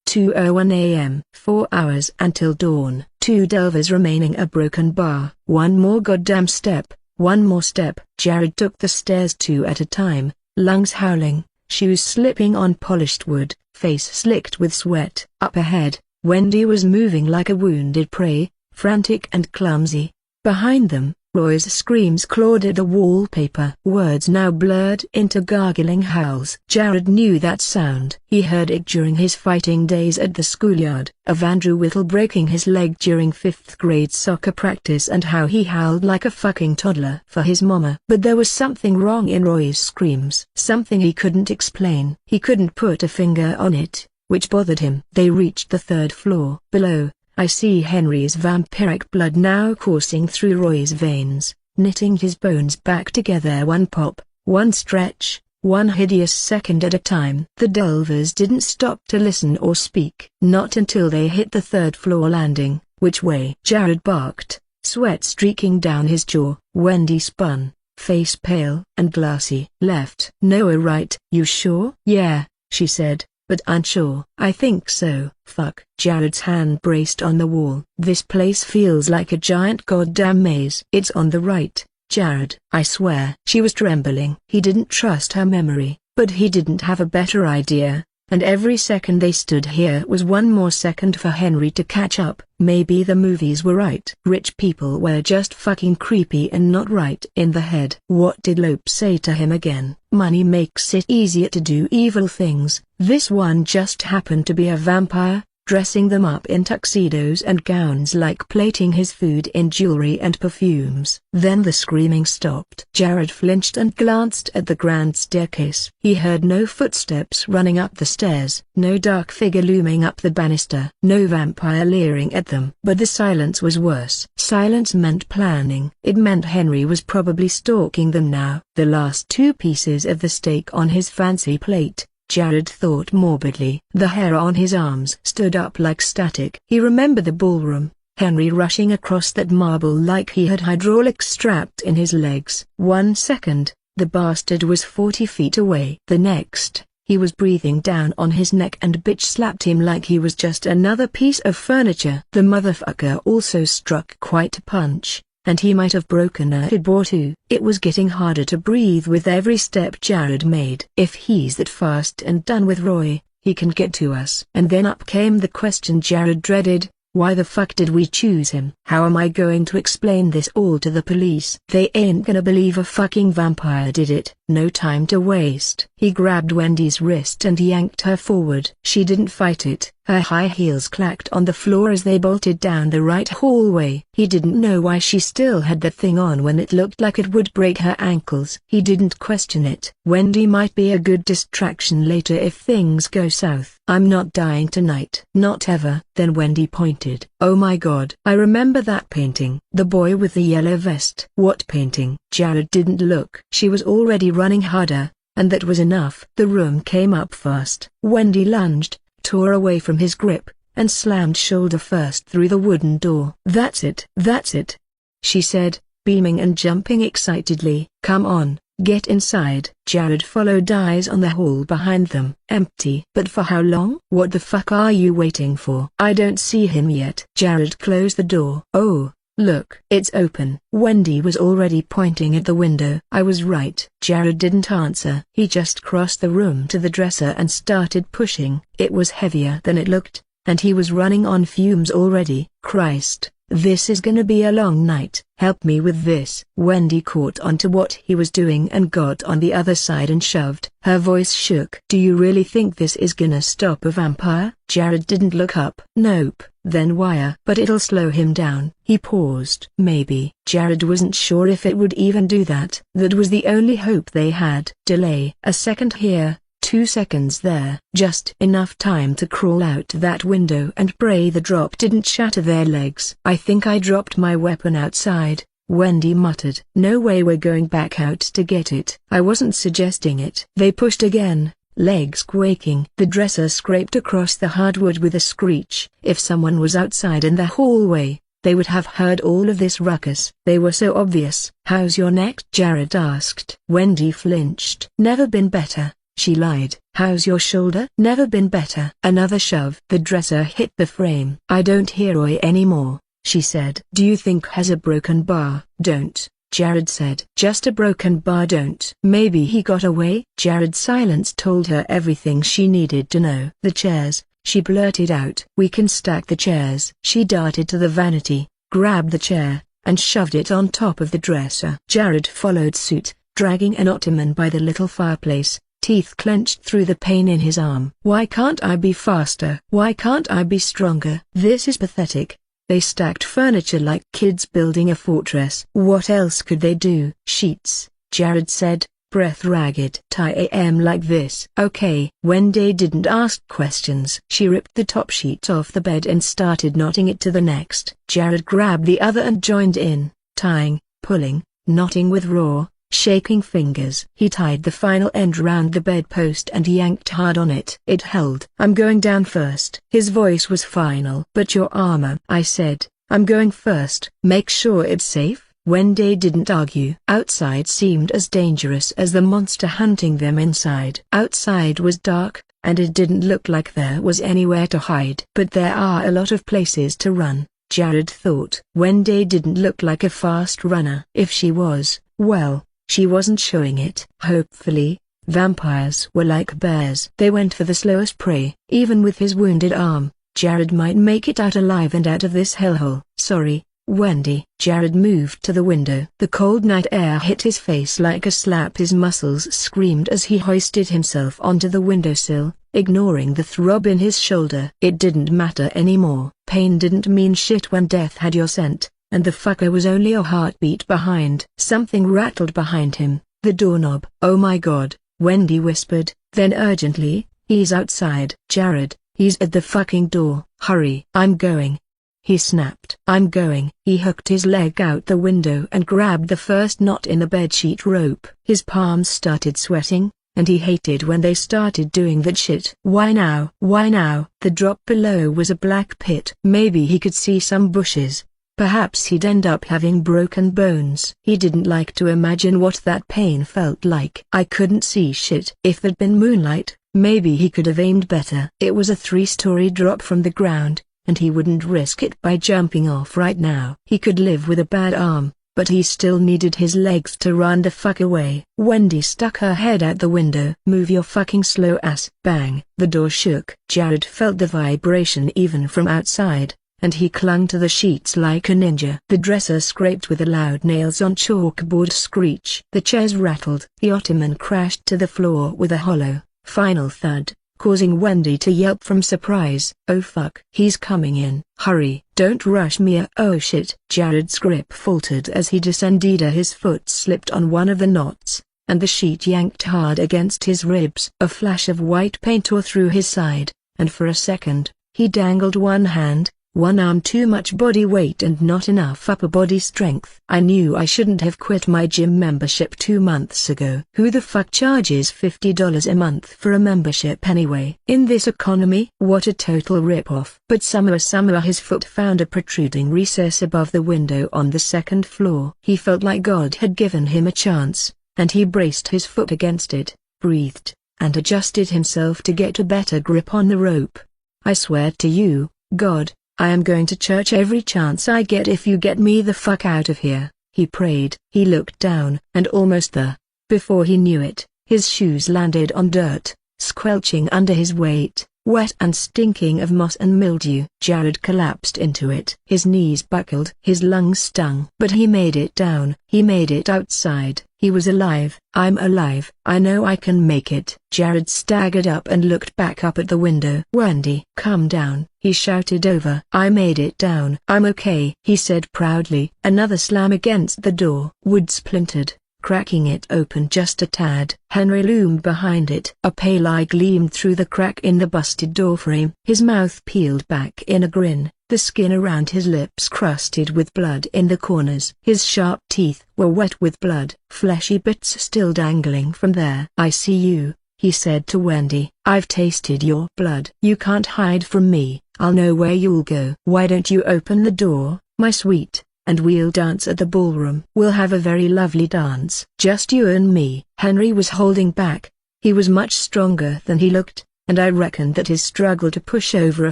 2:01 a.m. 4 hours until dawn. 2 delvers remaining, a broken bar. One more goddamn step, one more step. Jared took the stairs 2 at a time, lungs howling, shoes slipping on polished wood, face slicked with sweat. Up ahead, Wendy was moving like a wounded prey, frantic and clumsy. Behind them, Roy's screams clawed at the wallpaper. Words now blurred into gargling howls. Jared knew that sound. He heard it during his fighting days at the schoolyard, of Andrew Whittle breaking his leg during 5th grade soccer practice and how he howled like a fucking toddler for his mama. But there was something wrong in Roy's screams. Something he couldn't explain. He couldn't put a finger on it, which bothered him. They reached the 3rd floor. Below, I see Henry's vampiric blood now coursing through Roy's veins, knitting his bones back together, one pop, one stretch, one hideous second at a time. The delvers didn't stop to listen or speak. Not until they hit the 3rd floor landing. Which way? Jared barked, sweat streaking down his jaw. Wendy spun, face pale and glassy. Left. No, right. You sure? Yeah, she said, but unsure. I think so. Fuck. Jared's hand braced on the wall. This place feels like a giant goddamn maze. It's on the right, Jared. I swear. She was trembling. He didn't trust her memory, but he didn't have a better idea, and every second they stood here was one more second for Henry to catch up. Maybe the movies were right. Rich people were just fucking creepy and not right in the head. What did Lope say to him again? Money makes it easier to do evil things. This one just happened to be a vampire, dressing them up in tuxedos and gowns like plating his food in jewelry and perfumes. Then the screaming stopped. Jared flinched and glanced at the grand staircase. He heard no footsteps running up the stairs, no dark figure looming up the banister, no vampire leering at them. But the silence was worse. Silence meant planning. It meant Henry was probably stalking them now. The last 2 pieces of the steak on his fancy plate, Jared thought morbidly. The hair on his arms stood up like static. He remembered the ballroom, Henry rushing across that marble like he had hydraulics strapped in his legs. 1 second, the bastard was 40 feet away. The next, he was breathing down on his neck and bitch slapped him like he was just another piece of furniture. The motherfucker also struck quite a punch, and he might have broken a rib or 2. It was getting harder to breathe with every step Jared made. If he's that fast and done with Roy, he can get to us. And then up came the question Jared dreaded: why the fuck did we choose him? How am I going to explain this all to the police? They ain't gonna believe a fucking vampire did it. No time to waste. He grabbed Wendy's wrist and yanked her forward. She didn't fight it. Her high heels clacked on the floor as they bolted down the right hallway. He didn't know why she still had that thing on when it looked like it would break her ankles. He didn't question it. Wendy might be a good distraction later if things go south. I'm not dying tonight. Not ever. Then Wendy pointed. Oh my god. I remember that painting. The boy with the yellow vest. What painting? Jared didn't look. She was already running harder, and that was enough. The room came up fast. Wendy lunged, tore away from his grip, and slammed shoulder first through the wooden door. That's it, she said, beaming and jumping excitedly. Come on, get inside. Jared followed, eyes on the hall behind them. Empty. But for how long? What the fuck are you waiting for? I don't see him yet. Jared closed the door. Oh, look. It's open. Wendy was already pointing at the window. I was right. Jared didn't answer. He just crossed the room to the dresser and started pushing. It was heavier than it looked, and he was running on fumes already. Christ, this is gonna be a long night. Help me with this. Wendy caught onto what he was doing and got on the other side and shoved. Her voice shook. Do you really think this is gonna stop a vampire? Jared didn't look up. Nope. Then wire. But it'll slow him down. He paused. Maybe. Jared wasn't sure if it would even do that. That was the only hope they had. Delay. A second here, 2 seconds there. Just enough time to crawl out that window and pray the drop didn't shatter their legs. I think I dropped my weapon outside, Wendy muttered. No way we're going back out to get it. I wasn't suggesting it. They pushed again, legs quaking. The dresser scraped across the hardwood with a screech. If someone was outside in the hallway, they would have heard all of this ruckus. They were so obvious. How's your neck? Jared asked. Wendy flinched. Never been better, she lied. How's your shoulder? Never been better. Another shove. The dresser hit the frame. I don't hear oi anymore, she said. Do you think has a broken bar? Don't, Jared said. Just a broken bar, don't. Maybe he got away? Jared's silence told her everything she needed to know. The chairs, she blurted out. We can stack the chairs. She darted to the vanity, grabbed the chair, and shoved it on top of the dresser. Jared followed suit, dragging an ottoman by the little fireplace, teeth clenched through the pain in his arm. Why can't I be faster? Why can't I be stronger? This is pathetic. They stacked furniture like kids building a fortress. What else could they do? Sheets, Jared said, breath ragged. Tie am like this. Okay. Wendy didn't ask questions. She ripped the top sheet off the bed and started knotting it to the next. Jared grabbed the other and joined in, tying, pulling, knotting with raw, shaking fingers. He tied the final end round the bedpost and yanked hard on it. It held. I'm going down first. His voice was final. But your armor. I said, I'm going first. Make sure it's safe. Wendy didn't argue. Outside seemed as dangerous as the monster hunting them inside. Outside was dark, and it didn't look like there was anywhere to hide. But there are a lot of places to run, Jared thought. Wendy didn't look like a fast runner. If she was, well, she wasn't showing it. Hopefully, vampires were like bears. They went for the slowest prey. Even with his wounded arm, Jared might make it out alive and out of this hellhole. Sorry, Wendy. Jared moved to the window. The cold night air hit his face like a slap. His muscles screamed as he hoisted himself onto the windowsill, ignoring the throb in his shoulder. It didn't matter anymore. Pain didn't mean shit when death had your scent, and the fucker was only a heartbeat behind. Something rattled behind him, the doorknob. Oh my god, Wendy whispered, then urgently, he's outside. Jared, he's at the fucking door. Hurry. I'm going. He snapped. I'm going. He hooked his leg out the window and grabbed the first knot in the bedsheet rope. His palms started sweating, and he hated when they started doing that shit. Why now? Why now? The drop below was a black pit. Maybe he could see some bushes. Perhaps he'd end up having broken bones. He didn't like to imagine what that pain felt like. I couldn't see shit. If there'd been moonlight, maybe he could have aimed better. It was a 3-story drop from the ground, and he wouldn't risk it by jumping off right now. He could live with a bad arm, but he still needed his legs to run the fuck away. Wendy stuck her head out the window. Move your fucking slow ass. Bang. The door shook. Jared felt the vibration even from outside, and he clung to the sheets like a ninja. The dresser scraped with a loud nails on chalkboard screech. The chairs rattled. The ottoman crashed to the floor with a hollow, final thud, causing Wendy to yelp from surprise. Oh fuck. He's coming in. Hurry. Don't rush me. Oh shit. Jared's grip faltered as he descended. His foot slipped on one of the knots, and the sheet yanked hard against his ribs. A flash of white paint tore through his side, and for a second, he dangled one hand, one arm. Too much body weight and not enough upper body strength. I knew I shouldn't have quit my gym membership 2 months ago. Who the fuck charges $50 a month for a membership anyway? In this economy? What a total rip-off. But somehow his foot found a protruding recess above the window on the 2nd floor. He felt like God had given him a chance, and he braced his foot against it, breathed, and adjusted himself to get a better grip on the rope. I swear to you, God, I am going to church every chance I get if you get me the fuck out of here, he prayed. He looked down, and almost there, before he knew it, his shoes landed on dirt, squelching under his weight, wet and stinking of moss and mildew. Jared collapsed into it. His knees buckled. His lungs stung. But he made it down. He made it outside. He was alive. I'm alive. I know I can make it. Jared staggered up and looked back up at the window. Wendy, come down, he shouted over. I made it down. I'm okay, he said proudly. Another slam against the door. Wood splintered, cracking it open just a tad. Henry loomed behind it. A pale eye gleamed through the crack in the busted doorframe. His mouth peeled back in a grin, the skin around his lips crusted with blood in the corners. His sharp teeth were wet with blood, fleshy bits still dangling from there. I see you, he said to Wendy. I've tasted your blood. You can't hide from me. I'll know where you'll go. Why don't you open the door, my sweet, and we'll dance at the ballroom. We'll have a very lovely dance. Just you and me. Henry was holding back, He was much stronger than he looked, and I reckoned that his struggle to push over a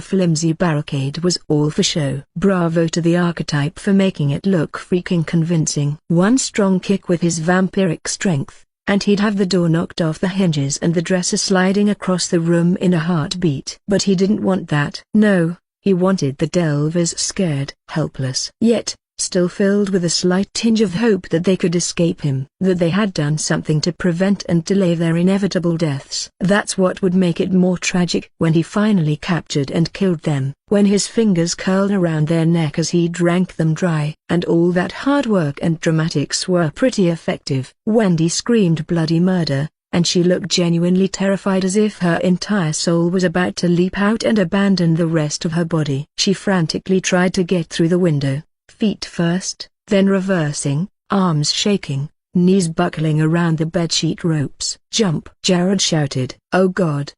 flimsy barricade was all for show. Bravo to the archetype for making it look freaking convincing. One strong kick with his vampiric strength, and he'd have the door knocked off the hinges and the dresser sliding across the room in a heartbeat. But he didn't want that. No, he wanted the Delvers scared, helpless, yet still filled with a slight tinge of hope that they could escape him, that they had done something to prevent and delay their inevitable deaths. That's what would make it more tragic. When he finally captured and killed them, when his fingers curled around their neck as he drank them dry, and all that hard work and dramatics were pretty effective. Wendy screamed bloody murder, and she looked genuinely terrified, as if her entire soul was about to leap out and abandon the rest of her body. She frantically tried to get through the window, feet first, then reversing, arms shaking, knees buckling around the bedsheet ropes. "Jump!" Jared shouted. "Oh God,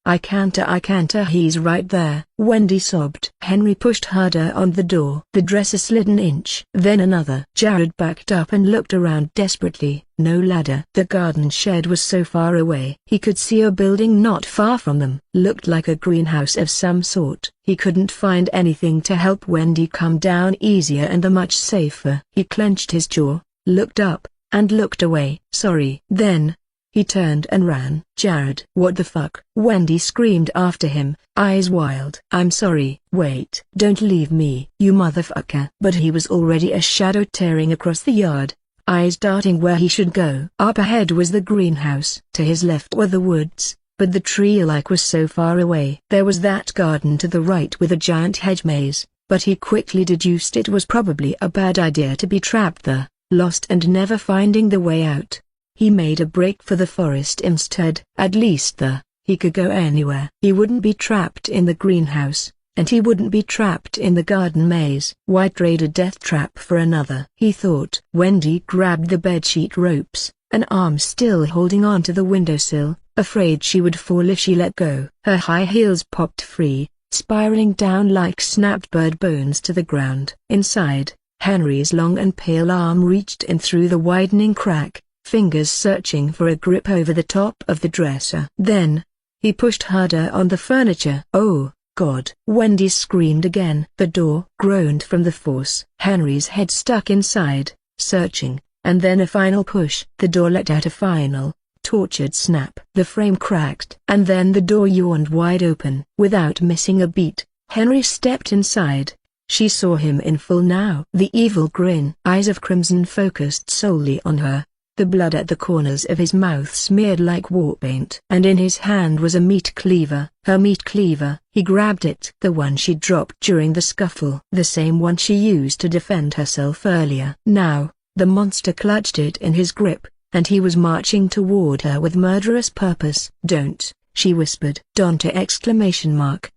I can't, he's right there." Wendy sobbed. Henry pushed harder on the door. The dresser slid an inch, then another. Jared backed up and looked around desperately. No ladder. The garden shed was so far away. He could see a building not far from them. Looked like a greenhouse of some sort. He couldn't find anything to help Wendy come down easier and much safer. He clenched his jaw, looked up, and looked away. "Sorry." Then he turned and ran. "Jared!" "What the fuck?" Wendy screamed after him, eyes wild. "I'm sorry." "Wait. Don't leave me, you motherfucker." But he was already a shadow tearing across the yard, eyes darting where he should go. Up ahead was the greenhouse. To his left were the woods, but the tree-like was so far away. There was that garden to the right with a giant hedge maze, but he quickly deduced it was probably a bad idea to be trapped there, lost and never finding the way out. He made a break for the forest instead. At least he could go anywhere. He wouldn't be trapped in the greenhouse, and he wouldn't be trapped in the garden maze. Why trade a death trap for another, he thought. Wendy grabbed the bedsheet ropes, an arm still holding on to the windowsill, afraid she would fall if she let go. Her high heels popped free, spiraling down like snapped bird bones to the ground. Inside, Henry's long and pale arm reached in through the widening crack, fingers searching for a grip over the top of the dresser. Then he pushed harder on the furniture. "Oh, God!" Wendy screamed again. The door groaned from the force. Henry's head stuck inside, searching, and then a final push. The door let out a final, tortured snap. The frame cracked, and then the door yawned wide open. Without missing a beat, Henry stepped inside. She saw him in full now. The evil grin. Eyes of crimson focused solely on her. The blood at the corners of his mouth smeared like war paint. And in his hand was a meat cleaver. Her meat cleaver. He grabbed it. The one she dropped during the scuffle. The same one she used to defend herself earlier. Now, the monster clutched it in his grip, and he was marching toward her with murderous purpose. "Don't," she whispered. "Don't!"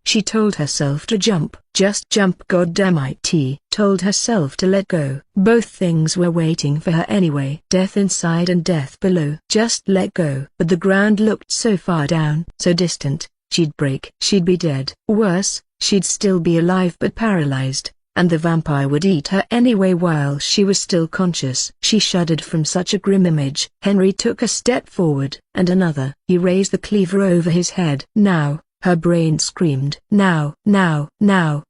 She told herself to jump. Just jump, goddammit. Told herself to let go. Both things were waiting for her anyway. Death inside and death below. Just let go. But the ground looked so far down, so distant. She'd break. She'd be dead. Worse, she'd still be alive but paralyzed, and the vampire would eat her anyway while she was still conscious. She shuddered from such a grim image. Henry took a step forward, and another. He raised the cleaver over his head. Now, her brain screamed. Now,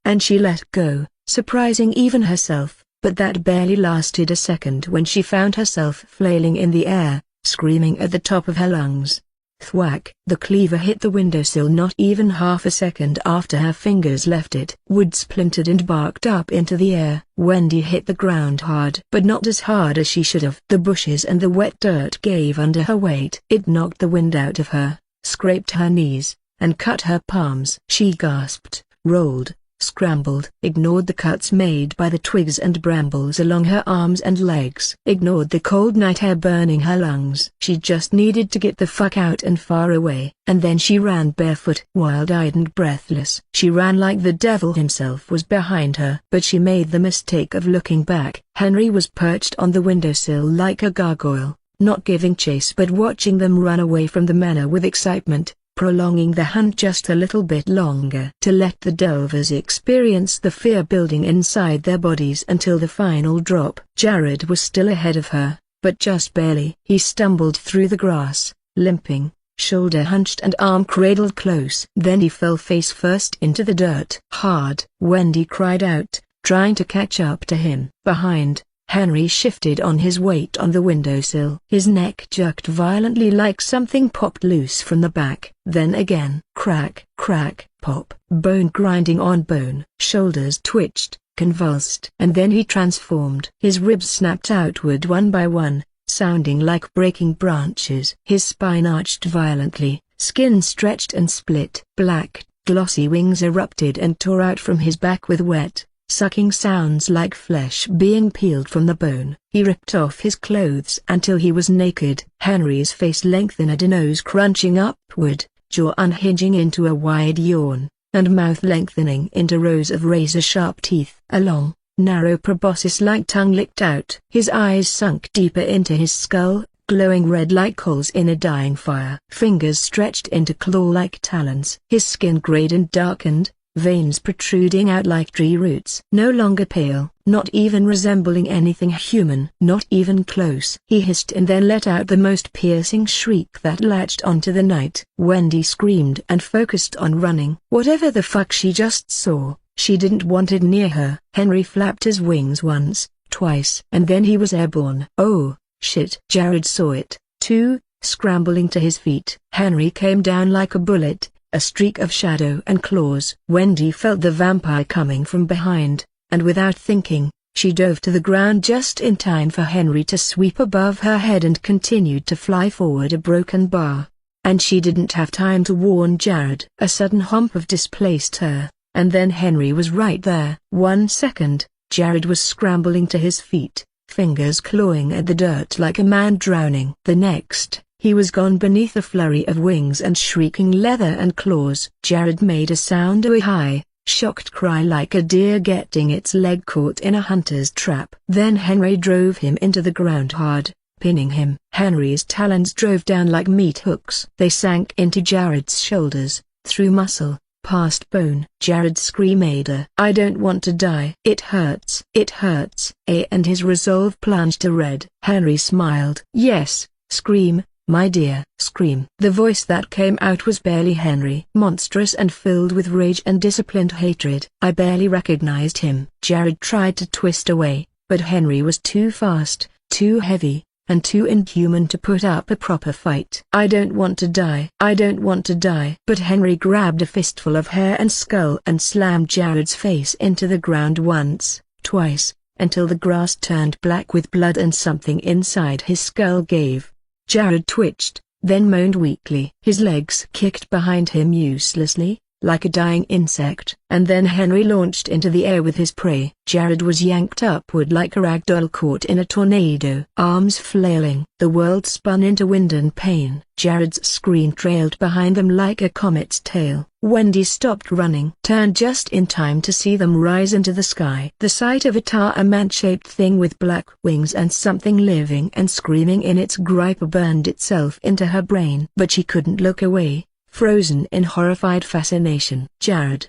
and she let go, surprising even herself, but that barely lasted a second when she found herself flailing in the air, screaming at the top of her lungs. Thwack! The cleaver hit the windowsill not even half a second after her fingers left it. Wood splintered and barked up into the air. Wendy hit the ground hard, but not as hard as she should have. The bushes and the wet dirt gave under her weight. It knocked the wind out of her, scraped her knees, and cut her palms. She gasped, rolled, scrambled, ignored the cuts made by the twigs and brambles along her arms and legs, ignored the cold night air burning her lungs. She just needed to get the fuck out and far away, and then she ran barefoot. Wild-eyed and breathless, she ran like the devil himself was behind her. But she made the mistake of looking back. Henry was perched on the windowsill like a gargoyle, not giving chase but watching them run away from the manor with excitement, prolonging the hunt just a little bit longer. To let the Delvers experience the fear building inside their bodies until the final drop. Jared was still ahead of her, but just barely. He stumbled through the grass, limping, shoulder hunched and arm cradled close. Then he fell face first into the dirt. Hard. Wendy cried out, trying to catch up to him. Behind, Henry shifted on his weight on the windowsill. His neck jerked violently like something popped loose from the back. Then again. Crack, crack, pop. Bone grinding on bone. Shoulders twitched, convulsed. And then he transformed. His ribs snapped outward one by one, sounding like breaking branches. His spine arched violently, skin stretched and split. Black, glossy wings erupted and tore out from his back with wet, sucking sounds like flesh being peeled from the bone. He ripped off his clothes until he was naked. Henry's face lengthened, a nose crunching upward, jaw unhinging into a wide yawn, and mouth lengthening into rows of razor-sharp teeth. A long, narrow proboscis-like tongue licked out. His eyes sunk deeper into his skull, glowing red like coals in a dying fire. Fingers stretched into claw-like talons. His skin grayed and darkened, veins protruding out like tree roots. No longer pale, not even resembling anything human. Not even close. He hissed and then let out the most piercing shriek that latched onto the night. Wendy screamed and focused on running. Whatever the fuck she just saw, she didn't want it near her. Henry flapped his wings once, twice, and then he was airborne. Oh, shit. Jared saw it, too, scrambling to his feet. Henry came down like a bullet, a streak of shadow and claws. Wendy felt the vampire coming from behind, and without thinking, she dove to the ground just in time for Henry to sweep above her head and continued to fly forward a broken bar. And she didn't have time to warn Jared. A sudden hump of displaced her, and then Henry was right there. 1 second, Jared was scrambling to his feet, fingers clawing at the dirt like a man drowning. The next, he was gone beneath a flurry of wings and shrieking leather and claws. Jared made a sound, a high, shocked cry like a deer getting its leg caught in a hunter's trap. Then Henry drove him into the ground hard, pinning him. Henry's talons drove down like meat hooks. They sank into Jared's shoulders, through muscle, past bone. Jared screamed, "I don't want to die. It hurts. It hurts." And his resolve plunged to red. Henry smiled. "Yes, scream, my dear, scream." The voice that came out was barely Henry. Monstrous and filled with rage and disciplined hatred. I barely recognized him. Jared tried to twist away, but Henry was too fast, too heavy, and too inhuman to put up a proper fight. "I don't want to die. I don't want to die." But Henry grabbed a fistful of hair and skull and slammed Jared's face into the ground once, twice, until the grass turned black with blood and something inside his skull gave. Jared twitched, then moaned weakly. His legs kicked behind him uselessly, like a dying insect. And then Henry launched into the air with his prey. Jared was yanked upward like a rag doll caught in a tornado. Arms flailing, the world spun into wind and pain. Jared's scream trailed behind them like a comet's tail. Wendy stopped running, turned just in time to see them rise into the sky. The sight of a man-shaped thing with black wings and something living and screaming in its gripe burned itself into her brain. But she couldn't look away, frozen in horrified fascination. "Jared!"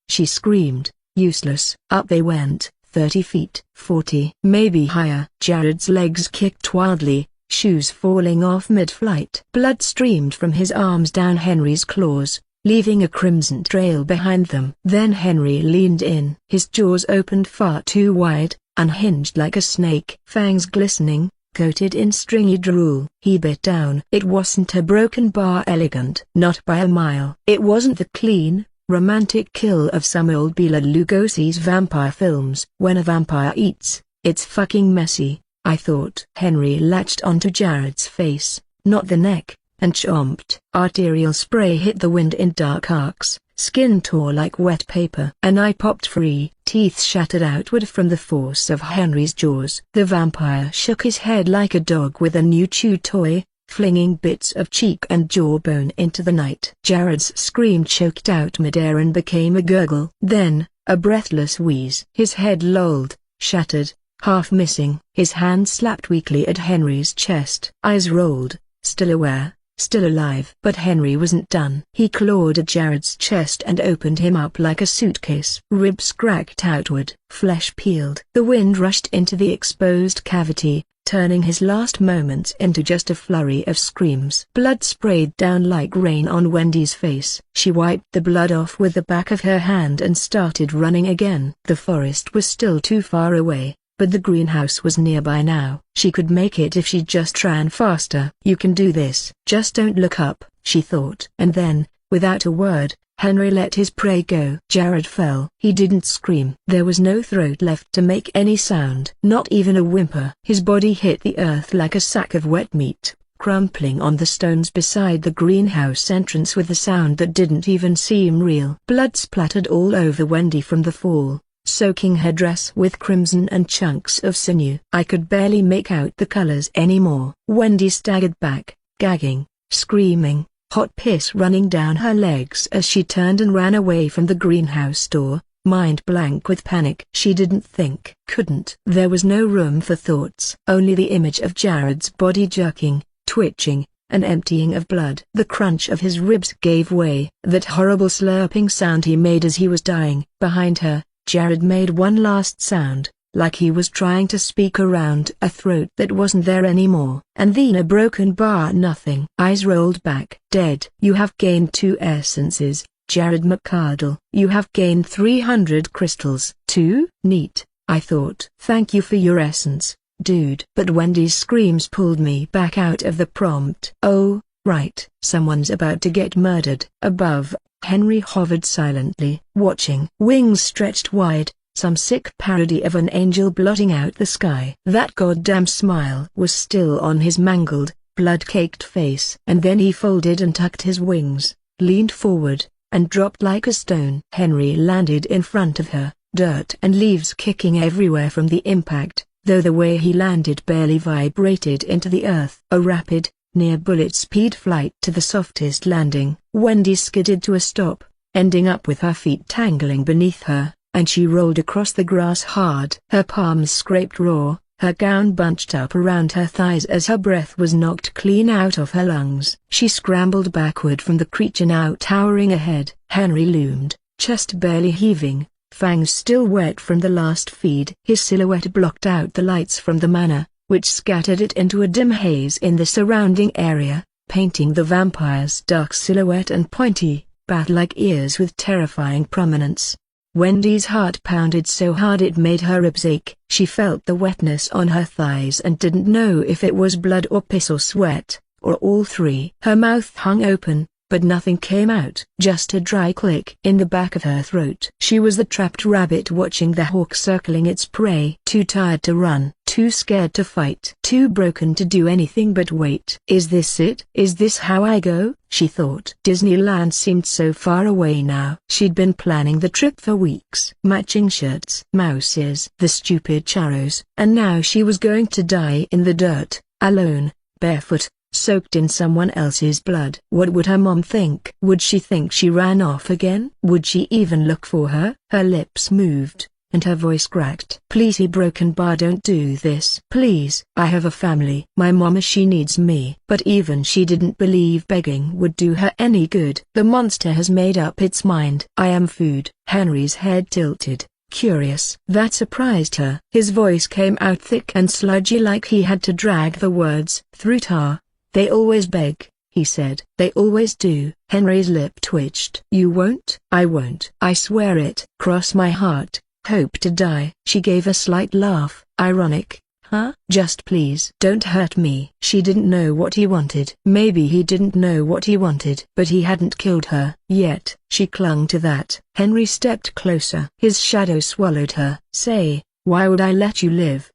she screamed, useless. Up they went, 30 feet, 40, maybe higher. Jared's legs kicked wildly, shoes falling off mid-flight. Blood streamed from his arms down Henry's claws, leaving a crimson trail behind them. Then Henry leaned in. His jaws opened far too wide, unhinged like a snake. Fangs glistening, coated in stringy drool. He bit down. It wasn't a broken bar elegant. Not by a mile. It wasn't the clean, romantic kill of some old Bela Lugosi's vampire films. When a vampire eats, it's fucking messy, I thought. Henry latched onto Jared's face, not the neck, and chomped. Arterial spray hit the wind in dark arcs, skin tore like wet paper. An eye popped free. Teeth shattered outward from the force of Henry's jaws. The vampire shook his head like a dog with a new chew toy, flinging bits of cheek and jawbone into the night. Jared's scream choked out midair and became a gurgle. Then, a breathless wheeze. His head lolled, shattered, half missing. His hand slapped weakly at Henry's chest. Eyes rolled, still aware, still alive. But Henry wasn't done. He clawed at Jared's chest and opened him up like a suitcase. Ribs cracked outward. Flesh peeled. The wind rushed into the exposed cavity, turning his last moments into just a flurry of screams. Blood sprayed down like rain on Wendy's face. She wiped the blood off with the back of her hand and started running again. The forest was still too far away, but the greenhouse was nearby now. She could make it if she just ran faster. "You can do this. Just don't look up," she thought. And then, without a word, Henry let his prey go. Jared fell. He didn't scream. There was no throat left to make any sound. Not even a whimper. His body hit the earth like a sack of wet meat, crumpling on the stones beside the greenhouse entrance with a sound that didn't even seem real. Blood splattered all over Wendy from the fall, soaking her dress with crimson and chunks of sinew. I could barely make out the colors anymore. Wendy staggered back, gagging, screaming, hot piss running down her legs as she turned and ran away from the greenhouse door, mind blank with panic. She didn't think. Couldn't. There was no room for thoughts. Only the image of Jared's body jerking, twitching, and emptying of blood. The crunch of his ribs gave way. That horrible slurping sound he made as he was dying. Behind her, Jared made one last sound, like he was trying to speak around a throat that wasn't there anymore. And then a broken bar. Nothing. Eyes rolled back. Dead. "You have gained 2 essences, Jared McCardle. You have gained 300 crystals." 2? Neat, I thought. "Thank you for your essence, dude." But Wendy's screams pulled me back out of the prompt. "Oh, right. Someone's about to get murdered." Above, Henry hovered silently, watching. Wings stretched wide, some sick parody of an angel blotting out the sky. That goddamn smile was still on his mangled, blood-caked face. And then he folded and tucked his wings, leaned forward, and dropped like a stone. Henry landed in front of her, dirt and leaves kicking everywhere from the impact, though the way he landed barely vibrated into the earth. A rapid, near bullet-speed flight to the softest landing. Wendy skidded to a stop, ending up with her feet tangling beneath her, and she rolled across the grass hard. Her palms scraped raw, her gown bunched up around her thighs as her breath was knocked clean out of her lungs. She scrambled backward from the creature now towering ahead. Henry loomed, chest barely heaving, fangs still wet from the last feed. His silhouette blocked out the lights from the manor, which scattered it into a dim haze in the surrounding area, painting the vampire's dark silhouette and pointy, bat-like ears with terrifying prominence. Wendy's heart pounded so hard it made her ribs ache. She felt the wetness on her thighs and didn't know if it was blood or piss or sweat, or all three. Her mouth hung open, but nothing came out. Just a dry click in the back of her throat. She was the trapped rabbit watching the hawk circling its prey. Too tired to run, too scared to fight, too broken to do anything but wait. "Is this it? Is this how I go?" she thought. Disneyland seemed so far away now. She'd been planning the trip for weeks. Matching shirts, mouses, the stupid charros, and now she was going to die in the dirt, alone, barefoot, soaked in someone else's blood. What would her mom think? Would she think she ran off again? Would she even look for her? Her lips moved, and her voice cracked. "Please, broken bar, don't do this. Please. I have a family. My mama, she needs me." But even she didn't believe begging would do her any good. "The monster has made up its mind. I am food." Henry's head tilted, curious. That surprised her. His voice came out thick and sludgy like he had to drag the words through tar. "They always beg," he said. "They always do." Henry's lip twitched. "You won't?" "I won't. I swear it. Cross my heart. Hope to die." She gave a slight laugh. "Ironic, huh? Just please don't hurt me." She didn't know what he wanted. Maybe he didn't know what he wanted. But he hadn't killed her yet. She clung to that. Henry stepped closer. His shadow swallowed her. "Say, why would I let you live?"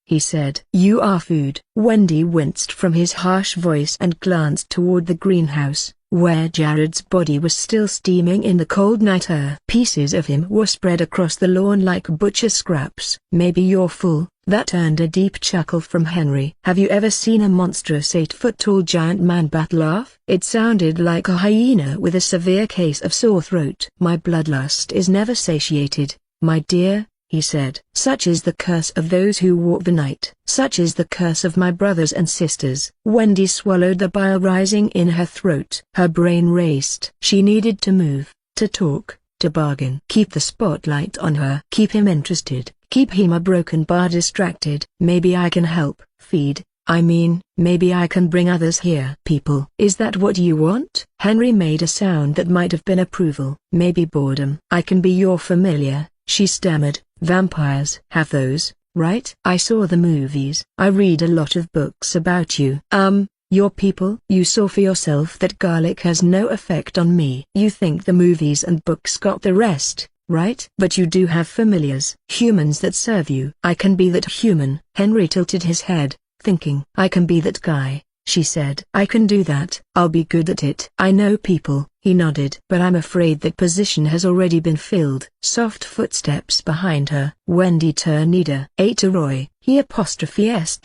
he said. "You are food." Wendy winced from his harsh voice and glanced toward the greenhouse, where Jared's body was still steaming in the cold night air. Pieces of him were spread across the lawn like butcher scraps. "Maybe you're full." That earned a deep chuckle from Henry. "Have you ever seen a monstrous 8-foot-tall giant man-bat laugh?" It sounded like a hyena with a severe case of sore throat. "My bloodlust is never satiated, my dear," he said. "Such is the curse of those who walk the night. Such is the curse of my brothers and sisters." Wendy swallowed the bile rising in her throat. Her brain raced. She needed to move, to talk, to bargain. Keep the spotlight on her. Keep him interested, Keep him a broken bar distracted. Maybe I can help, feed. Maybe I can bring others here. People. Is that what you want? Henry made a sound that might have been approval. Maybe boredom. I can be your familiar, she stammered. Vampires have those, right? I saw the movies. I read a lot of books about you. Your people? You saw for yourself that garlic has no effect on me. You think the movies and books got the rest, right? But you do have familiars. Humans that serve you. I can be that human. Henry tilted his head, thinking. I can be that guy, she said. I can do that. I'll be good at it. I know people, he nodded. But I'm afraid that position has already been filled. Soft footsteps behind her. Wendy Turnida. To Roy, he apostrophe s.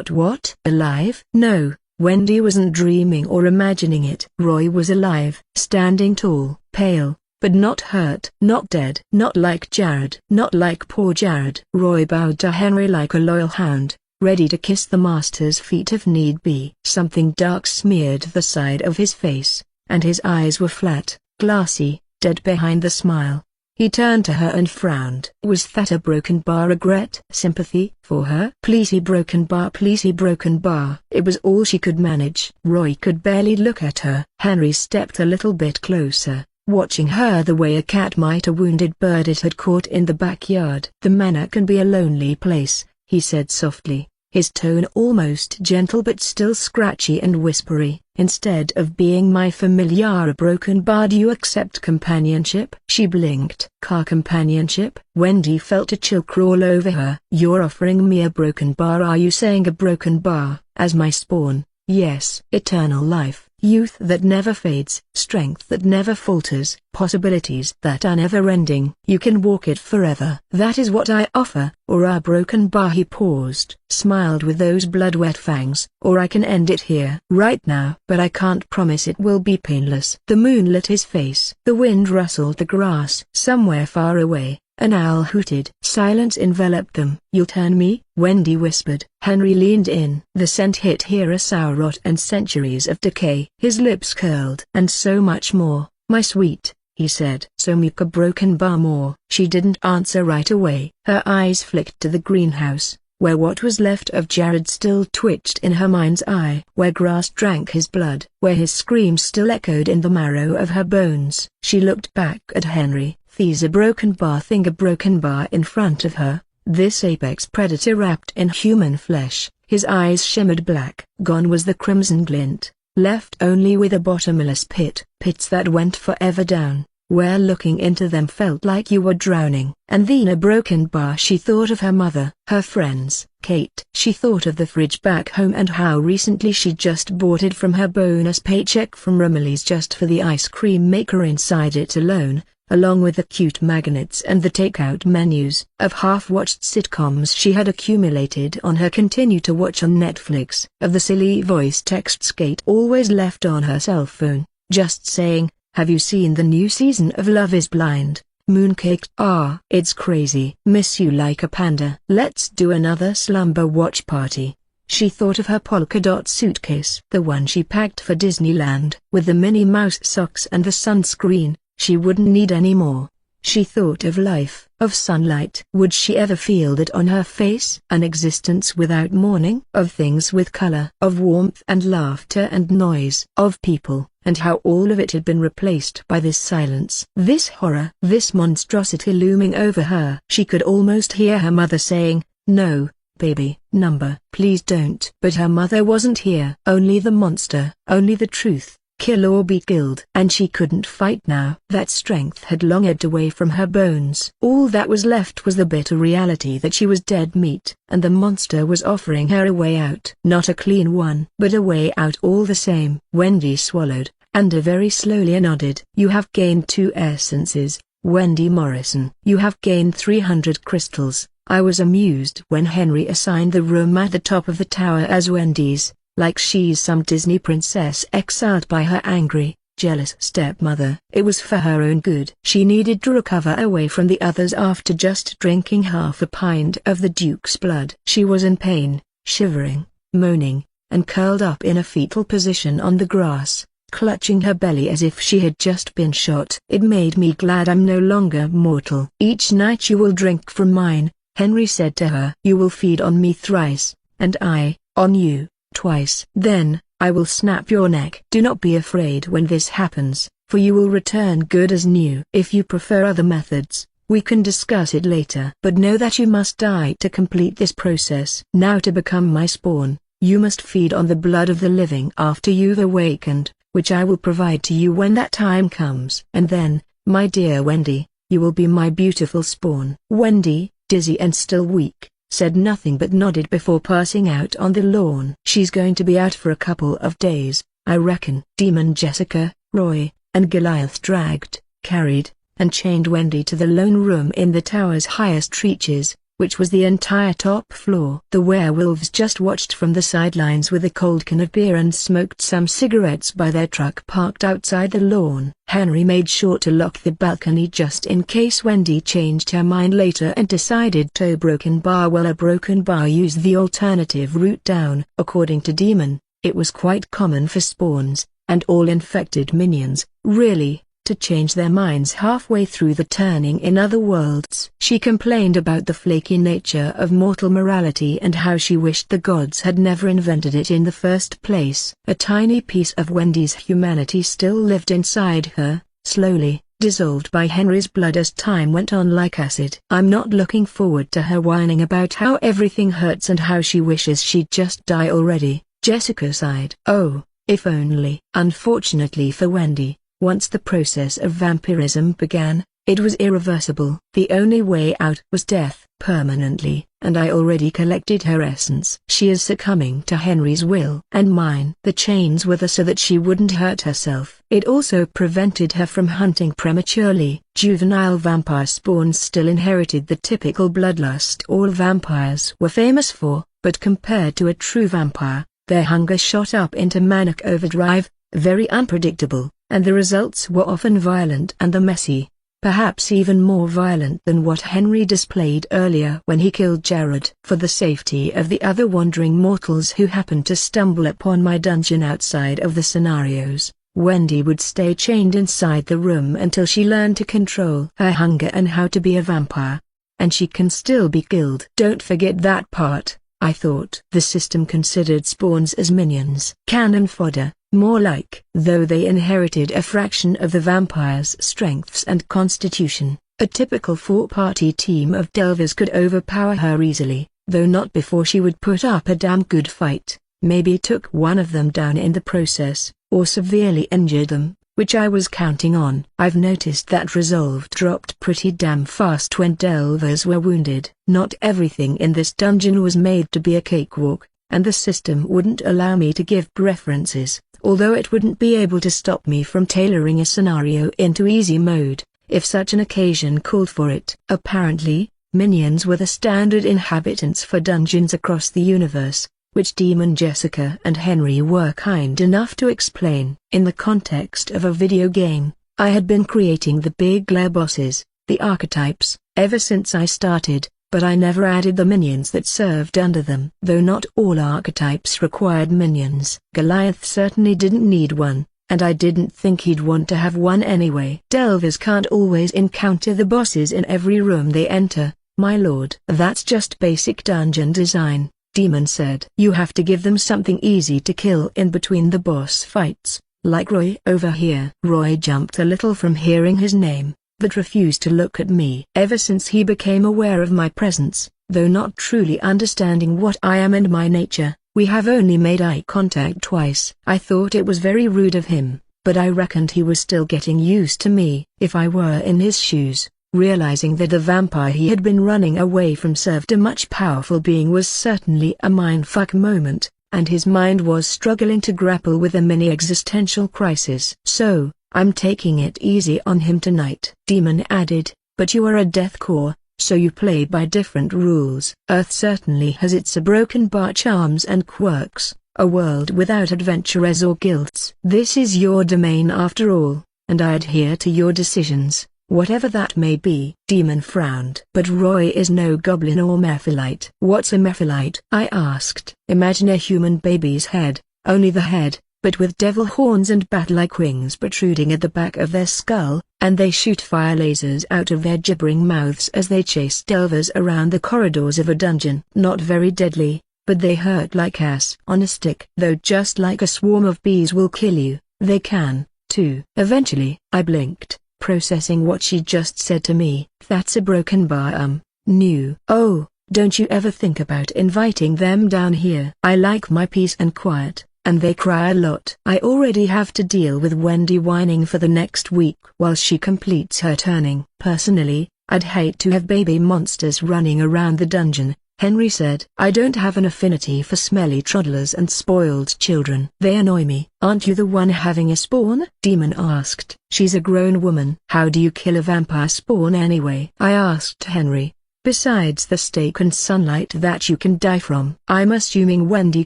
What? Alive? No, Wendy wasn't dreaming or imagining it. Roy was alive, standing tall, pale, but not hurt. Not dead. Not like Jared. Not like poor Jared. Roy bowed to Henry like a loyal hound, ready to kiss the master's feet if need be. Something dark smeared the side of his face, and his eyes were flat, glassy, dead behind the smile. He turned to her and frowned. Was that a broken bar? Regret? Sympathy for her? Pleasey broken bar. Pleasey broken bar. It was all she could manage. Roy could barely look at her. Henry stepped a little bit closer, watching her the way a cat might a wounded bird it had caught in the backyard. The manor can be a lonely place, he said softly, his tone almost gentle but still scratchy and whispery. Instead of being my familiar, a broken bar. Do you accept companionship? She blinked. Car companionship? Wendy felt a chill crawl over her. You're offering me a broken bar? Are you saying a broken bar, as my spawn? Yes. Eternal life, youth that never fades, strength that never falters, possibilities that are never-ending. You can walk it forever. That is what I offer. Or a broken bar. He paused, smiled with those blood-wet fangs. Or I can end it here, right now. But I can't promise it will be painless. The moon lit his face. The wind rustled the grass. Somewhere far away, an owl hooted. Silence enveloped them. You'll turn me? Wendy whispered. Henry leaned in. The scent hit here, a sour rot and centuries of decay. His lips curled. And so much more, my sweet, he said. So make a broken bar more. She didn't answer right away. Her eyes flicked to the greenhouse, where what was left of Jared still twitched in her mind's eye. Where grass drank his blood. Where his screams still echoed in the marrow of her bones. She looked back at Henry. There's a broken bar thing. A broken bar in front of her. This apex predator wrapped in human flesh. His eyes shimmered black. Gone was the crimson glint, left only with a bottomless pit. Pits that went forever down, where looking into them felt like you were drowning. And then a broken bar. She thought of her mother, her friends, Kate. She thought of the fridge back home and how recently she just bought it from her bonus paycheck from Romilly's just for the ice cream maker inside it alone, along with the cute magnets and the takeout menus of half-watched sitcoms she had accumulated on her continue to watch on Netflix, of the silly voice texts Kate always left on her cell phone, just saying, have you seen the new season of Love is Blind? Mooncake. Ah, it's crazy. Miss you like a panda. Let's do another slumber watch party. She thought of her polka dot suitcase, the one she packed for Disneyland, with the Minnie Mouse socks and the sunscreen. She wouldn't need any more. She thought of life, of sunlight. Would she ever feel it on her face? An existence without mourning? Of things with color? Of warmth and laughter and noise? Of people, and how all of it had been replaced by this silence. This horror, this monstrosity looming over her. She could almost hear her mother saying, no, baby, number, please don't. But her mother wasn't here. Only the monster, only the truth. Kill or be killed. And she couldn't fight now. That strength had long ebbed away from her bones. All that was left was the bitter reality that she was dead meat, and the monster was offering her a way out. Not a clean one, but a way out all the same. Wendy swallowed, and very slowly nodded. You have gained 2 essences, Wendy Morrison. You have gained 300 crystals. I was amused when Henry assigned the room at the top of the tower as Wendy's, like she's some Disney princess exiled by her angry, jealous stepmother. It was for her own good. She needed to recover away from the others after just drinking half a pint of the Duke's blood. She was in pain, shivering, moaning, and curled up in a fetal position on the grass, clutching her belly as if she had just been shot. It made me glad I'm no longer mortal. Each night you will drink from mine, Henry said to her. You will feed on me thrice, and I, on you, twice. Then, I will snap your neck. Do not be afraid when this happens, for you will return good as new. If you prefer other methods, we can discuss it later. But know that you must die to complete this process. Now to become my spawn, you must feed on the blood of the living after you've awakened, which I will provide to you when that time comes. And then, my dear Wendy, you will be my beautiful spawn. Wendy, dizzy and still weak, said nothing but nodded before passing out on the lawn. She's going to be out for a couple of days, I reckon. Demon Jessica, Roy, and Goliath dragged, carried, and chained Wendy to the lone room in the tower's highest reaches, which was the entire top floor. The werewolves just watched from the sidelines with a cold can of beer and smoked some cigarettes by their truck parked outside the lawn. Henry made sure to lock the balcony just in case Wendy changed her mind later and decided to broken bar. Well, a broken bar used the alternative route down. According to Demon, it was quite common for spawns, and all infected minions, really, to change their minds halfway through the turning. In other worlds, she complained about the flaky nature of mortal morality and how she wished the gods had never invented it in the first place. A tiny piece of Wendy's humanity still lived inside her, slowly, dissolved by Henry's blood as time went on like acid. I'm not looking forward to her whining about how everything hurts and how she wishes she'd just die already, Jessica sighed. Oh, if only. Unfortunately for Wendy, once the process of vampirism began, it was irreversible. The only way out was death permanently, and I already collected her essence. She is succumbing to Henry's will and mine. The chains were there so that she wouldn't hurt herself. It also prevented her from hunting prematurely. Juvenile vampire spawns still inherited the typical bloodlust all vampires were famous for, but compared to a true vampire, their hunger shot up into manic overdrive, very unpredictable, and the results were often violent and messy, perhaps even more violent than what Henry displayed earlier when he killed Jared. For the safety of the other wandering mortals who happened to stumble upon my dungeon outside of the scenarios, Wendy would stay chained inside the room until she learned to control her hunger and how to be a vampire. And she can still be killed. Don't forget that part, I thought. The system considered spawns as minions. Cannon fodder. More like. Though they inherited a fraction of the vampire's strengths and constitution, a typical four-party team of delvers could overpower her easily, though not before she would put up a damn good fight, maybe took one of them down in the process, or severely injured them, which I was counting on. I've noticed that resolve dropped pretty damn fast when delvers were wounded. Not everything in this dungeon was made to be a cakewalk, and the system wouldn't allow me to give preferences, although it wouldn't be able to stop me from tailoring a scenario into easy mode, if such an occasion called for it. Apparently, minions were the standard inhabitants for dungeons across the universe, which Demon Jessica and Henry were kind enough to explain. In the context of a video game, I had been creating the big lair bosses, the archetypes, ever since I started, but I never added the minions that served under them. Though not all archetypes required minions. Goliath certainly didn't need one, and I didn't think he'd want to have one anyway. Delvers can't always encounter the bosses in every room they enter, my lord. That's just basic dungeon design, Demon said. You have to give them something easy to kill in between the boss fights, like Roy over here. Roy jumped a little from hearing his name, but refused to look at me. Ever since he became aware of my presence, though not truly understanding what I am and my nature, we have only made eye contact twice. I thought it was very rude of him, but I reckoned he was still getting used to me. If I were in his shoes, realizing that the vampire he had been running away from served a much powerful being was certainly a mindfuck moment, and his mind was struggling to grapple with a mini-existential crisis. So, I'm taking it easy on him tonight. Demon added, but you are a deathcore, so you play by different rules. Earth certainly has its broken bar charms and quirks, a world without adventurers or guilds. This is your domain after all, and I adhere to your decisions, whatever that may be. Demon frowned. But Roy is no goblin or mephilite. What's a mephilite? I asked. Imagine a human baby's head, only the head, but with devil horns and bat-like wings protruding at the back of their skull, and they shoot fire lasers out of their gibbering mouths as they chase delvers around the corridors of a dungeon. Not very deadly, but they hurt like ass on a stick. Though just like a swarm of bees will kill you, they can, too. Eventually, I blinked, processing what she just said to me. That's a broken bar, new. Oh, don't you ever think about inviting them down here? I like my peace and quiet, and they cry a lot. I already have to deal with Wendy whining for the next week while she completes her turning. Personally, I'd hate to have baby monsters running around the dungeon, Henry said. I don't have an affinity for smelly toddlers and spoiled children. They annoy me. Aren't you the one having a spawn? Demon asked. She's a grown woman. How do you kill a vampire spawn anyway? I asked Henry. Besides the stake and sunlight that you can die from. I'm assuming Wendy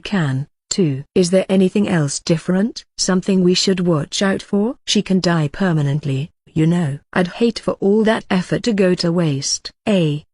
can, too. Is there anything else different? Something we should watch out for? She can die permanently, you know. I'd hate for all that effort to go to waste.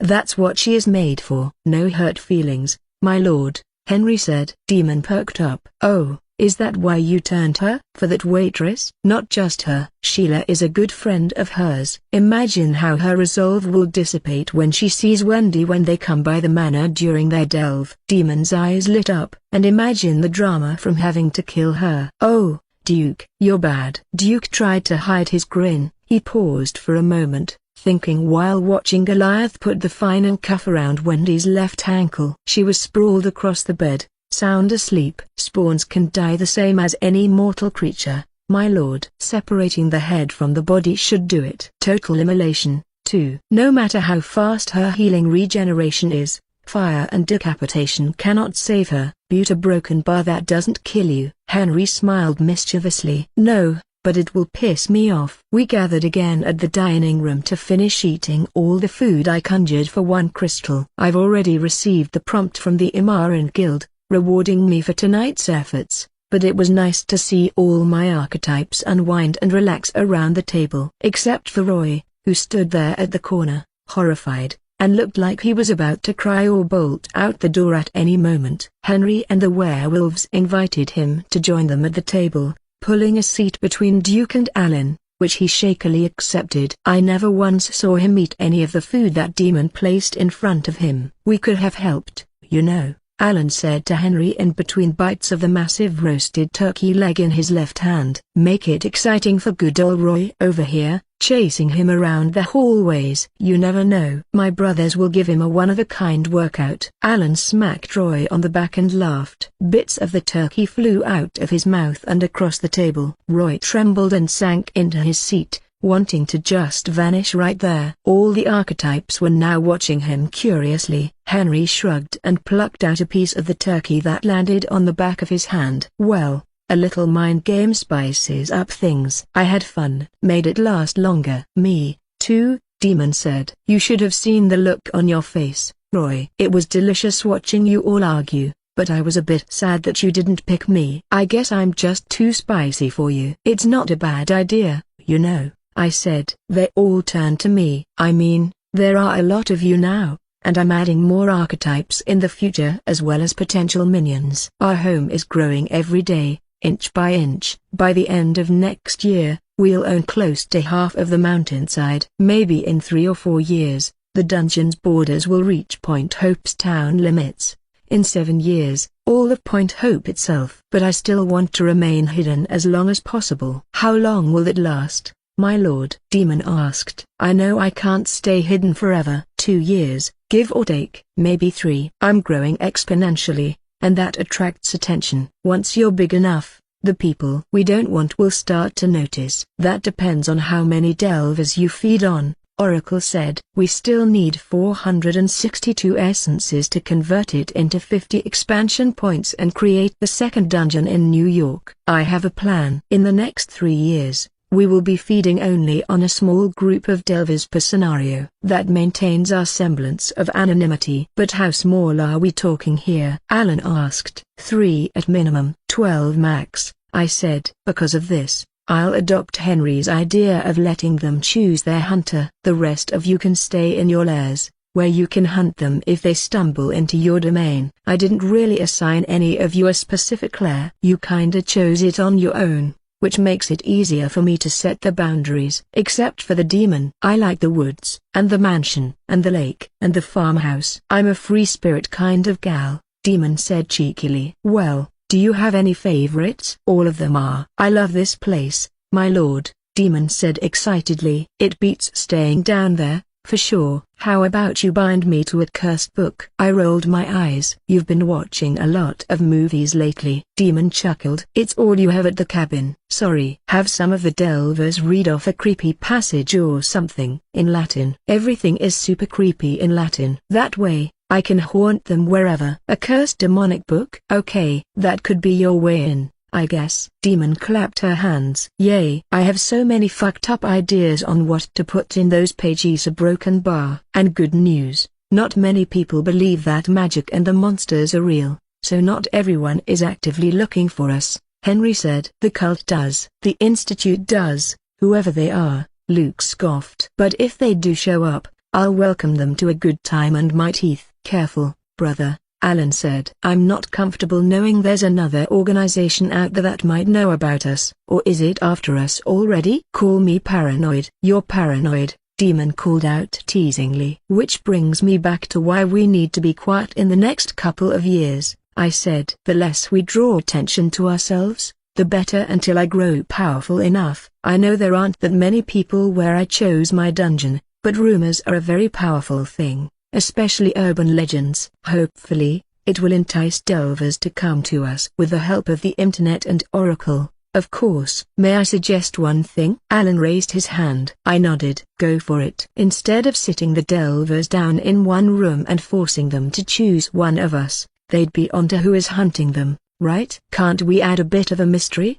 That's what she is made for. No hurt feelings, my lord, Henry said. Demon perked up. Oh, is that why you turned her? For that waitress? Not just her. Sheila is a good friend of hers. Imagine how her resolve will dissipate when she sees Wendy when they come by the manor during their delve. Demon's eyes lit up. And imagine the drama from having to kill her. Oh, Duke, you're bad. Duke tried to hide his grin. He paused for a moment, thinking while watching Goliath put the final cuff around Wendy's left ankle. She was sprawled across the bed, sound asleep. Spawns can die the same as any mortal creature, my lord. Separating the head from the body should do it. Total immolation, too. No matter how fast her healing regeneration is, fire and decapitation cannot save her. But a broken bar that doesn't kill you. Henry smiled mischievously. No, but it will piss me off. We gathered again at the dining room to finish eating all the food I conjured for 1 crystal. I've already received the prompt from the Imaran Guild, rewarding me for tonight's efforts, but it was nice to see all my archetypes unwind and relax around the table. Except for Roy, who stood there at the corner, horrified, and looked like he was about to cry or bolt out the door at any moment. Henry and the werewolves invited him to join them at the table, pulling a seat between Duke and Alan, which he shakily accepted. I never once saw him eat any of the food that demon placed in front of him. We could have helped, you know, Alan said to Henry in between bites of the massive roasted turkey leg in his left hand. Make it exciting for good old Roy over here, chasing him around the hallways. You never know. My brothers will give him a one-of-a-kind workout. Alan smacked Roy on the back and laughed. Bits of the turkey flew out of his mouth and across the table. Roy trembled and sank into his seat, wanting to just vanish right there. All the archetypes were now watching him curiously. Henry shrugged and plucked out a piece of the turkey that landed on the back of his hand. Well, a little mind game spices up things. I had fun. Made it last longer. Me, too, Demon said. You should have seen the look on your face, Roy. It was delicious watching you all argue, but I was a bit sad that you didn't pick me. I guess I'm just too spicy for you. It's not a bad idea, you know, I said. They all turned to me. I mean, there are a lot of you now, and I'm adding more archetypes in the future as well as potential minions. Our home is growing every day, inch by inch. By the end of next year, we'll own close to half of the mountainside. Maybe in 3 or 4 years, the dungeon's borders will reach Point Hope's town limits. In 7 years, all of Point Hope itself. But I still want to remain hidden as long as possible. How long will it last, my lord? Demon asked. I know I can't stay hidden forever. 2 years, give or take. Maybe 3. I'm growing exponentially, and that attracts attention. Once you're big enough, the people we don't want will start to notice. That depends on how many delvers you feed on, Oracle said. We still need 462 essences to convert it into 50 expansion points and create the second dungeon in New York. I have a plan. In the next 3 years, we will be feeding only on a small group of delvers per scenario. That maintains our semblance of anonymity. But how small are we talking here? Alan asked. 3 at minimum. 12 max, I said. Because of this, I'll adopt Henry's idea of letting them choose their hunter. The rest of you can stay in your lairs, where you can hunt them if they stumble into your domain. I didn't really assign any of you a specific lair. You kinda chose it on your own, which makes it easier for me to set the boundaries. Except for the demon. I like the woods, and the mansion, and the lake, and the farmhouse. I'm a free spirit kind of gal, Demon said cheekily. Well, do you have any favorites? All of them are. I love this place, my lord, Demon said excitedly. It beats staying down there, for sure. How about you bind me to a cursed book? I rolled my eyes. You've been watching a lot of movies lately. Demon chuckled. It's all you have at the cabin. Sorry. Have some of the delvers read off a creepy passage or something, in Latin. Everything is super creepy in Latin. That way, I can haunt them wherever. A cursed demonic book? Okay, that could be your way in, I guess. Demon clapped her hands. Yay! I have so many fucked up ideas on what to put in those pages. A broken bar. And good news, not many people believe that magic and the monsters are real, so not everyone is actively looking for us, Henry said. The cult does. The Institute does, whoever they are, Luke scoffed. But if they do show up, I'll welcome them to a good time and my teeth. Careful, brother, Alan said. I'm not comfortable knowing there's another organization out there that might know about us. Or is it after us already? Call me paranoid. You're paranoid, Demon called out teasingly. Which brings me back to why we need to be quiet in the next couple of years, I said. The less we draw attention to ourselves, the better until I grow powerful enough. I know there aren't that many people where I chose my dungeon, but rumors are a very powerful thing. Especially urban legends. Hopefully, it will entice delvers to come to us with the help of the internet and Oracle, of course. May I suggest one thing? Alan raised his hand. I nodded. Go for it. Instead of sitting the delvers down in one room and forcing them to choose one of us, they'd be onto who is hunting them, right? Can't we add a bit of a mystery?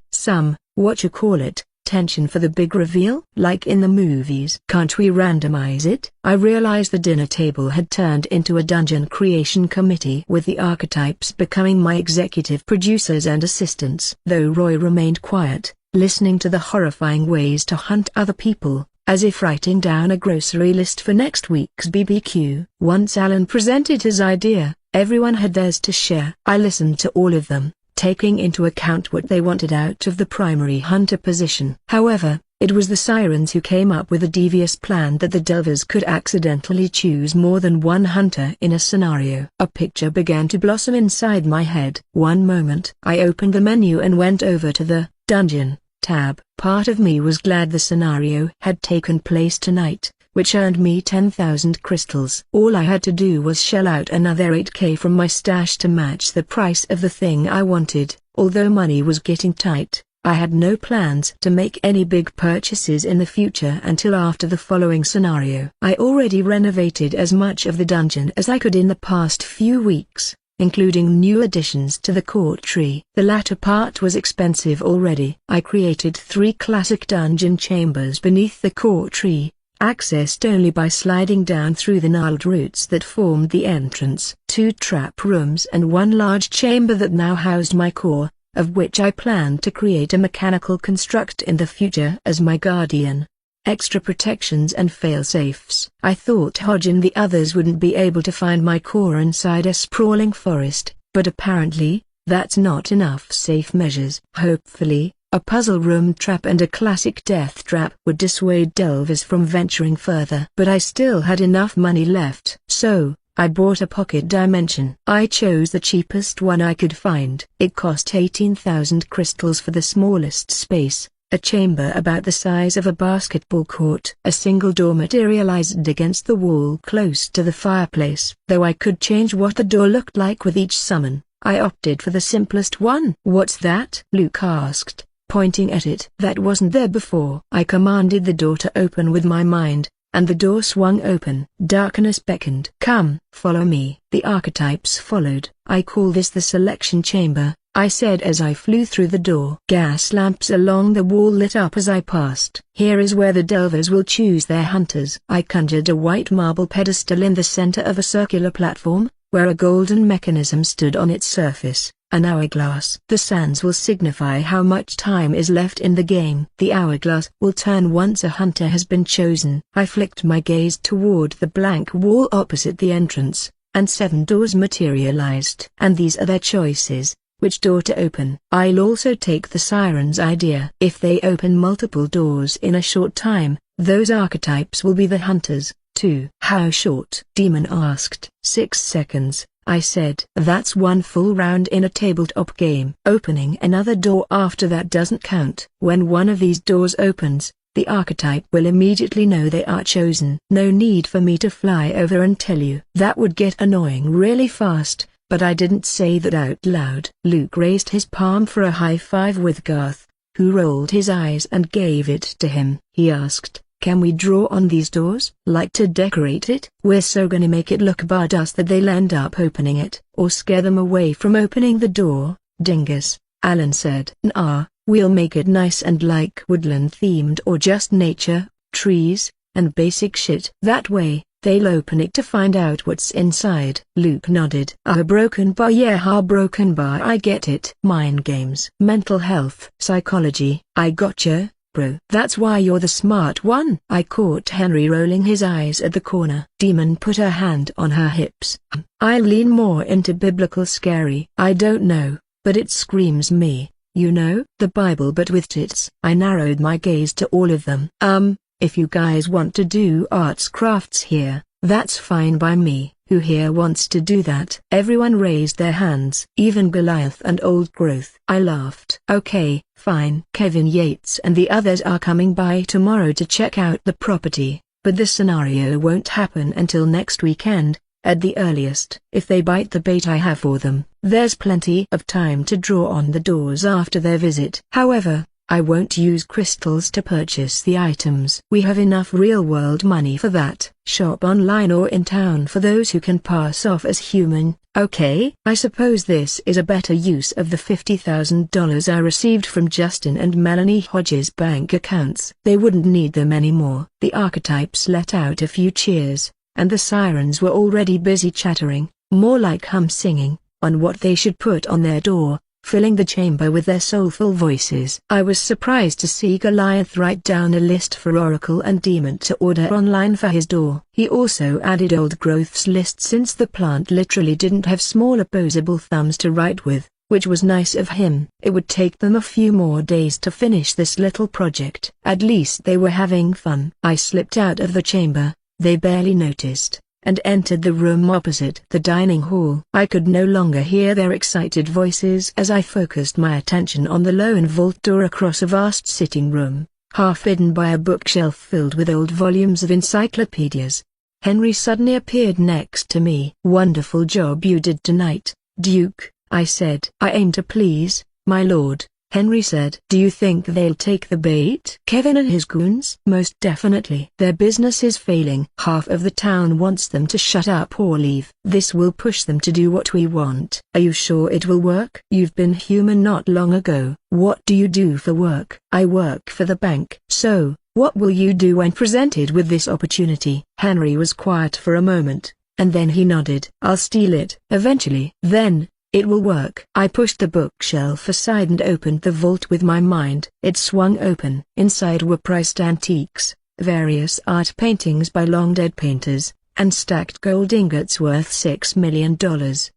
Tension for the big reveal? Like in the movies. Can't we randomize it? I realized the dinner table had turned into a dungeon creation committee with the archetypes becoming my executive producers and assistants. Though Roy remained quiet, listening to the horrifying ways to hunt other people, as if writing down a grocery list for next week's BBQ. Once Alan presented his idea, everyone had theirs to share. I listened to all of them, taking into account what they wanted out of the primary hunter position. However, it was the sirens who came up with a devious plan that the delvers could accidentally choose more than one hunter in a scenario. A picture began to blossom inside my head. One moment, I opened the menu and went over to the dungeon tab. Part of me was glad the scenario had taken place tonight, which earned me 10,000 crystals. All I had to do was shell out another 8k from my stash to match the price of the thing I wanted. Although money was getting tight, I had no plans to make any big purchases in the future until after the following scenario. I already renovated as much of the dungeon as I could in the past few weeks, including new additions to the court tree. The latter part was expensive already. I created 3 classic dungeon chambers beneath the court tree, accessed only by sliding down through the gnarled roots that formed the entrance. 2 trap rooms and 1 large chamber that now housed my core, of which I planned to create a mechanical construct in the future as my guardian. Extra protections and fail-safes. I thought Hodge and the others wouldn't be able to find my core inside a sprawling forest, but apparently, that's not enough safe measures. Hopefully, a puzzle room trap and a classic death trap would dissuade delvers from venturing further. But I still had enough money left. So, I bought a pocket dimension. I chose the cheapest one I could find. It cost 18,000 crystals for the smallest space, a chamber about the size of a basketball court. A single door materialized against the wall close to the fireplace. Though I could change what the door looked like with each summon, I opted for the simplest one. What's that? Luke asked, pointing at it. That wasn't there before. I commanded the door to open with my mind, and the door swung open. Darkness beckoned. Come, follow me. The archetypes followed. I call this the selection chamber, I said as I flew through the door. Gas lamps along the wall lit up as I passed. Here is where the delvers will choose their hunters. I conjured a white marble pedestal in the center of a circular platform, where a golden mechanism stood on its surface. An hourglass. The sands will signify how much time is left in the game. The hourglass will turn once a hunter has been chosen. I flicked my gaze toward the blank wall opposite the entrance, and 7 doors materialized. And these are their choices. Which door to open? I'll also take the siren's idea. If they open multiple doors in a short time, those archetypes will be the hunters, too. How short? Demon asked. 6 seconds. I said. That's 1 full round in a tabletop game. Opening another door after that doesn't count. When one of these doors opens, the archetype will immediately know they are chosen. No need for me to fly over and tell you. That would get annoying really fast, but I didn't say that out loud. Luke raised his palm for a high five with Garth, who rolled his eyes and gave it to him. He asked, "Can we draw on these doors? Like to decorate it? We're so gonna make it look badass that they'll end up opening it, or scare them away from opening the door, dingus," Alan said. "Nah, we'll make it nice and like woodland themed or just nature, trees, and basic shit. That way, they'll open it to find out what's inside." Luke nodded. "A broken bar, yeah, broken bar, I get it. Mind games. Mental health. Psychology. I gotcha, bro. That's why you're the smart one." I caught Henry rolling his eyes at the corner. Demon put her hand on her hips. "I lean more into biblical scary. I don't know, but it screams me, you know, the Bible but with tits." I narrowed my gaze to all of them. If you guys want to do arts crafts here, that's fine by me." "Who here wants to do that?" Everyone raised their hands. Even Goliath and Old Growth. I laughed. "Okay, fine." Kevin Yates and the others are coming by tomorrow to check out the property, but this scenario won't happen until next weekend, at the earliest. If they bite the bait I have for them, there's plenty of time to draw on the doors after their visit. However, I won't use crystals to purchase the items. We have enough real-world money for that. Shop online or in town for those who can pass off as human, okay? I suppose this is a better use of the $50,000 I received from Justin and Melanie Hodges' bank accounts. They wouldn't need them anymore. The archetypes let out a few cheers, and the sirens were already busy chattering, more like hum-singing, on what they should put on their door, filling the chamber with their soulful voices. I was surprised to see Goliath write down a list for Oracle and Demon to order online for his door. He also added Old Growth's list since the plant literally didn't have small opposable thumbs to write with, which was nice of him. It would take them a few more days to finish this little project. At least they were having fun. I slipped out of the chamber, they barely noticed, and entered the room opposite the dining hall. I could no longer hear their excited voices as I focused my attention on the lone vault door across a vast sitting room, half hidden by a bookshelf filled with old volumes of encyclopedias. Henry suddenly appeared next to me. "Wonderful job you did tonight, Duke," I said. "I aim to please, my lord," Henry said. "Do you think they'll take the bait?" "Kevin and his goons?" "Most definitely. Their business is failing. Half of the town wants them to shut up or leave. This will push them to do what we want." "Are you sure it will work?" "You've been human not long ago." "What do you do for work?" "I work for the bank." "So, what will you do when presented with this opportunity?" Henry was quiet for a moment, and then he nodded. "I'll steal it." "Eventually." "Then, it will work." I pushed the bookshelf aside and opened the vault with my mind. It swung open. Inside were priced antiques, various art paintings by long-dead painters, and stacked gold ingots worth $6 million,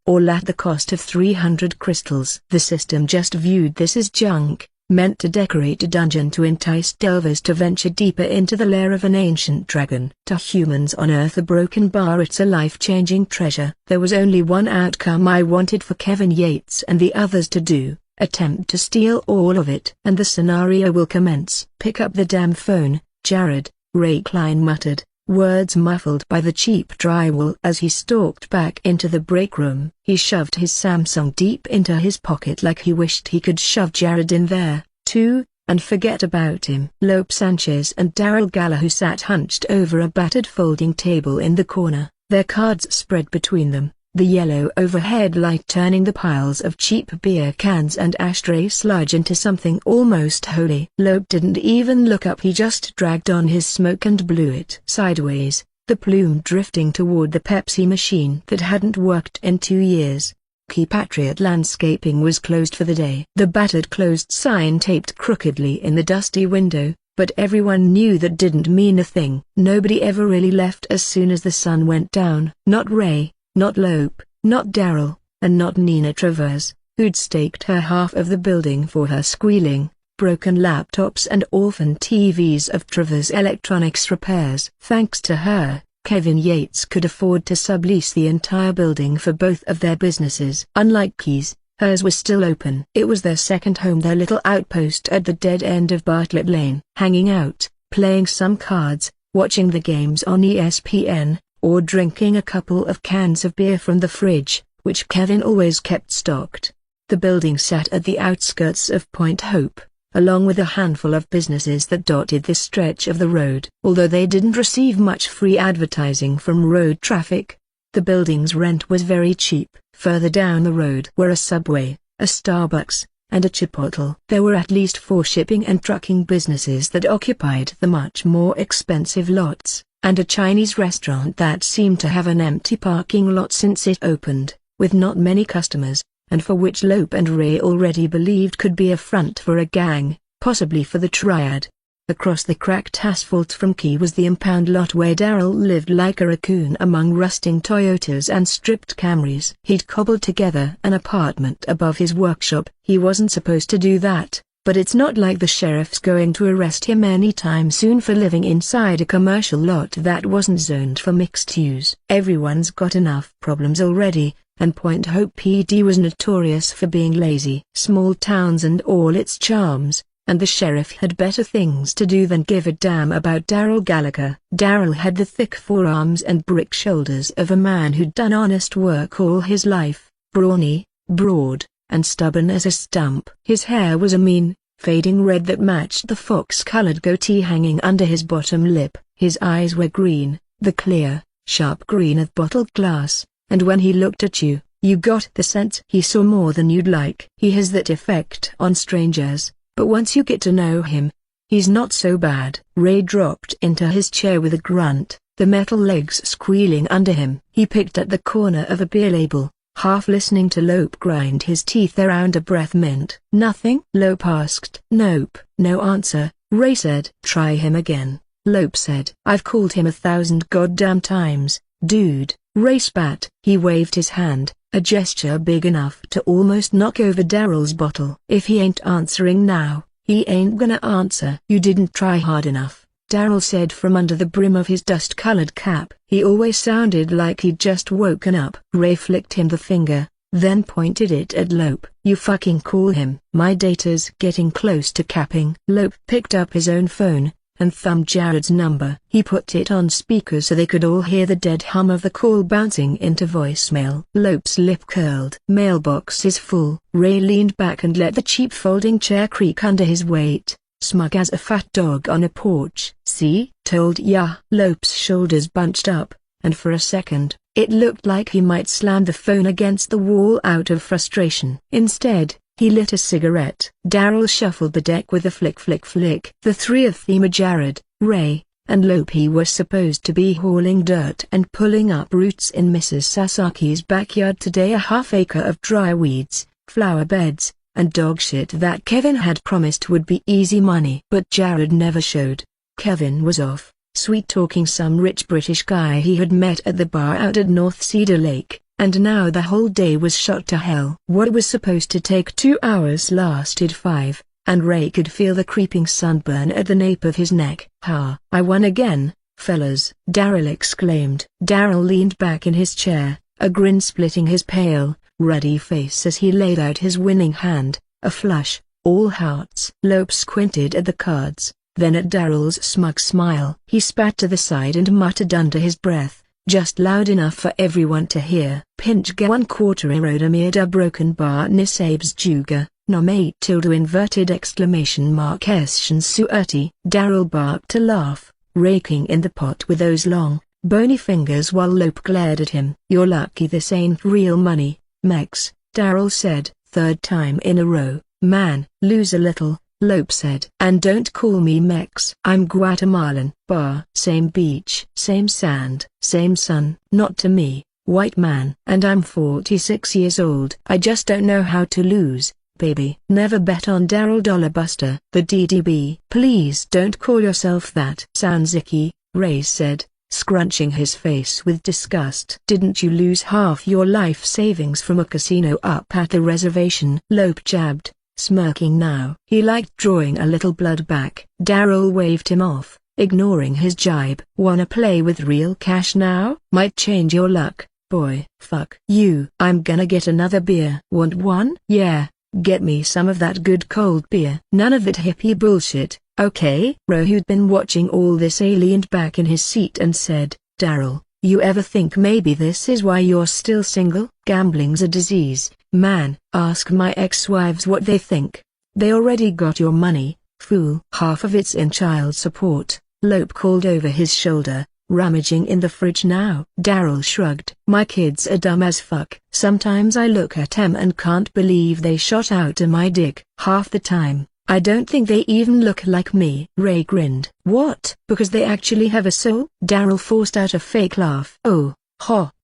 all at the cost of 300 crystals. The system just viewed this as junk, meant to decorate a dungeon to entice delvers to venture deeper into the lair of an ancient dragon. To humans on Earth, a broken bar, it's a life-changing treasure. There was only one outcome I wanted for Kevin Yates and the others to do: attempt to steal all of it. "And the scenario will commence." "Pick up the damn phone, Jared," Ray Klein muttered, words muffled by the cheap drywall as he stalked back into the break room. He shoved his Samsung deep into his pocket like he wished he could shove Jared in there, too, and forget about him. Lope Sanchez and Daryl Gallagher sat hunched over a battered folding table in the corner, their cards spread between them, the yellow overhead light turning the piles of cheap beer cans and ashtray sludge into something almost holy. Lope didn't even look up, he just dragged on his smoke and blew it sideways, the plume drifting toward the Pepsi machine that hadn't worked in 2 years. Key Patriot Landscaping was closed for the day. The battered closed sign taped crookedly in the dusty window, but everyone knew that didn't mean a thing. Nobody ever really left as soon as the sun went down. Not Ray, not Lope, not Daryl, and not Nina Travers, who'd staked her half of the building for her squealing, broken laptops and orphan TVs of Travers Electronics repairs. Thanks to her, Kevin Yates could afford to sublease the entire building for both of their businesses. Unlike Key's, hers was still open. It was their second home, their little outpost at the dead end of Bartlett Lane. Hanging out, playing some cards, watching the games on ESPN, or drinking a couple of cans of beer from the fridge, which Kevin always kept stocked. The building sat at the outskirts of Point Hope, along with a handful of businesses that dotted this stretch of the road. Although they didn't receive much free advertising from road traffic, the building's rent was very cheap. Further down the road were a Subway, a Starbucks, and a Chipotle. There were at least 4 shipping and trucking businesses that occupied the much more expensive lots, and a Chinese restaurant that seemed to have an empty parking lot since it opened, with not many customers, and for which Lope and Ray already believed could be a front for a gang, possibly for the Triad. Across the cracked asphalt from Key was the impound lot where Daryl lived like a raccoon among rusting Toyotas and stripped Camrys. He'd cobbled together an apartment above his workshop. He wasn't supposed to do that, but it's not like the sheriff's going to arrest him anytime soon for living inside a commercial lot that wasn't zoned for mixed use. Everyone's got enough problems already, and Point Hope PD was notorious for being lazy. Small towns and all its charms, and the sheriff had better things to do than give a damn about Daryl Gallagher. Daryl had the thick forearms and brick shoulders of a man who'd done honest work all his life, brawny, broad, and stubborn as a stump. His hair was a mean, fading red that matched the fox-colored goatee hanging under his bottom lip. His eyes were green, the clear, sharp green of bottled glass, and when he looked at you, you got the sense he saw more than you'd like. He has that effect on strangers, but once you get to know him, he's not so bad. Ray dropped into his chair with a grunt, the metal legs squealing under him. He picked at the corner of a beer label, half listening to Lope grind his teeth around a breath mint. "Nothing?" Lope asked. "Nope." "No answer," Ray said. "Try him again," Lope said. "I've called him 1,000 goddamn times, dude," Ray spat. He waved his hand, a gesture big enough to almost knock over Daryl's bottle. "If he ain't answering now, he ain't gonna answer." "You didn't try hard enough," Daryl said from under the brim of his dust-colored cap. He always sounded like he'd just woken up. Ray flicked him the finger, then pointed it at Lope. "You fucking call him." "My data's getting close to capping." Lope picked up his own phone, and thumbed Jared's number. He put it on speaker so they could all hear the dead hum of the call bouncing into voicemail. Lope's lip curled. "Mailbox is full." Ray leaned back and let the cheap folding chair creak under his weight, smug as a fat dog on a porch. "See? Told ya." Lope's shoulders bunched up, and for a second, it looked like he might slam the phone against the wall out of frustration. Instead, he lit a cigarette. Daryl shuffled the deck with a flick flick flick. The three of them, Jared, Ray, and Lope, were supposed to be hauling dirt and pulling up roots in Mrs. Sasaki's backyard today. A half-acre of dry weeds, flower beds, and dog shit that Kevin had promised would be easy money. But Jared never showed. Kevin was off, sweet-talking some rich British guy he had met at the bar out at North Cedar Lake. And now the whole day was shot to hell. What was supposed to take 2 hours lasted 5, and Ray could feel the creeping sunburn at the nape of his neck. "Ha! I won again, fellas," Daryl exclaimed. Daryl leaned back in his chair, a grin splitting his pale, ruddy face as he laid out his winning hand, a flush, all hearts. Lope squinted at the cards, then at Daryl's smug smile. He spat to the side and muttered under his breath, just loud enough for everyone to hear. "Pinch ga 1/4 erodamir da broken bar nisabes juga, nom 8 tilde inverted exclamation mark estion suerti." Daryl barked a laugh, raking in the pot with those long, bony fingers while Lope glared at him. "You're lucky this ain't real money, Mex," Daryl said. "Third time in a row, man." "Lose a little," Lope said. "And don't call me Mex. I'm Guatemalan." "Bar. Same beach. Same sand. Same sun." "Not to me," white man. And I'm 46 years old. I just don't know how to lose, baby. Never bet on Daryl Dollarbuster. The DDB. Please don't call yourself that. Sounds icky, Ray said, scrunching his face with disgust. Didn't you lose half your life savings from a casino up at the reservation? Lope jabbed, smirking now. He liked drawing a little blood back. Daryl waved him off, ignoring his jibe. Wanna play with real cash now? Might change your luck, boy. Fuck you. I'm gonna get another beer. Want one? Yeah, get me some of that good cold beer. None of that hippie bullshit, okay? Ro, who'd been watching all this, leaned back in his seat and said, Daryl, you ever think maybe this is why you're still single? Gambling's a disease, man. Ask my ex-wives what they think. They already got your money, fool. Half of it's in child support, Lope called over his shoulder, rummaging in the fridge now. Daryl shrugged. My kids are dumb as fuck. Sometimes I look at them and can't believe they shot out of my dick. Half the time, I don't think they even look like me. Ray grinned. What? Because they actually have a soul? Daryl forced out a fake laugh. Oh,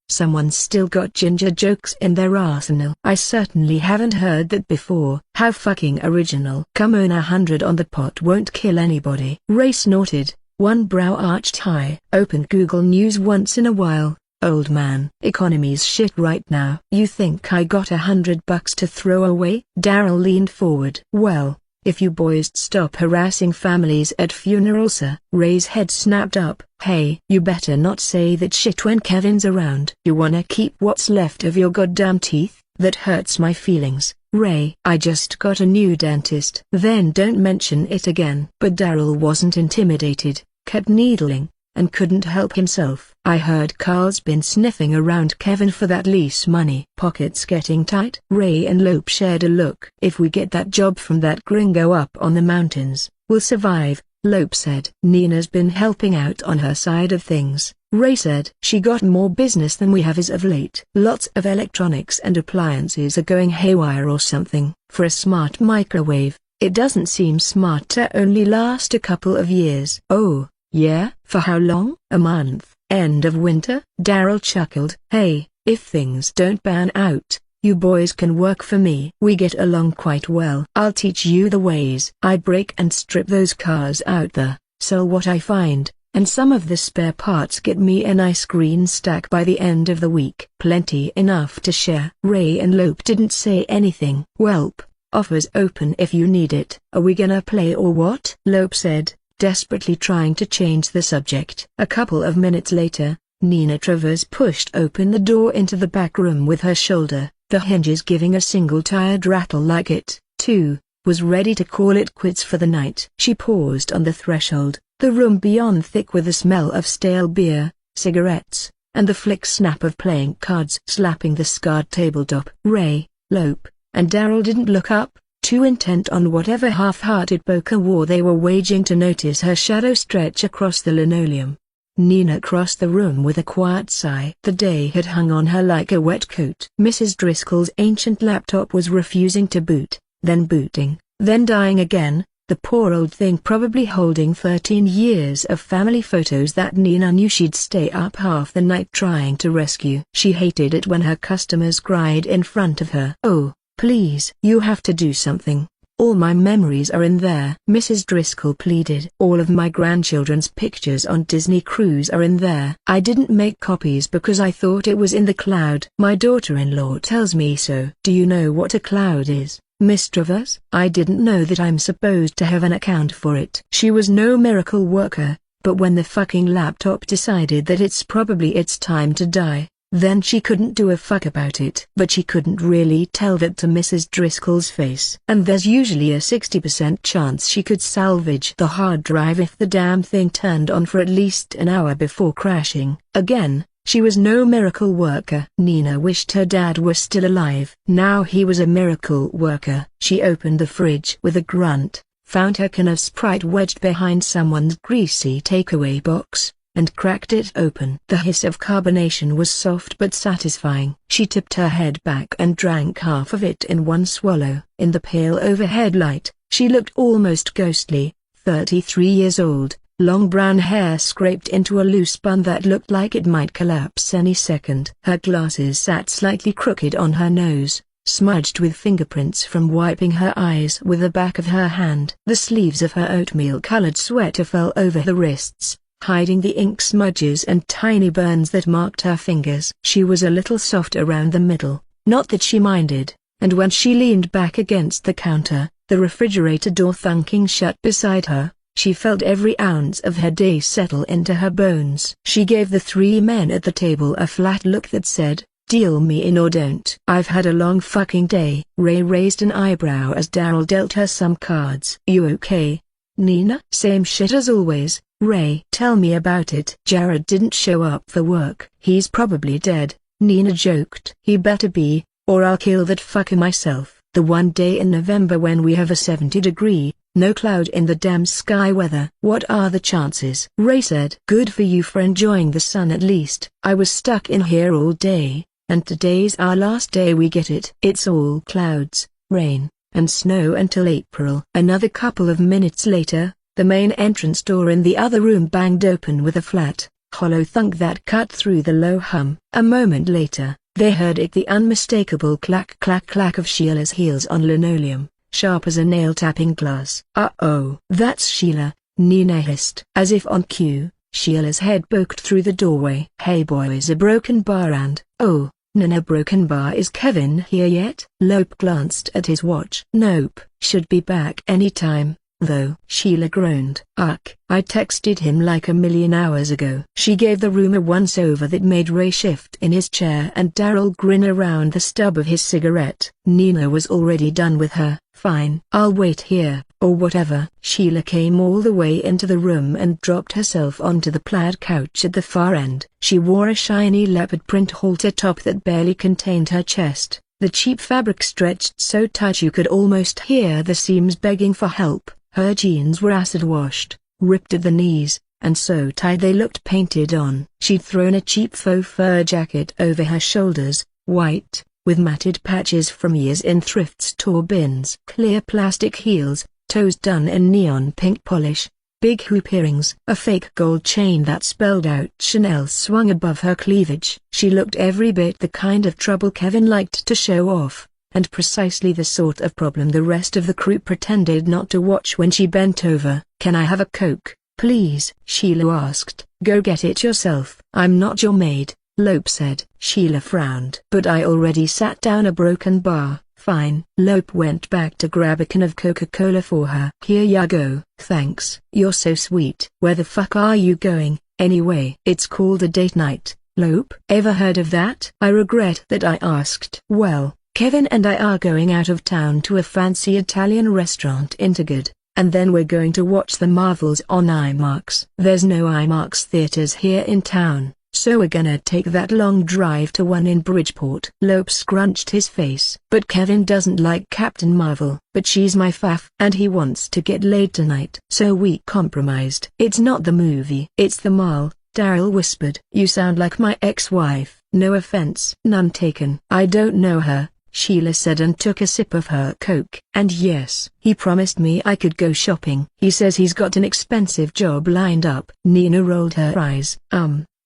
someone's still got ginger jokes in their arsenal. I certainly haven't heard that before. How fucking original. Come on, 100 on the pot won't kill anybody. Ray snorted, one brow arched high. Open Google News once in a while, old man. Economy's shit right now. You think I got $100 to throw away? Daryl leaned forward. Well, if you boys stop harassing families at funerals. Ray's head snapped up. Hey, you better not say that shit when Kevin's around. You wanna keep what's left of your goddamn teeth? That hurts my feelings, Ray. I just got a new dentist. Then don't mention it again. But Daryl wasn't intimidated, kept needling, and couldn't help himself. I heard Carl's been sniffing around Kevin for that lease money. Pockets getting tight? Ray and Lope shared a look. If we get that job from that gringo up on the mountains, we'll survive, Lope said. Nina's been helping out on her side of things, Ray said. She got more business than we have as of late. Lots of electronics and appliances are going haywire or something. For a smart microwave, it doesn't seem smart to only last a couple of years. Oh, yeah? For how long? A month. End of winter? Daryl chuckled. Hey, if things don't pan out, you boys can work for me. We get along quite well. I'll teach you the ways. I break and strip those cars out there, sell what I find, and some of the spare parts get me a nice green stack by the end of the week. Plenty enough to share. Ray and Lope didn't say anything. Welp, offers open if you need it. Are we gonna play or what? Lope said, desperately trying to change the subject. A couple of minutes later, Nina Travers pushed open the door into the back room with her shoulder, the hinges giving a single tired rattle like it, too, was ready to call it quits for the night. She paused on the threshold, the room beyond thick with the smell of stale beer, cigarettes, and the flick-snap of playing cards slapping the scarred tabletop. Ray, Lope, and Daryl didn't look up, too intent on whatever half-hearted poker war they were waging to notice her shadow stretch across the linoleum. Nina crossed the room with a quiet sigh. The day had hung on her like a wet coat. Mrs. Driscoll's ancient laptop was refusing to boot, then booting, then dying again, the poor old thing probably holding 13 years of family photos that Nina knew she'd stay up half the night trying to rescue. She hated it when her customers cried in front of her. Oh, please. You have to do something. All my memories are in there. Mrs. Driscoll pleaded. All of my grandchildren's pictures on Disney Cruise are in there. I didn't make copies because I thought it was in the cloud. My daughter-in-law tells me so. Do you know what a cloud is, Miss Travers? I didn't know that I'm supposed to have an account for it. She was no miracle worker, but when the fucking laptop decided that it's probably its time to die, then she couldn't do a fuck about it. But she couldn't really tell that to Mrs. Driscoll's face. And there's usually a 60% chance she could salvage the hard drive if the damn thing turned on for at least an hour before crashing. Again, she was no miracle worker. Nina wished her dad were still alive. Now he was a miracle worker. She opened the fridge with a grunt, found her can of Sprite wedged behind someone's greasy takeaway box, and cracked it open. The hiss of carbonation was soft but satisfying. She tipped her head back and drank half of it in one swallow. In the pale overhead light, she looked almost ghostly, 33 years old, long brown hair scraped into a loose bun that looked like it might collapse any second. Her glasses sat slightly crooked on her nose, smudged with fingerprints from wiping her eyes with the back of her hand. The sleeves of her oatmeal-colored sweater fell over the wrists, hiding the ink smudges and tiny burns that marked her fingers. She was a little soft around the middle, not that she minded, and when she leaned back against the counter, the refrigerator door thunking shut beside her, she felt every ounce of her day settle into her bones. She gave the three men at the table a flat look that said, "Deal me in or don't." "I've had a long fucking day." Ray raised an eyebrow as Daryl dealt her some cards. "You okay, Nina?" "Same shit as always, Ray." "Tell me about it." "Jared didn't show up for work." "He's probably dead," Nina joked. "He better be, or I'll kill that fucker myself." "The one day in November when we have a 70-degree, no cloud in the damn sky weather." "What are the chances?" Ray said. "Good for you for enjoying the sun at least. I was stuck in here all day, and today's our last day we get it." "It's all clouds, rain, and snow until April." Another couple of minutes later, the main entrance door in the other room banged open with a flat, hollow thunk that cut through the low hum. A moment later, they heard the unmistakable clack-clack-clack of Sheila's heels on linoleum, sharp as a nail tapping glass. "Uh-oh." "That's Sheila," Nina hissed. As if on cue, Sheila's head poked through the doorway. "Hey boys, a broken bar and, oh, Nina, broken bar. Is Kevin here yet?" Lope glanced at his watch. "Nope. Should be back any time, though." Sheila groaned. "Uck, I texted him like a million hours ago." She gave the room a once-over that made Ray shift in his chair and Daryl grin around the stub of his cigarette. Nina was already done with her. "Fine. I'll wait here, or whatever." Sheila came all the way into the room and dropped herself onto the plaid couch at the far end. She wore a shiny leopard print halter top that barely contained her chest. The cheap fabric stretched so tight you could almost hear the seams begging for help. Her jeans were acid-washed, ripped at the knees, and so tight they looked painted on. She'd thrown a cheap faux fur jacket over her shoulders, white, with matted patches from years in thrift store bins. Clear plastic heels, toes done in neon pink polish, big hoop earrings. A fake gold chain that spelled out Chanel swung above her cleavage. She looked every bit the kind of trouble Kevin liked to show off, and precisely the sort of problem the rest of the crew pretended not to watch when she bent over. "Can I have a Coke, please?" Sheila asked. "Go get it yourself." "I'm not your maid," Lope said. Sheila frowned. "But I already sat down a broken bar." "Fine." Lope went back to grab a can of Coca-Cola for her. "Here ya go." "Thanks." "You're so sweet." "Where the fuck are you going, anyway?" "It's called a date night, Lope." "Ever heard of that?" "I regret that I asked." "Well, Kevin and I are going out of town to a fancy Italian restaurant in Tigard, and then we're going to watch the Marvels on IMAX. There's no IMAX theaters here in town, so we're gonna take that long drive to one in Bridgeport." Lope scrunched his face. "But Kevin doesn't like Captain Marvel." "But she's my faff, and he wants to get laid tonight." So we compromised. "It's not the movie. It's the mall," Daryl whispered. "You sound like my ex-wife." "No offense." "None taken." "I don't know her," Sheila said and took a sip of her Coke. "And yes, he promised me I could go shopping. He says he's got an expensive job lined up." Nina rolled her eyes.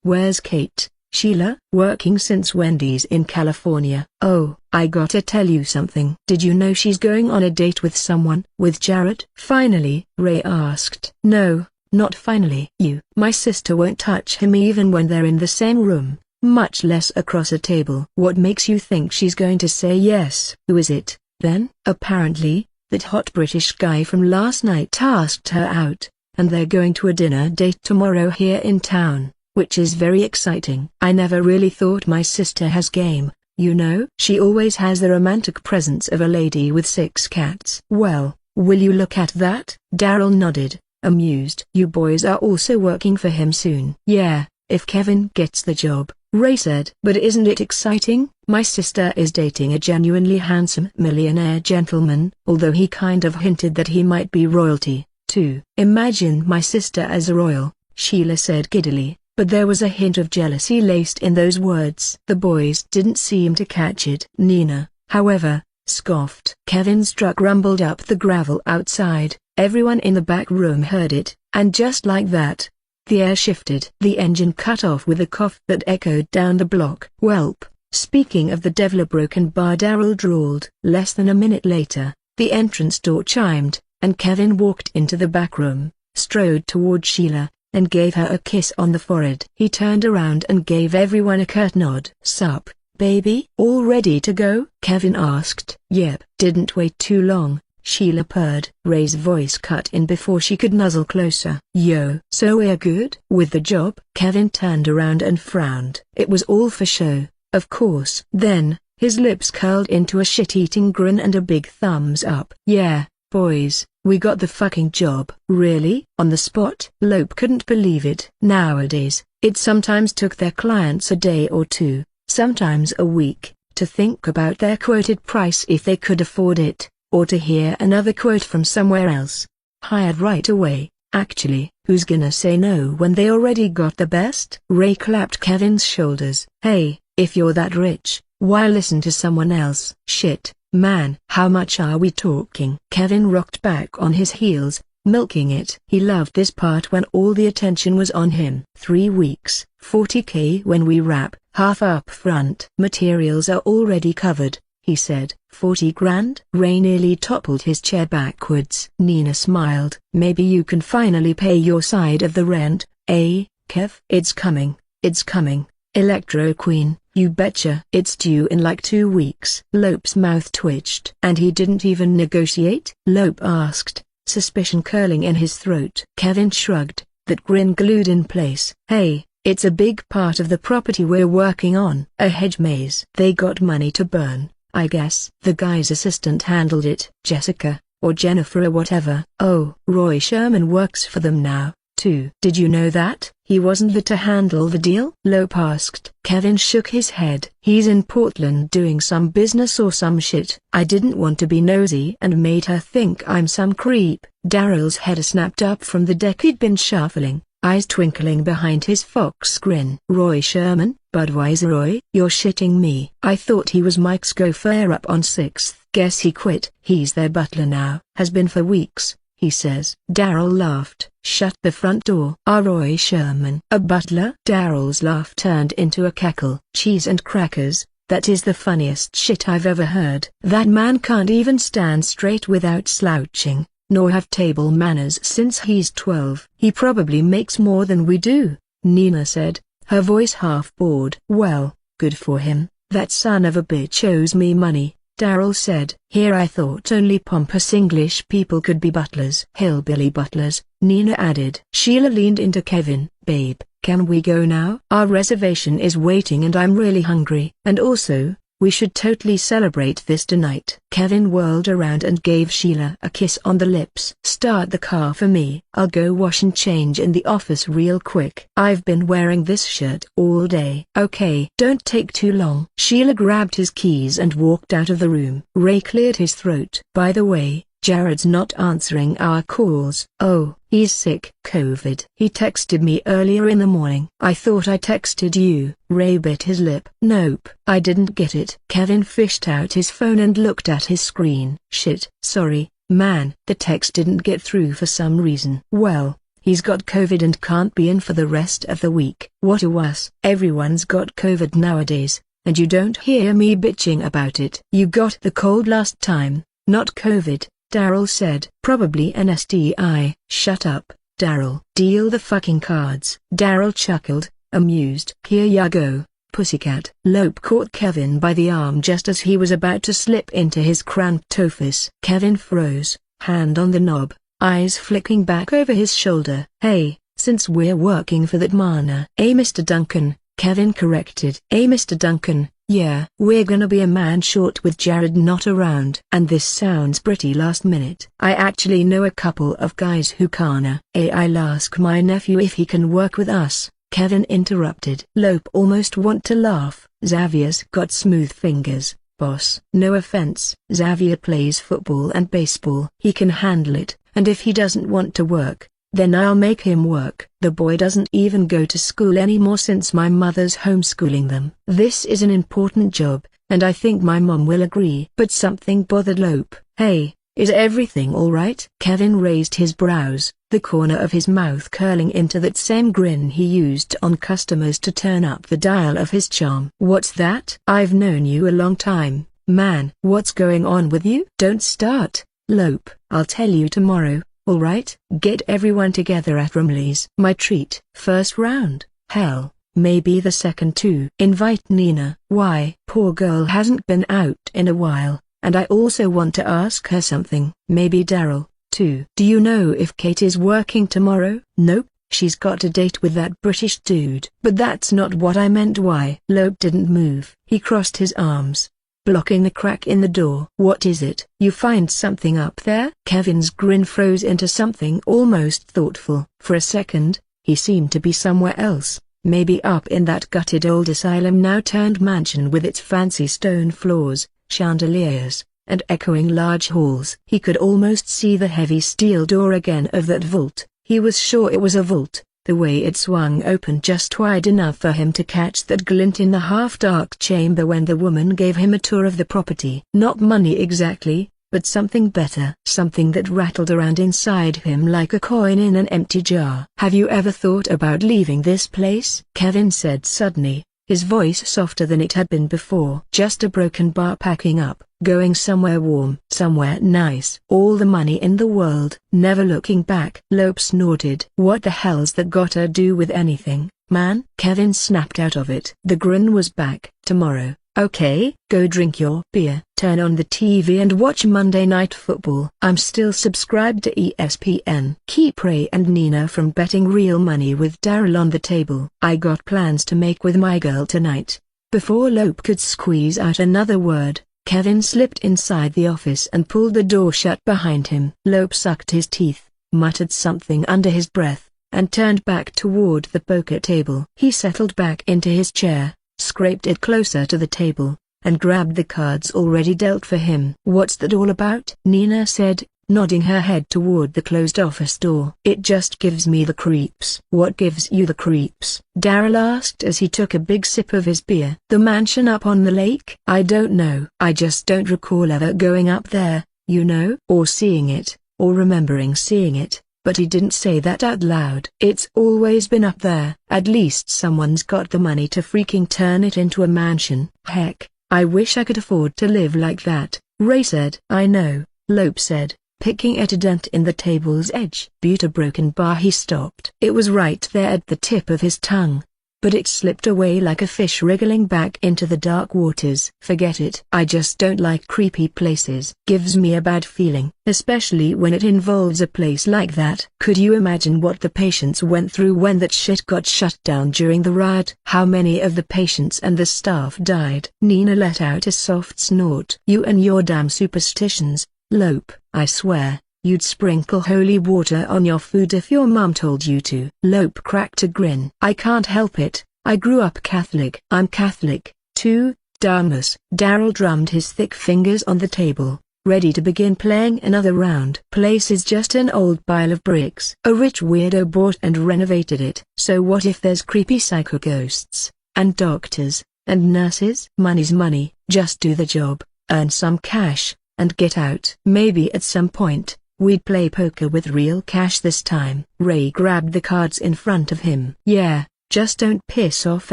Where's Kate?" "Sheila, working since Wendy's in California." "Oh, I gotta tell you something." "Did you know she's going on a date with someone?" "With Jared?" "Finally?" Ray asked. "No, not finally." My sister won't touch him even when they're in the same room, much less across a table." "What makes you think she's going to say yes?" "Who is it, then?" "Apparently, that hot British guy from last night asked her out, and they're going to a dinner date tomorrow here in town, which is very exciting." "I never really thought my sister has game, you know." "She always has the romantic presence of a lady with 6 cats." "Well, will you look at that?" Daryl nodded, amused. "You boys are also working for him soon." "Yeah, if Kevin gets the job," Ray said. "But isn't it exciting? My sister is dating a genuinely handsome millionaire gentleman, although he kind of hinted that he might be royalty, too." "Imagine my sister as a royal," Sheila said giddily, but there was a hint of jealousy laced in those words. The boys didn't seem to catch it. Nina, however, scoffed. Kevin's truck rumbled up the gravel outside. Everyone in the back room heard it, And just like that, the air shifted. The engine cut off with a cough that echoed down the block. Welp, speaking of the devil, a broken bar, Daryl drawled. Less than a minute later, the entrance door chimed, and Kevin walked into the back room, strode toward Sheila, and gave her a kiss on the forehead. He turned around and gave everyone a curt nod. "Sup, baby? All ready to go?" Kevin asked. "Yep." "Didn't wait too long," Sheila purred. Ray's voice cut in before she could nuzzle closer. "Yo, so we're good with the job?" Kevin turned around and frowned. It was all for show, of course. Then, his lips curled into a shit-eating grin and a big thumbs up. "Yeah, boys, we got the fucking job." "Really? On the spot?" Lope couldn't believe it. Nowadays, it sometimes took their clients a day or two, sometimes a week, to think about their quoted price if they could afford it, or to hear another quote from somewhere else. Hired right away. Actually, who's gonna say no when they already got the best? Ray clapped Kevin's shoulders. "Hey, if you're that rich, why listen to someone else?" "Shit, man. How much are we talking?" Kevin rocked back on his heels, milking it. He loved this part when all the attention was on him. 3 weeks, 40K when we wrap, half up front. "Materials are already covered," he said. 40 grand? Ray nearly toppled his chair backwards. Nina smiled. "Maybe you can finally pay your side of the rent, eh, Kev?" "It's coming, it's coming, Electro Queen, you betcha." "It's due in like 2 weeks." Lope's mouth twitched. "And he didn't even negotiate?" Lope asked, suspicion curling in his throat. Kevin shrugged, that grin glued in place. "Hey, it's a big part of the property we're working on. A hedge maze. They got money to burn, I guess." The guy's assistant handled it. Jessica, or Jennifer or whatever. "Oh, Roy Sherman works for them now, too." "Did you know that?" "He wasn't there to handle the deal?" Lope asked. Kevin shook his head. "He's in Portland doing some business or some shit." "I didn't want to be nosy and made her think I'm some creep." Daryl's head snapped up from the deck he'd been shuffling, eyes twinkling behind his fox grin. "Roy Sherman? Budweiser Roy? You're shitting me. I thought he was Mike's gopher up on 6th. Guess he quit." "He's their butler now. Has been for weeks, he says." Daryl laughed. "Shut the front door." Roy Sherman a butler?" Daryl's laugh turned into a cackle. "Cheese and crackers, that is the funniest shit I've ever heard. That man can't even stand straight without slouching, nor have table manners since he's 12. He probably makes more than we do," Nina said, her voice half bored. "Well, good for him. That son of a bitch owes me money," Daryl said. "Here I thought only pompous English people could be butlers." "Hillbilly butlers," Nina added. Sheila leaned into Kevin. "Babe, can we go now? Our reservation is waiting and I'm really hungry. And also, we should totally celebrate this tonight." Kevin whirled around and gave Sheila a kiss on the lips. "Start the car for me. I'll go wash and change in the office real quick. I've been wearing this shirt all day." "Okay, don't take too long." Sheila grabbed his keys and walked out of the room. Ray cleared his throat. "By the way, Jared's not answering our calls." "Oh, he's sick." "COVID. He texted me earlier in the morning." "I thought I texted you." Ray bit his lip. "Nope, I didn't get it." Kevin fished out his phone and looked at his screen. "Shit, sorry, man. The text didn't get through for some reason." "Well, he's got COVID and can't be in for the rest of the week." "What a wuss. Everyone's got COVID nowadays, and you don't hear me bitching about it." "You got the cold last time, not COVID," Daryl said. "Probably an STI. "Shut up, Daryl. Deal the fucking cards." Daryl chuckled, amused. "Here ya go, pussycat." Lope caught Kevin by the arm just as he was about to slip into his cramped office. Kevin froze, hand on the knob, eyes flicking back over his shoulder. "Hey, since we're working for that mana." Mr. Duncan," Kevin corrected. Mr. Duncan, yeah. "We're gonna be a man short with Jared not around." "And this sounds pretty last minute." "I actually know a couple of guys who canna." "I'll ask my nephew if he can work with us," Kevin interrupted. Lope almost want to laugh. "Xavier's got smooth fingers, boss." "No offense. Xavier plays football and baseball. He can handle it, and if he doesn't want to work, then I'll make him work." "The boy doesn't even go to school anymore since my mother's homeschooling them." "This is an important job, and I think my mom will agree." But something bothered Lope. "Hey, Is everything alright? Kevin raised his brows, the corner of his mouth curling into that same grin he used on customers to turn up the dial of his charm. What's that? I've known you a long time, man. What's going on with you? Don't start, Lope. I'll tell you tomorrow, alright? Get everyone together at Rumley's. My treat. First round, hell, maybe the second too. Invite Nina. Why? Poor girl hasn't been out in a while. And I also want to ask her something. Maybe Daryl, too. Do you know if Kate is working tomorrow? Nope, she's got a date with that British dude. But that's not what I meant. Why? Lope didn't move. He crossed his arms, blocking the crack in the door. What is it? You find something up there? Kevin's grin froze into something almost thoughtful. For a second, he seemed to be somewhere else. Maybe up in that gutted old asylum now turned mansion with its fancy stone floors, chandeliers, and echoing large halls. He could almost see the heavy steel door again of that vault. He was sure it was a vault, the way it swung open just wide enough for him to catch that glint in the half-dark chamber when the woman gave him a tour of the property. Not money exactly, but something better. Something that rattled around inside him like a coin in an empty jar. Have you ever thought about leaving this place? Kevin said suddenly, his voice softer than it had been before. Just a broken bar packing up, going somewhere warm, somewhere nice. All the money in the world. Never looking back. Lope snorted. What the hell's that got to do with anything, man? Kevin snapped out of it. The grin was back. Tomorrow, okay? Go drink your beer, turn on the TV and watch Monday Night Football. I'm still subscribed to ESPN. Keep Ray and Nina from betting real money with Daryl on the table. I got plans to make with my girl tonight. Before Lope could squeeze out another word, Kevin slipped inside the office and pulled the door shut behind him. Lope sucked his teeth, muttered something under his breath, and turned back toward the poker table. He settled back into his chair, scraped it closer to the table, and grabbed the cards already dealt for him. What's that all about? Nina said, nodding her head toward the closed office door. It just gives me the creeps. What gives you the creeps? Daryl asked as he took a big sip of his beer. The mansion up on the lake? I don't know. I just don't recall ever going up there, you know, or seeing it, or remembering seeing it. But he didn't say that out loud. It's always been up there. At least someone's got the money to freaking turn it into a mansion. Heck, I wish I could afford to live like that, Ray said. I know, Lope said, picking at a dent in the table's edge. But a broken bar. He stopped. It was right there at the tip of his tongue, but it slipped away like a fish wriggling back into the dark waters. Forget it. I just don't like creepy places. Gives me a bad feeling, especially when it involves a place like that. Could you imagine what the patients went through when that shit got shut down during the riot? How many of the patients and the staff died? Nina let out a soft snort. You and your damn superstitions, Lope. I swear, you'd sprinkle holy water on your food if your mom told you to. Lope cracked a grin. I can't help it, I grew up Catholic. I'm Catholic, too, Damus. Daryl drummed his thick fingers on the table, ready to begin playing another round. Place is just an old pile of bricks. A rich weirdo bought and renovated it. So what if there's creepy psycho ghosts, and doctors, and nurses? Money's money. Just do the job, earn some cash, and get out. Maybe at some point, we'd play poker with real cash this time. Ray grabbed the cards in front of him. Yeah, just don't piss off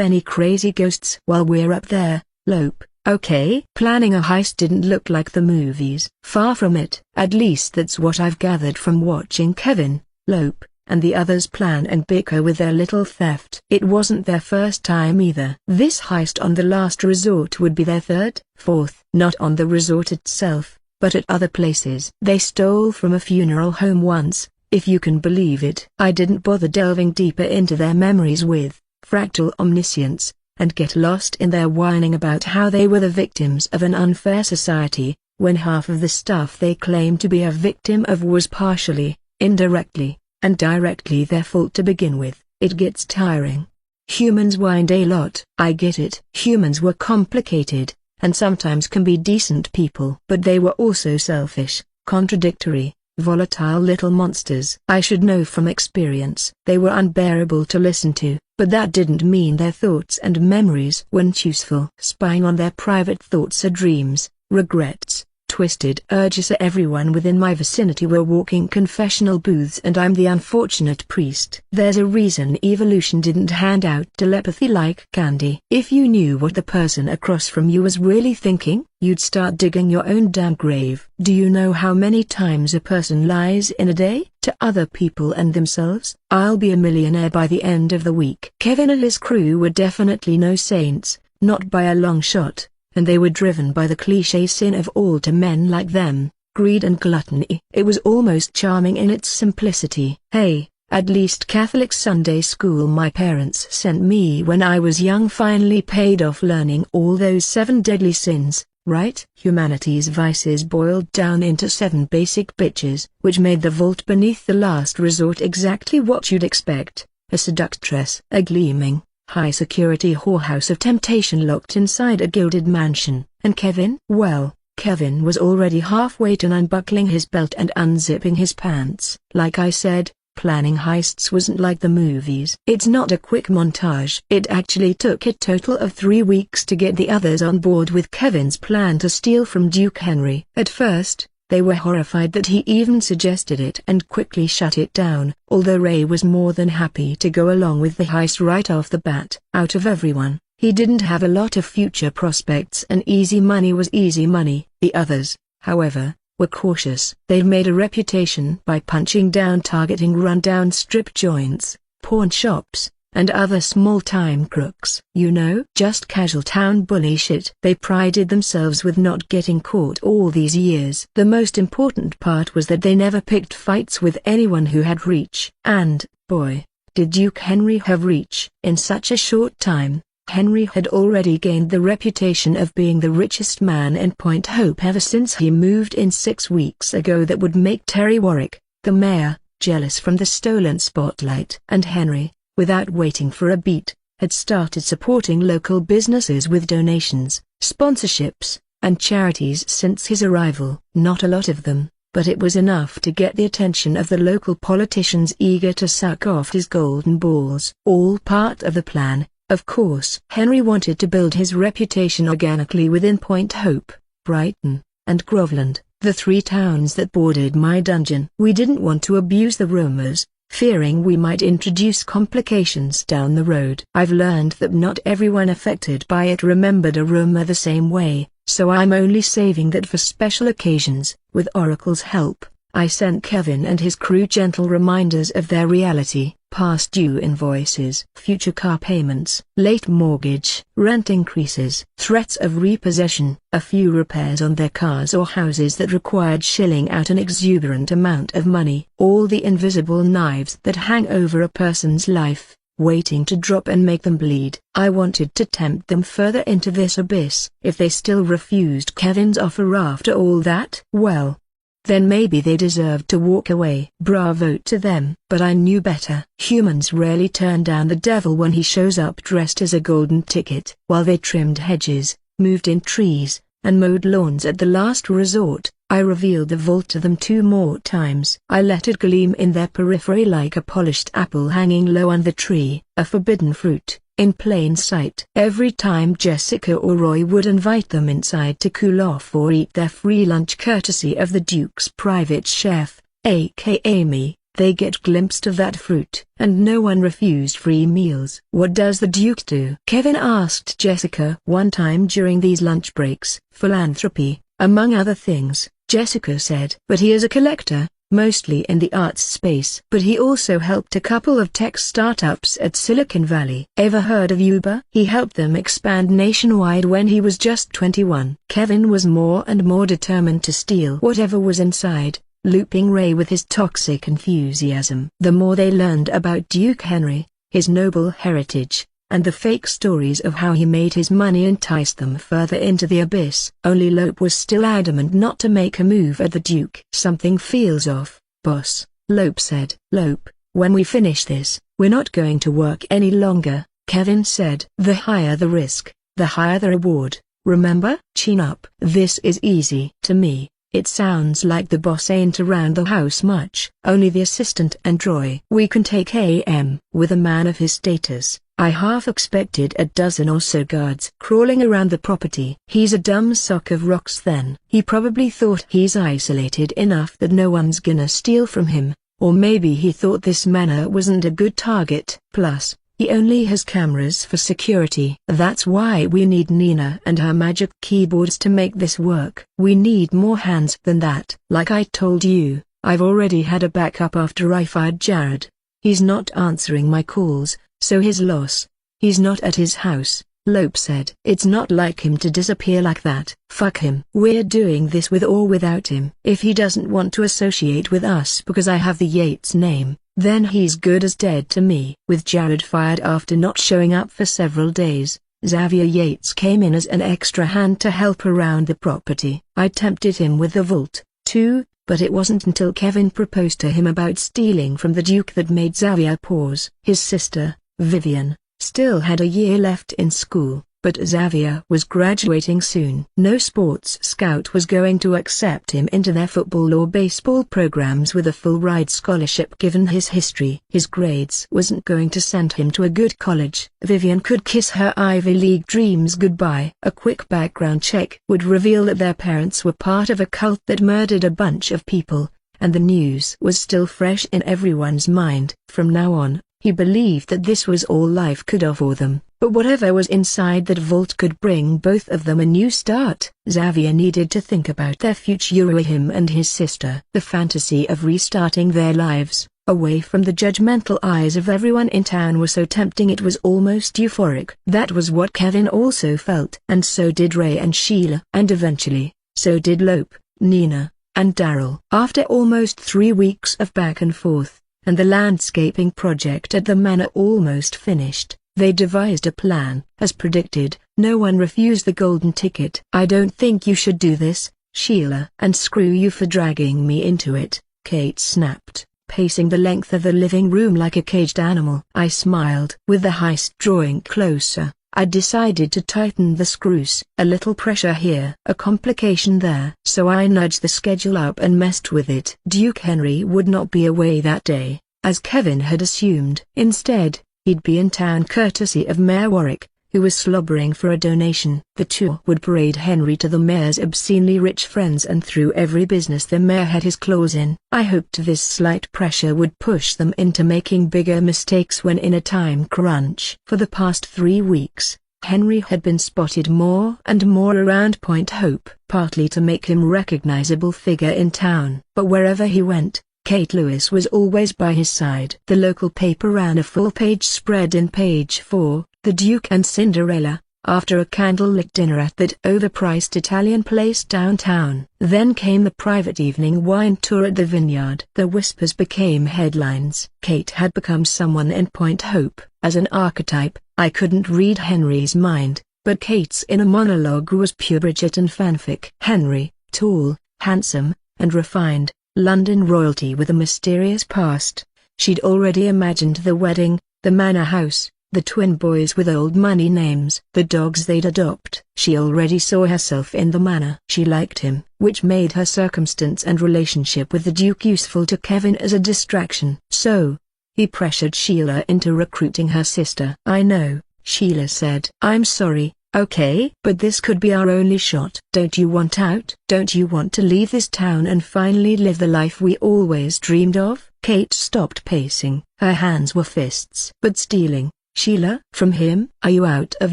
any crazy ghosts while we're up there, Lope, okay? Planning a heist didn't look like the movies. Far from it. At least that's what I've gathered from watching Kevin, Lope, and the others plan and bicker with their little theft. It wasn't their first time either. This heist on the last resort would be their third, fourth. Not on the resort itself, but at other places. They stole from a funeral home once, if you can believe it. I didn't bother delving deeper into their memories with fractal omniscience, and get lost in their whining about how they were the victims of an unfair society, when half of the stuff they claimed to be a victim of was partially, indirectly, and directly their fault to begin with. It gets tiring. Humans whined a lot. I get it. Humans were complicated, and sometimes can be decent people. But they were also selfish, contradictory, volatile little monsters. I should know from experience. They were unbearable to listen to, but that didn't mean their thoughts and memories weren't useful. Spying on their private thoughts or dreams, regrets, twisted urges. Everyone within my vicinity were walking confessional booths and I'm the unfortunate priest. There's a reason evolution didn't hand out telepathy like candy. If you knew what the person across from you was really thinking, you'd start digging your own damn grave. Do you know how many times a person lies in a day, to other people and themselves? I'll be a millionaire by the end of the week. Kevin and his crew were definitely no saints, not by a long shot, and they were driven by the cliché sin of all to men like them, greed and gluttony. It was almost charming in its simplicity. Hey, at least Catholic Sunday school my parents sent me when I was young finally paid off learning all those 7 deadly sins, right? Humanity's vices boiled down into 7 basic bitches, which made the vault beneath the last resort exactly what you'd expect: a seductress, a gleaming, high-security whorehouse of temptation locked inside a gilded mansion. And Kevin? Well, Kevin was already halfway to unbuckling his belt and unzipping his pants. Like I said, planning heists wasn't like the movies. It's not a quick montage. It actually took a total of 3 weeks to get the others on board with Kevin's plan to steal from Duke Henry. At first, they were horrified that he even suggested it and quickly shut it down, although Ray was more than happy to go along with the heist right off the bat. Out of everyone, he didn't have a lot of future prospects and easy money was easy money. The others, however, were cautious. They'd made a reputation by punching down targeting run-down strip joints, pawn shops, and other small-time crooks. You know, just casual town bully shit. They prided themselves with not getting caught all these years. The most important part was that they never picked fights with anyone who had reach. And, boy, did Duke Henry have reach. In such a short time, Henry had already gained the reputation of being the richest man in Point Hope ever since he moved in 6 weeks ago. That would make Terry Warwick, the mayor, jealous from the stolen spotlight. And Henry, without waiting for a beat, had started supporting local businesses with donations, sponsorships, and charities since his arrival. Not a lot of them, but it was enough to get the attention of the local politicians eager to suck off his golden balls. All part of the plan, of course. Henry wanted to build his reputation organically within Point Hope, Brighton, and Groveland, the 3 towns that bordered my dungeon. We didn't want to abuse the rumors, fearing we might introduce complications down the road. I've learned that not everyone affected by it remembered a rumor the same way, so I'm only saving that for special occasions. With Oracle's help, I sent Kevin and his crew gentle reminders of their reality: past due invoices, future car payments, late mortgage, rent increases, threats of repossession, a few repairs on their cars or houses that required shelling out an exuberant amount of money. All the invisible knives that hang over a person's life, waiting to drop and make them bleed. I wanted to tempt them further into this abyss. If they still refused Kevin's offer after all that, well, then maybe they deserved to walk away. Bravo to them. But I knew better. Humans rarely turn down the devil when he shows up dressed as a golden ticket. While they trimmed hedges, moved in trees, and mowed lawns at the last resort, I revealed the vault to them 2 more times. I let it gleam in their periphery like a polished apple hanging low on the tree, a forbidden fruit, in plain sight. Every time Jessica or Roy would invite them inside to cool off or eat their free lunch courtesy of the Duke's private chef, aka me, they get glimpsed of that fruit. And no one refused free meals. What does the Duke do? Kevin asked Jessica one time during these lunch breaks. Philanthropy, among other things, Jessica said. But he is a collector, mostly in the arts space. But he also helped a couple of tech startups at Silicon Valley. Ever heard of Uber? He helped them expand nationwide when he was just 21. Kevin was more and more determined to steal whatever was inside, looping Ray with his toxic enthusiasm. The more they learned about Duke Henry, his noble heritage, and the fake stories of how he made his money enticed them further into the abyss. Only Lope was still adamant not to make a move at the Duke. Something feels off, boss, Lope said. Lope, when we finish this, we're not going to work any longer, Kevin said. The higher the risk, the higher the reward, remember? Chin up. This is easy. To me, it sounds like the boss ain't around the house much, only the assistant and Roy. We can take AM. With a man of his status, I half expected a dozen or so guards crawling around the property. He's a dumb sock of rocks then. He probably thought he's isolated enough that no one's gonna steal from him, or maybe he thought this manor wasn't a good target. Plus, he only has cameras for security. That's why we need Nina and her magic keyboards to make this work. We need more hands than that. Like I told you, I've already had a backup after I fired Jared. He's not answering my calls, so his loss. He's not at his house, Lope said. It's not like him to disappear like that. Fuck him. We're doing this with or without him. If he doesn't want to associate with us because I have the Yates name, then he's good as dead to me. With Jared fired after not showing up for several days, Xavier Yates came in as an extra hand to help around the property. I tempted him with the vault, too, but it wasn't until Kevin proposed to him about stealing from the Duke that made Xavier pause. His sister, Vivian, still had a year left in school, but Xavier was graduating soon. No sports scout was going to accept him into their football or baseball programs with a full-ride scholarship given his history. His grades wasn't going to send him to a good college. Vivian could kiss her Ivy League dreams goodbye. A quick background check would reveal that their parents were part of a cult that murdered a bunch of people, and the news was still fresh in everyone's mind. From now on, he believed that this was all life could offer them. But whatever was inside that vault could bring both of them a new start. Xavier needed to think about their future with him and his sister. The fantasy of restarting their lives, away from the judgmental eyes of everyone in town, was so tempting it was almost euphoric. That was what Kevin also felt. And so did Ray and Sheila. And eventually, so did Lope, Nina, and Daryl. After almost 3 weeks of back and forth, and the landscaping project at the manor almost finished, they devised a plan. As predicted, no one refused the golden ticket. I don't think you should do this, Sheila. And screw you for dragging me into it, Kate snapped, pacing the length of the living room like a caged animal. I smiled. With the heist drawing closer, I decided to tighten the screws. A little pressure here, a complication there. So I nudged the schedule up and messed with it. Duke Henry would not be away that day, as Kevin had assumed. Instead, he'd be in town courtesy of Mayor Warwick, who was slobbering for a donation. The two would parade Henry to the mayor's obscenely rich friends and through every business the mayor had his claws in. I hoped this slight pressure would push them into making bigger mistakes when in a time crunch. For the past 3 weeks, Henry had been spotted more and more around Point Hope, partly to make him a recognizable figure in town. But wherever he went, Kate Lewis was always by his side. The local paper ran a full-page spread in page 4, The Duke and Cinderella, after a candlelit dinner at that overpriced Italian place downtown. Then came the private evening wine tour at the vineyard. The whispers became headlines. Kate had become someone in Point Hope. As an archetype, I couldn't read Henry's mind, but Kate's inner monologue was pure Bridgerton fanfic. Henry, tall, handsome, and refined, London royalty with a mysterious past. She'd already imagined the wedding, the manor house, the twin boys with old money names, the dogs they'd adopt. She already saw herself in the manor. She liked him, which made her circumstance and relationship with the Duke useful to Kevin as a distraction. So, he pressured Sheila into recruiting her sister. I know, Sheila said. I'm sorry. Okay, but this could be our only shot. Don't you want out? Don't you want to leave this town and finally live the life we always dreamed of? Kate stopped pacing. Her hands were fists. But stealing, Sheila, from him? Are you out of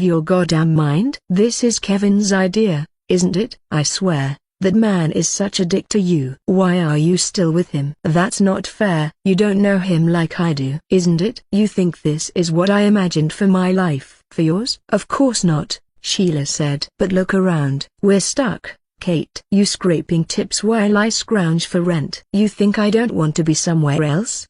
your goddamn mind? This is Kevin's idea, isn't it? I swear, that man is such a dick to you. Why are you still with him? That's not fair. You don't know him like I do, isn't it? You think this is what I imagined for my life? For yours? Of course not, Sheila said. But look around. We're stuck, Kate. You scraping tips while I scrounge for rent. You think I don't want to be somewhere else?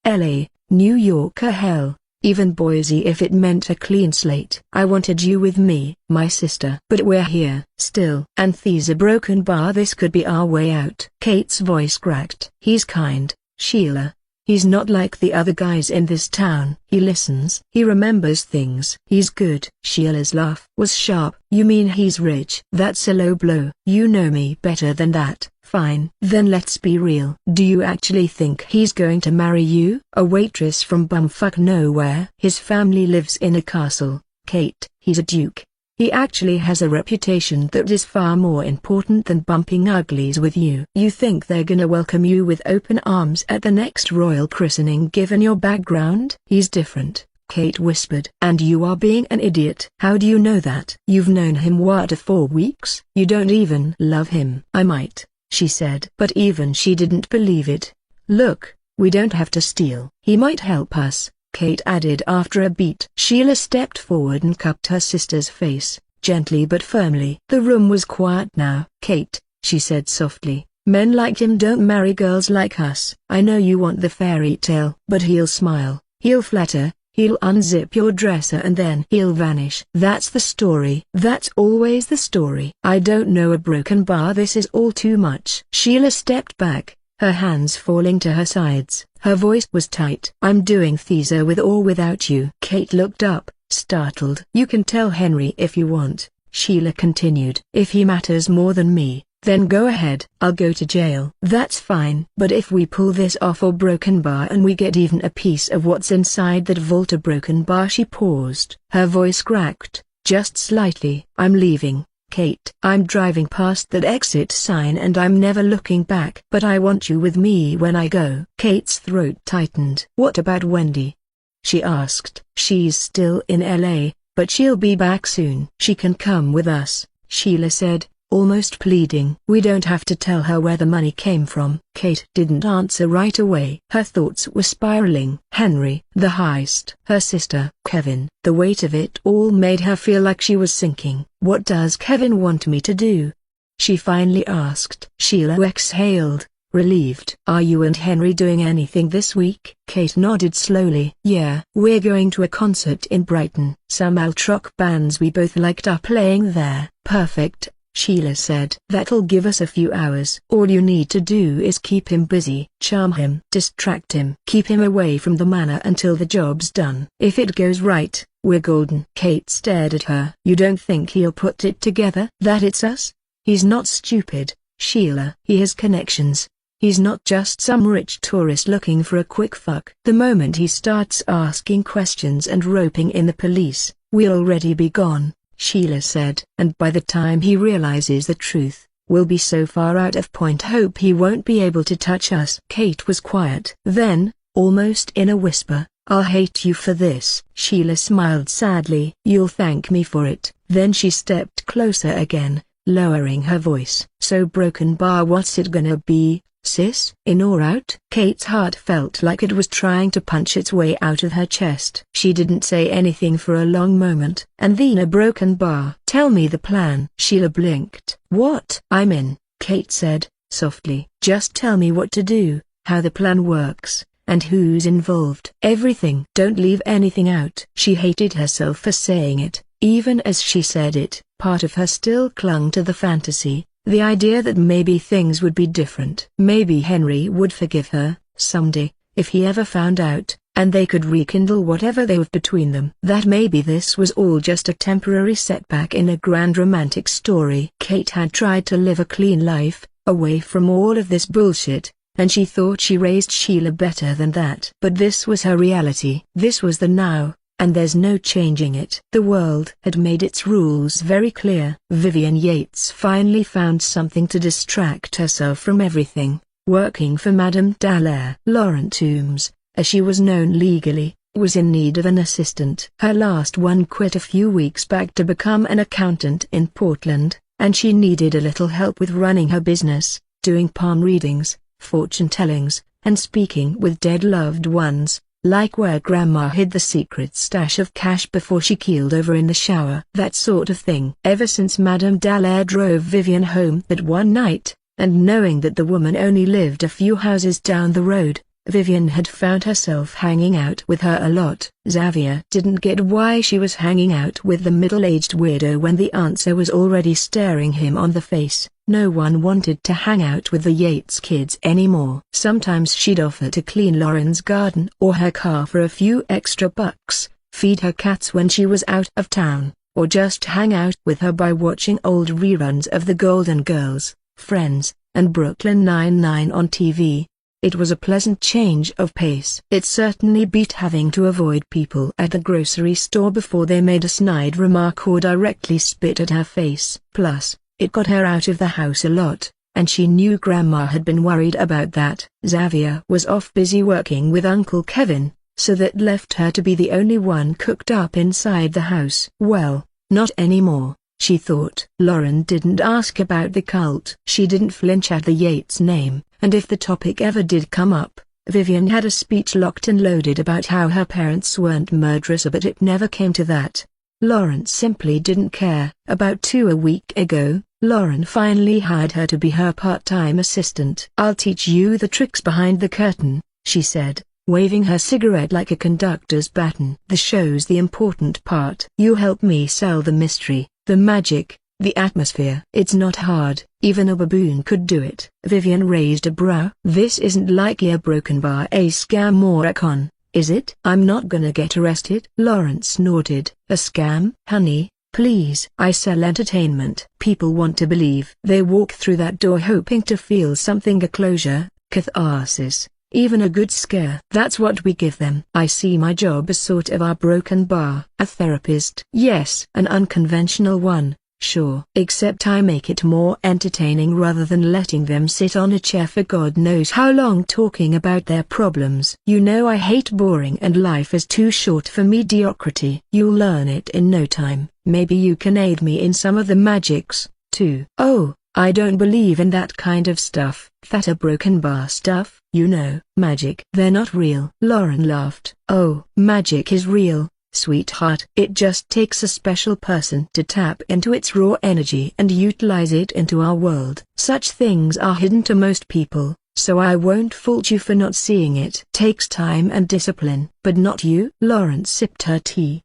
LA, New York or hell, even Boise if it meant a clean slate. I wanted you with me, my sister. But we're here, still. And there's a broken bar. This could be our way out. Kate's voice cracked. He's kind, Sheila. He's not like the other guys in this town. He listens. He remembers things. He's good. Sheila's laugh was sharp. You mean he's rich? That's a low blow. You know me better than that, Fine. Then let's be real. Do you actually think he's going to marry you? A waitress from bumfuck nowhere. His family lives in a castle, Kate. He's a duke. He actually has a reputation that is far more important than bumping uglies with you. You think they're gonna welcome you with open arms at the next royal christening given your background? He's different, Kate whispered. And you are being an idiot. How do you know that? You've known him what, 4 weeks? You don't even love him. I might, she said. But even she didn't believe it. Look, we don't have to steal. He might help us, Kate added after a beat. Sheila stepped forward and cupped her sister's face, gently but firmly. The room was quiet now. Kate, she said softly, men like him don't marry girls like us. I know you want the fairy tale, but he'll smile, he'll flatter, he'll unzip your dresser and then he'll vanish. That's the story. That's always the story. I don't know a broken bar. This is all too much. Sheila stepped back, her hands falling to her sides. Her voice was tight. I'm doing theater with or without you. Kate looked up, startled. You can tell Henry if you want, Sheila continued. If he matters more than me, then go ahead. I'll go to jail. That's fine. But if we pull this off or broken bar and we get even a piece of what's inside that vault or broken bar. She paused. Her voice cracked, just slightly. I'm leaving, Kate. I'm driving past that exit sign and I'm never looking back. But I want you with me when I go. Kate's throat tightened. What about Wendy? She asked. She's still in LA, but she'll be back soon. She can come with us, Sheila said, almost pleading. We don't have to tell her where the money came from. Kate didn't answer right away. Her thoughts were spiraling. Henry, the heist, her sister, Kevin. The weight of it all made her feel like she was sinking. What does Kevin want me to do? She finally asked. Sheila exhaled, relieved. Are you and Henry doing anything this week? Kate nodded slowly. Yeah. We're going to a concert in Brighton. Some alt-rock bands we both liked are playing there. Perfect, Sheila said. That'll give us a few hours. All you need to do is keep him busy. Charm him. Distract him. Keep him away from the manor until the job's done. If it goes right, we're golden. Kate stared at her. You don't think he'll put it together that it's us? He's not stupid, Sheila. He has connections. He's not just some rich tourist looking for a quick fuck. The moment he starts asking questions and roping in the police, we'll already be gone, Sheila said. And by the time he realizes the truth, we'll be so far out of point. Hope he won't be able to touch us. Kate was quiet. Then, almost in a whisper, I'll hate you for this. Sheila smiled sadly. You'll thank me for it. Then she stepped closer again, lowering her voice. So broken bar, what's it gonna be, sis? In or out? Kate's heart felt like it was trying to punch its way out of her chest. She didn't say anything for a long moment. And then a broken bar. Tell me the plan. Sheila blinked. What? I'm in, Kate said, softly. Just tell me what to do, how the plan works, and who's involved. Everything. Don't leave anything out. She hated herself for saying it. Even as she said it, part of her still clung to the fantasy. The idea that maybe things would be different. Maybe Henry would forgive her, someday, if he ever found out, and they could rekindle whatever they have between them. That maybe this was all just a temporary setback in a grand romantic story. Kate had tried to live a clean life, away from all of this bullshit, and she thought she raised Sheila better than that. But this was her reality. This was the now. And there's no changing it. The world had made its rules very clear. Vivian Yates finally found something to distract herself from everything, working for Madame Dallaire. Lauren Toombs, as she was known legally, was in need of an assistant. Her last one quit a few weeks back to become an accountant in Portland, and she needed a little help with running her business, doing palm readings, fortune tellings, and speaking with dead loved ones, like where Grandma hid the secret stash of cash before she keeled over in the shower. That sort of thing. Ever since Madame Dallaire drove Vivian home that one night, and knowing that the woman only lived a few houses down the road, Vivian had found herself hanging out with her a lot. Xavier didn't get why she was hanging out with the middle-aged weirdo when the answer was already staring him on the face. No one wanted to hang out with the Yates kids anymore. Sometimes she'd offer to clean Lauren's garden or her car for a few extra bucks, feed her cats when she was out of town, or just hang out with her by watching old reruns of The Golden Girls, Friends, and Brooklyn Nine-Nine on TV. It was a pleasant change of pace. It certainly beat having to avoid people at the grocery store before they made a snide remark or directly spit at her face. Plus, it got her out of the house a lot, and she knew Grandma had been worried about that. Xavier was off busy working with Uncle Kevin, so that left her to be the only one cooked up inside the house. Well, not anymore, she thought. Lauren didn't ask about the cult. She didn't flinch at the Yates name, and if the topic ever did come up, Vivian had a speech locked and loaded about how her parents weren't murderers, but it never came to that. Lauren simply didn't care. About 2 weeks ago, Lauren finally hired her to be her part-time assistant. "I'll teach you the tricks behind the curtain," she said, waving her cigarette like a conductor's baton. "The show's the important part. You help me sell the mystery, the magic, the atmosphere. It's not hard, even a baboon could do it." Vivian raised a brow. "This isn't like a broken bar, a scam or a con, is it?" "I'm not gonna get arrested?" Lawrence snorted. "A scam? Honey, please. I sell entertainment. People want to believe. They walk through that door hoping to feel something, a closure, catharsis, even a good scare. That's what we give them. I see my job as sort of our broken bar." "A therapist?" "Yes. An unconventional one, sure. Except I make it more entertaining rather than letting them sit on a chair for God knows how long talking about their problems. You know I hate boring and life is too short for mediocrity." "You'll learn it in no time. Maybe you can aid me in some of the magics, too." "Oh, I don't believe in that kind of stuff." "That a broken bar stuff? You know, magic." "They're not real." Lauren laughed. "Oh, magic is real, sweetheart. It just takes a special person to tap into its raw energy and utilize it into our world. Such things are hidden to most people, so I won't fault you for not seeing it. Takes time and discipline." "But not you?" Lawrence sipped her tea.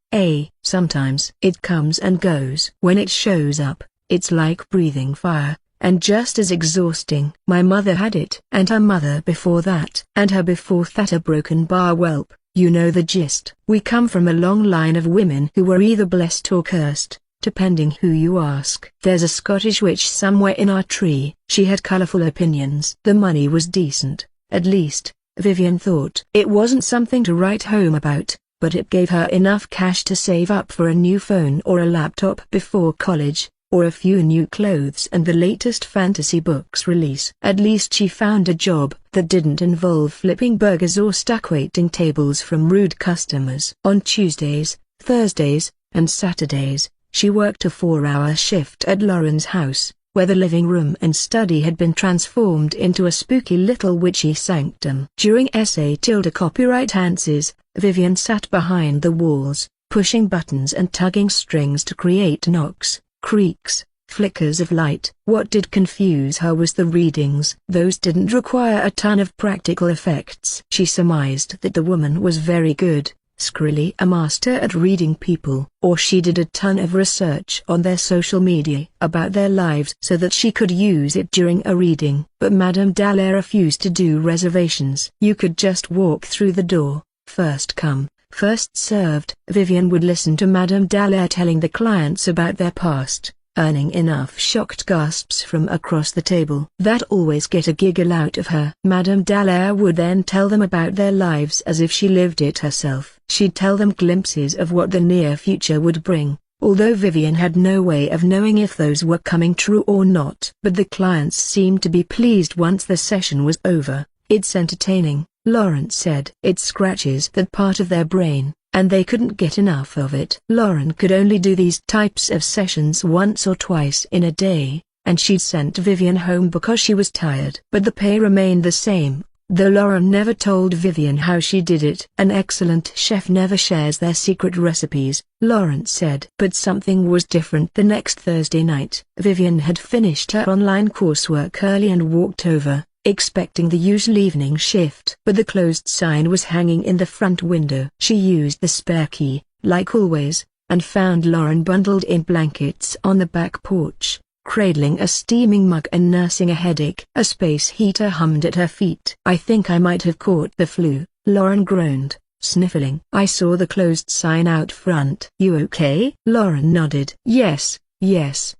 Sometimes it comes and goes. When it shows up, it's like breathing fire, and just as exhausting." "My mother had it." "And her mother before that." "And her before that, a broken bar whelp. You know the gist." "We come from a long line of women who were either blessed or cursed, depending who you ask. There's a Scottish witch somewhere in our tree." She had colorful opinions. The money was decent, at least, Vivian thought. It wasn't something to write home about, but it gave her enough cash to save up for a new phone or a laptop before college, or a few new clothes and the latest fantasy books release. At least she found a job that didn't involve flipping burgers or stuck waiting tables from rude customers. On Tuesdays, Thursdays, and Saturdays, she worked a 4-hour shift at Lauren's house, where the living room and study had been transformed into a spooky little witchy sanctum. During copyright answers, Vivian sat behind the walls, pushing buttons and tugging strings to create knocks, creaks, flickers of light. What did confuse her was the readings. Those didn't require a ton of practical effects. She surmised that the woman was very good, scrillly a master at reading people, or she did a ton of research on their social media about their lives so that she could use it during a reading. But Madame Dallaire refused to do reservations. You could just walk through the door, first come, first served. Vivian would listen to Madame Dallaire telling the clients about their past, earning enough shocked gasps from across the table that always get a giggle out of her. Madame Dallaire would then tell them about their lives as if she lived it herself. She'd tell them glimpses of what the near future would bring, although Vivian had no way of knowing if those were coming true or not. But the clients seemed to be pleased once the session was over. "It's entertaining," Lawrence said. "It scratches that part of their brain, and they couldn't get enough of it." Lauren could only do these types of sessions once or twice in a day, and she'd sent Vivian home because she was tired. But the pay remained the same, though Lauren never told Vivian how she did it. "An excellent chef never shares their secret recipes," Lawrence said. But something was different the next Thursday night. Vivian had finished her online coursework early and walked over, expecting the usual evening shift. But the closed sign was hanging in the front window. She used the spare key, like always, and found Lauren bundled in blankets on the back porch, cradling a steaming mug and nursing a headache. A space heater hummed at her feet. "I think I might have caught the flu," Lauren groaned, sniffling. "I saw the closed sign out front." "You okay?" Lauren nodded. Yes.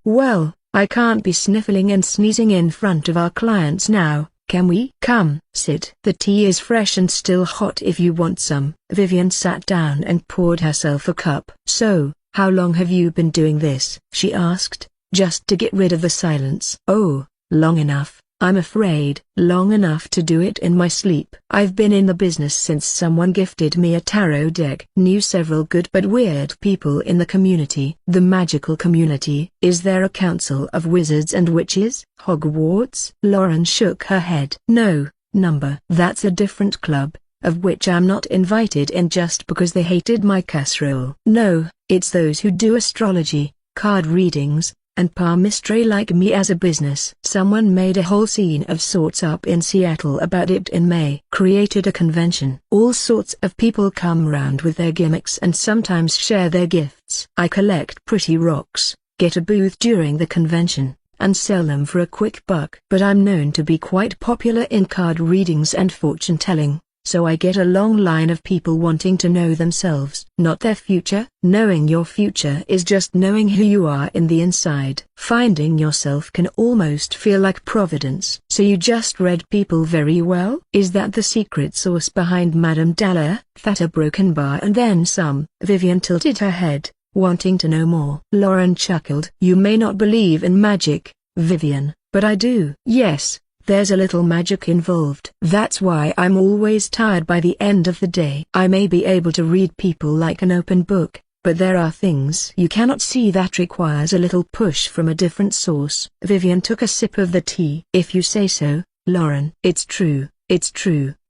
"Well, I can't be sniffling and sneezing in front of our clients now, can we? Come, sit. The tea is fresh and still hot if you want some. Vivian sat down and poured herself a cup. So, how long have you been doing this? She asked, just to get rid of the silence. Oh, long enough. I'm afraid. Long enough to do it in my sleep. I've been in the business since someone gifted me a tarot deck. Knew several good but weird people in the community. The magical community. Is there a council of wizards and witches? Hogwarts? Lauren shook her head. No, number. That's a different club, of which I'm not invited in just because they hated my casserole. No, it's those who do astrology, card readings, and palmistry like me as a business. Someone made a whole scene of sorts up in Seattle about it in May. Created a convention. All sorts of people come round with their gimmicks and sometimes share their gifts. I collect pretty rocks, get a booth during the convention, and sell them for a quick buck. But I'm known to be quite popular in card readings and fortune telling. So I get a long line of people wanting to know themselves, not their future. Knowing your future is just knowing who you are in the inside. Finding yourself can almost feel like providence. So you just read people very well? Is that the secret sauce behind Madame Dallaire? That a broken bar and then some? Vivian tilted her head, wanting to know more. Lauren chuckled. You may not believe in magic, Vivian, but I do. Yes. There's a little magic involved. That's why I'm always tired by the end of the day. I may be able to read people like an open book, but there are things you cannot see that requires a little push from a different source. Vivian took a sip of the tea. If you say so, Lauren. It's true,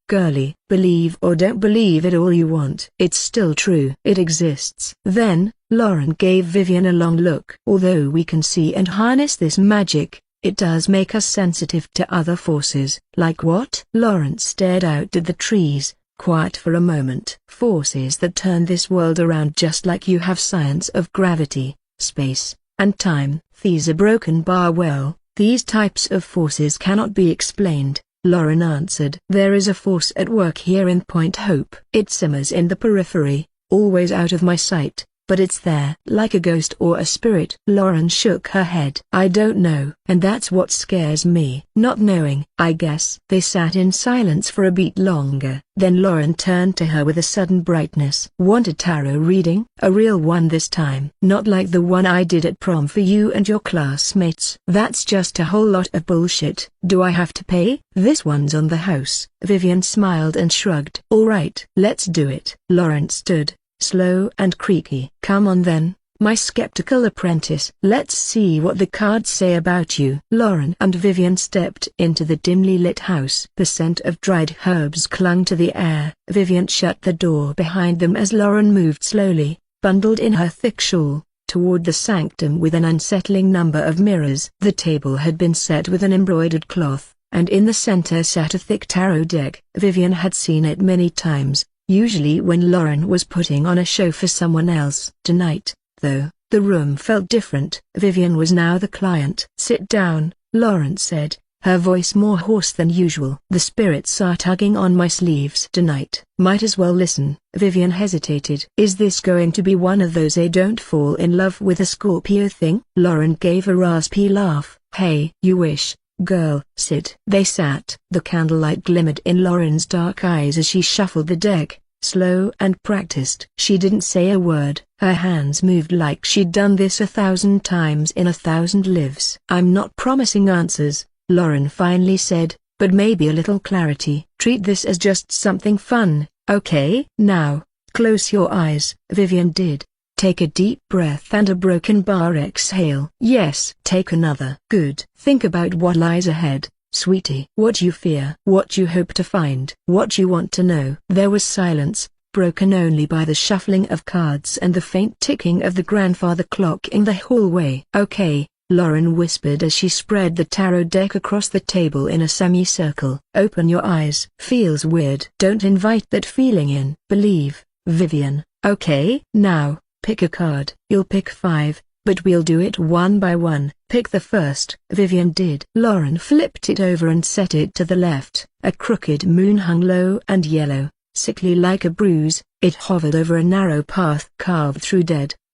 girlie. Believe or don't believe it all you want. It's still true. It exists. Then, Lauren gave Vivian a long look. Although we can see and harness this magic, it does make us sensitive to other forces. Like what? Lawrence stared out at the trees, quiet for a moment. Forces that turn this world around just like you have science of gravity, space, and time. These are broken bar. Well, these types of forces cannot be explained, Lauren answered. There is a force at work here in Point Hope. It simmers in the periphery, always out of my sight. But it's there. Like a ghost or a spirit. Lauren shook her head. I don't know. And that's what scares me. Not knowing. I guess. They sat in silence for a bit longer. Then Lauren turned to her with a sudden brightness. Want a tarot reading? A real one this time. Not like the one I did at prom for you and your classmates. That's just a whole lot of bullshit. Do I have to pay? This one's on the house. Vivian smiled and shrugged. All right. Let's do it. Lauren stood, slow and creaky. Come on then, my skeptical apprentice. Let's see what the cards say about you. Lauren and Vivian stepped into the dimly lit house. The scent of dried herbs clung to the air. Vivian shut the door behind them as Lauren moved slowly, bundled in her thick shawl, toward the sanctum with an unsettling number of mirrors. The table had been set with an embroidered cloth, and in the center sat a thick tarot deck. Vivian had seen it many times, usually when Lauren was putting on a show for someone else. Tonight, though, the room felt different. Vivian was now the client. Sit down, Lauren said, her voice more hoarse than usual. The spirits are tugging on my sleeves tonight. Might as well listen. Vivian hesitated. Is this going to be one of those I don't fall in love with a Scorpio thing? Lauren gave a raspy laugh. Hey, you wish. Girl, sit. They sat. The candlelight glimmered in Lauren's dark eyes as she shuffled the deck, slow and practiced. She didn't say a word. Her hands moved like she'd done this 1,000 times in 1,000 lives. I'm not promising answers, Lauren finally said, but maybe a little clarity. Treat this as just something fun, okay? Now, close your eyes. Vivian did. Take a deep breath and a broken bar exhale. Yes. Take another. Good. Think about what lies ahead, sweetie. What you fear. What you hope to find. What you want to know. There was silence, broken only by the shuffling of cards and the faint ticking of the grandfather clock in the hallway. Okay, Lauren whispered as she spread the tarot deck across the table in a semicircle. Open your eyes. Feels weird. Don't invite that feeling in. Believe, Vivian. Okay? Now, pick a card. You'll pick 5, but we'll do it one by one. Pick the first. Vivian did. Lauren flipped it over and set it to the left. A crooked moon hung low and yellow, sickly like a bruise. It hovered over a narrow path carved through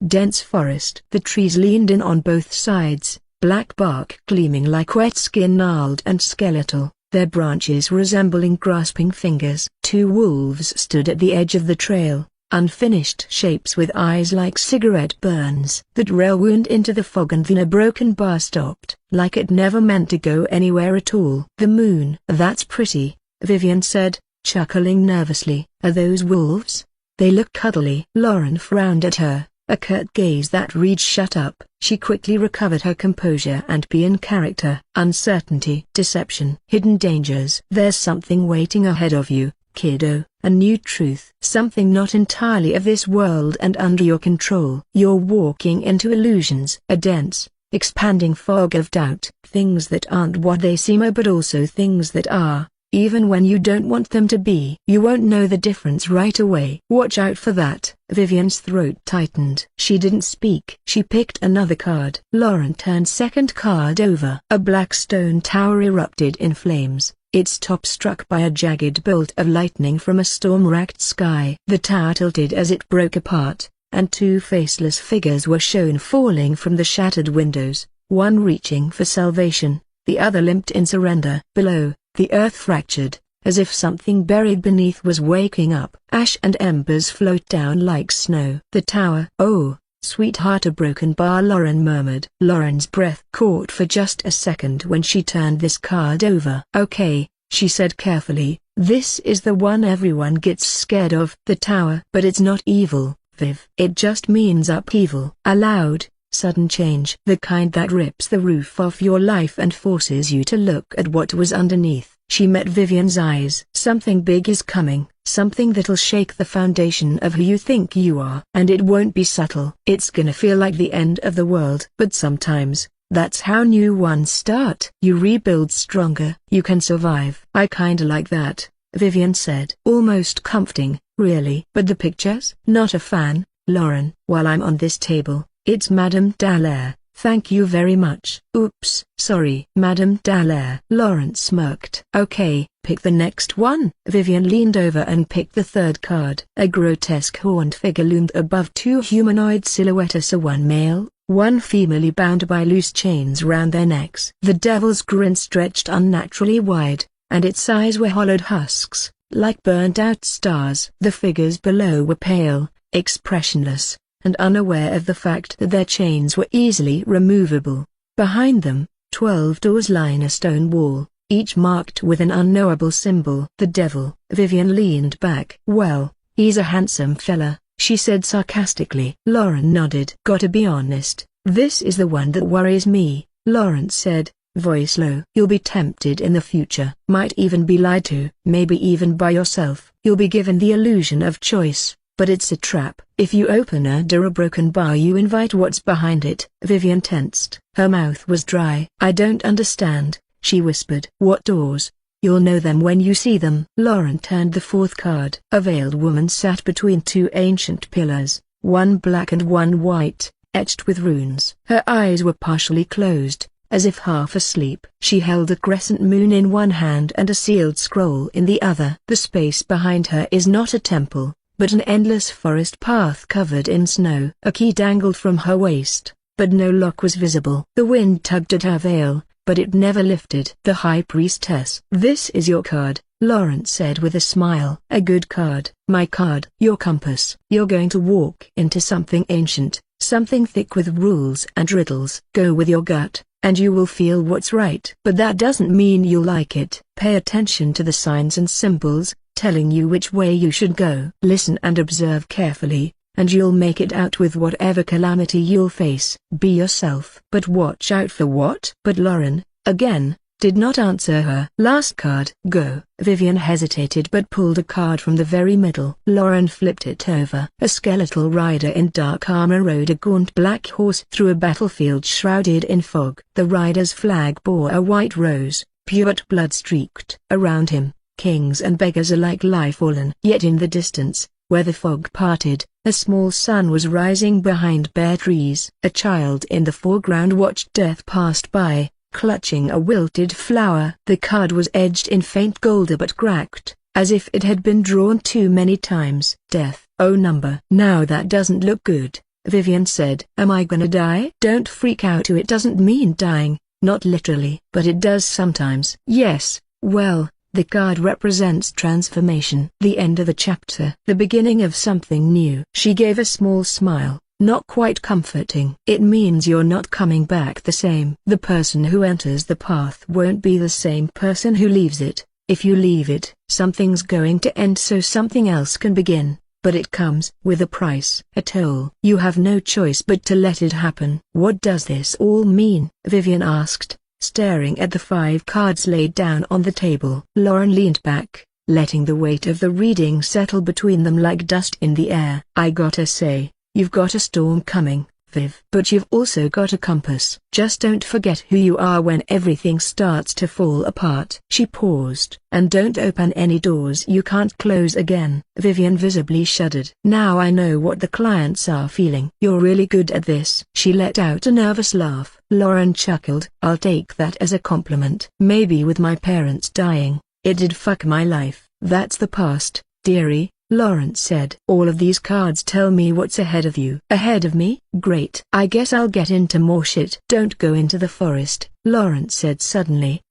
dense forest. The trees leaned in on both sides, black bark gleaming like wet skin, gnarled and skeletal, their branches resembling grasping fingers. 2 wolves stood at the edge of the trail, unfinished shapes with eyes like cigarette burns. The trail wound into the fog and then a broken bar stopped, like it never meant to go anywhere at all. The moon. That's pretty, Vivian said, chuckling nervously. Are those wolves? They look cuddly. Lauren frowned at her, a curt gaze that read shut up. She quickly recovered her composure and be in character. Uncertainty, deception, hidden dangers. There's something waiting ahead of you, kiddo, a new truth. Something not entirely of this world and under your control. You're walking into illusions. A dense, expanding fog of doubt. Things that aren't what they seem but also things that are, even when you don't want them to be. You won't know the difference right away. Watch out for that. Vivian's throat tightened. She didn't speak. She picked another card. Lauren turned second card over. A black stone tower erupted in flames, its top struck by a jagged bolt of lightning from a storm-racked sky. The tower tilted as it broke apart, and 2 faceless figures were shown falling from the shattered windows, one reaching for salvation, the other limped in surrender. Below, the earth fractured, as if something buried beneath was waking up. Ash and embers float down like snow. The tower. Oh, sweetheart, a broken bar, Lauren murmured. Lauren's breath caught for just a second when she turned this card over. Okay, she said carefully, this is the one everyone gets scared of. The tower. But it's not evil, Viv. It just means upheaval. Aloud, sudden change. The kind that rips the roof off your life and forces you to look at what was underneath. She met Vivian's eyes. Something big is coming, something that'll shake the foundation of who you think you are. And it won't be subtle. It's gonna feel like the end of the world. But sometimes, that's how new ones start. You rebuild stronger. You can survive. I kinda like that, Vivian said. Almost comforting, really. But the pictures? Not a fan, Lauren. While I'm on this table, it's Madame Dallaire, thank you very much. Oops, sorry. Madame Dallaire. Lauren smirked. Okay, pick the next one. Vivian leaned over and picked the third card. A grotesque horned figure loomed above 2 humanoid silhouettes, one male, one female, bound by loose chains round their necks. The devil's grin stretched unnaturally wide, and its eyes were hollowed husks, like burnt-out stars. The figures below were pale, expressionless, and unaware of the fact that their chains were easily removable. Behind them, 12 doors line a stone wall, each marked with an unknowable symbol. The devil. Vivian leaned back. Well, he's a handsome fella, she said sarcastically. Lauren nodded. Gotta be honest, this is the one that worries me, Lauren said, voice low. You'll be tempted in the future. Might even be lied to. Maybe even by yourself. You'll be given the illusion of choice. But it's a trap. If you open a door, a broken bar, you invite what's behind it. Vivian tensed. Her mouth was dry. I don't understand, she whispered. What doors? You'll know them when you see them. Lauren turned the fourth card. A veiled woman sat between 2 ancient pillars, one black and one white, etched with runes. Her eyes were partially closed, as if half asleep. She held a crescent moon in one hand and a sealed scroll in the other. The space behind her is not a temple, but an endless forest path covered in snow. A key dangled from her waist, but no lock was visible. The wind tugged at her veil, but it never lifted. The High Priestess. This is your card, Lawrence said with a smile. A good card. My card. Your compass. You're going to walk into something ancient, something thick with rules and riddles. Go with your gut, and you will feel what's right. But that doesn't mean you'll like it. Pay attention to the signs and symbols, telling you which way you should go. Listen and observe carefully, and you'll make it out with whatever calamity you'll face. Be yourself. But watch out for what? But Lauren, again, did not answer her. Last card. Go. Vivian hesitated but pulled a card from the very middle. Lauren flipped it over. A skeletal rider in dark armor rode a gaunt black horse through a battlefield shrouded in fog. The rider's flag bore a white rose, pure but blood-streaked. Around him, kings and beggars alike lie fallen. Yet in the distance, where the fog parted, a small sun was rising behind bare trees. A child in the foreground watched death pass by, clutching a wilted flower. The card was edged in faint gold but cracked, as if it had been drawn too many times. Death. Oh number. Now that doesn't look good, Vivian said. Am I gonna die? Don't freak out. It doesn't mean dying, not literally. But it does sometimes. Yes, well, the card represents transformation. The end of a chapter. The beginning of something new. She gave a small smile, not quite comforting. It means you're not coming back the same. The person who enters the path won't be the same person who leaves it. If you leave it, something's going to end so something else can begin. But it comes with a price, a toll. You have no choice but to let it happen. What does this all mean? Vivian asked, staring at the 5 cards laid down on the table. Lauren leaned back, letting the weight of the reading settle between them like dust in the air. I gotta say, you've got a storm coming, Viv. But you've also got a compass. Just don't forget who you are when everything starts to fall apart. She paused. And don't open any doors you can't close again. Vivian visibly shuddered. Now I know what the clients are feeling. You're really good at this. She let out a nervous laugh. Lauren chuckled. I'll take that as a compliment. Maybe with my parents dying, it did fuck my life. That's the past, dearie, Lawrence said. All of these cards tell me what's ahead of you. Ahead of me? Great. I guess I'll get into more shit. Don't go into the forest, Lawrence said suddenly.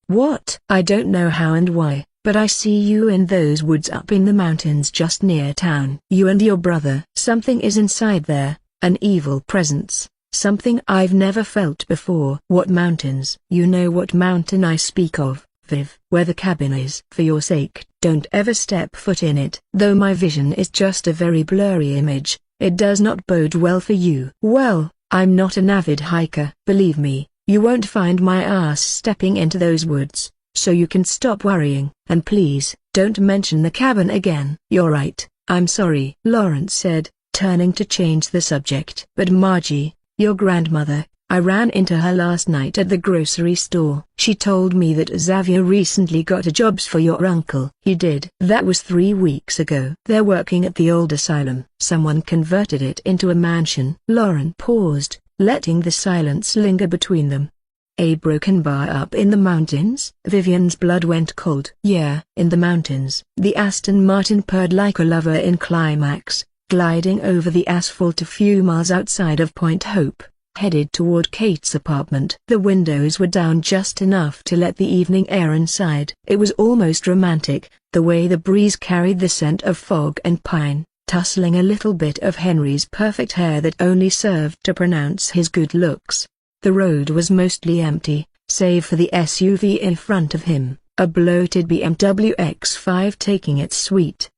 What? I don't know how and why, but I see you in those woods up in the mountains just near town. You and your brother. Something is inside there, an evil presence, something I've never felt before. What mountains? You know what mountain I speak of, Viv. Where the cabin is. For your sake, don't ever step foot in it. Though my vision is just a very blurry image, it does not bode well for you. Well, I'm not an avid hiker. Believe me, you won't find my ass stepping into those woods, so you can stop worrying. And please, don't mention the cabin again. You're right, I'm sorry, Lawrence said, turning to change the subject. But Margie, your grandmother, I ran into her last night at the grocery store. She told me that Xavier recently got a job for your uncle. He did. That was 3 weeks ago. They're working at the old asylum. Someone converted it into a mansion. Lauren paused, letting the silence linger between them. A broken bar up in the mountains? Vivian's blood went cold. Yeah, in the mountains. The Aston Martin purred like a lover in climax, gliding over the asphalt a few miles outside of Point Hope, headed toward Kate's apartment. The windows were down just enough to let the evening air inside. It was almost romantic, the way the breeze carried the scent of fog and pine, tussling a little bit of Henry's perfect hair that only served to pronounce his good looks. The road was mostly empty, save for the SUV in front of him, a bloated BMW X5 taking its sweet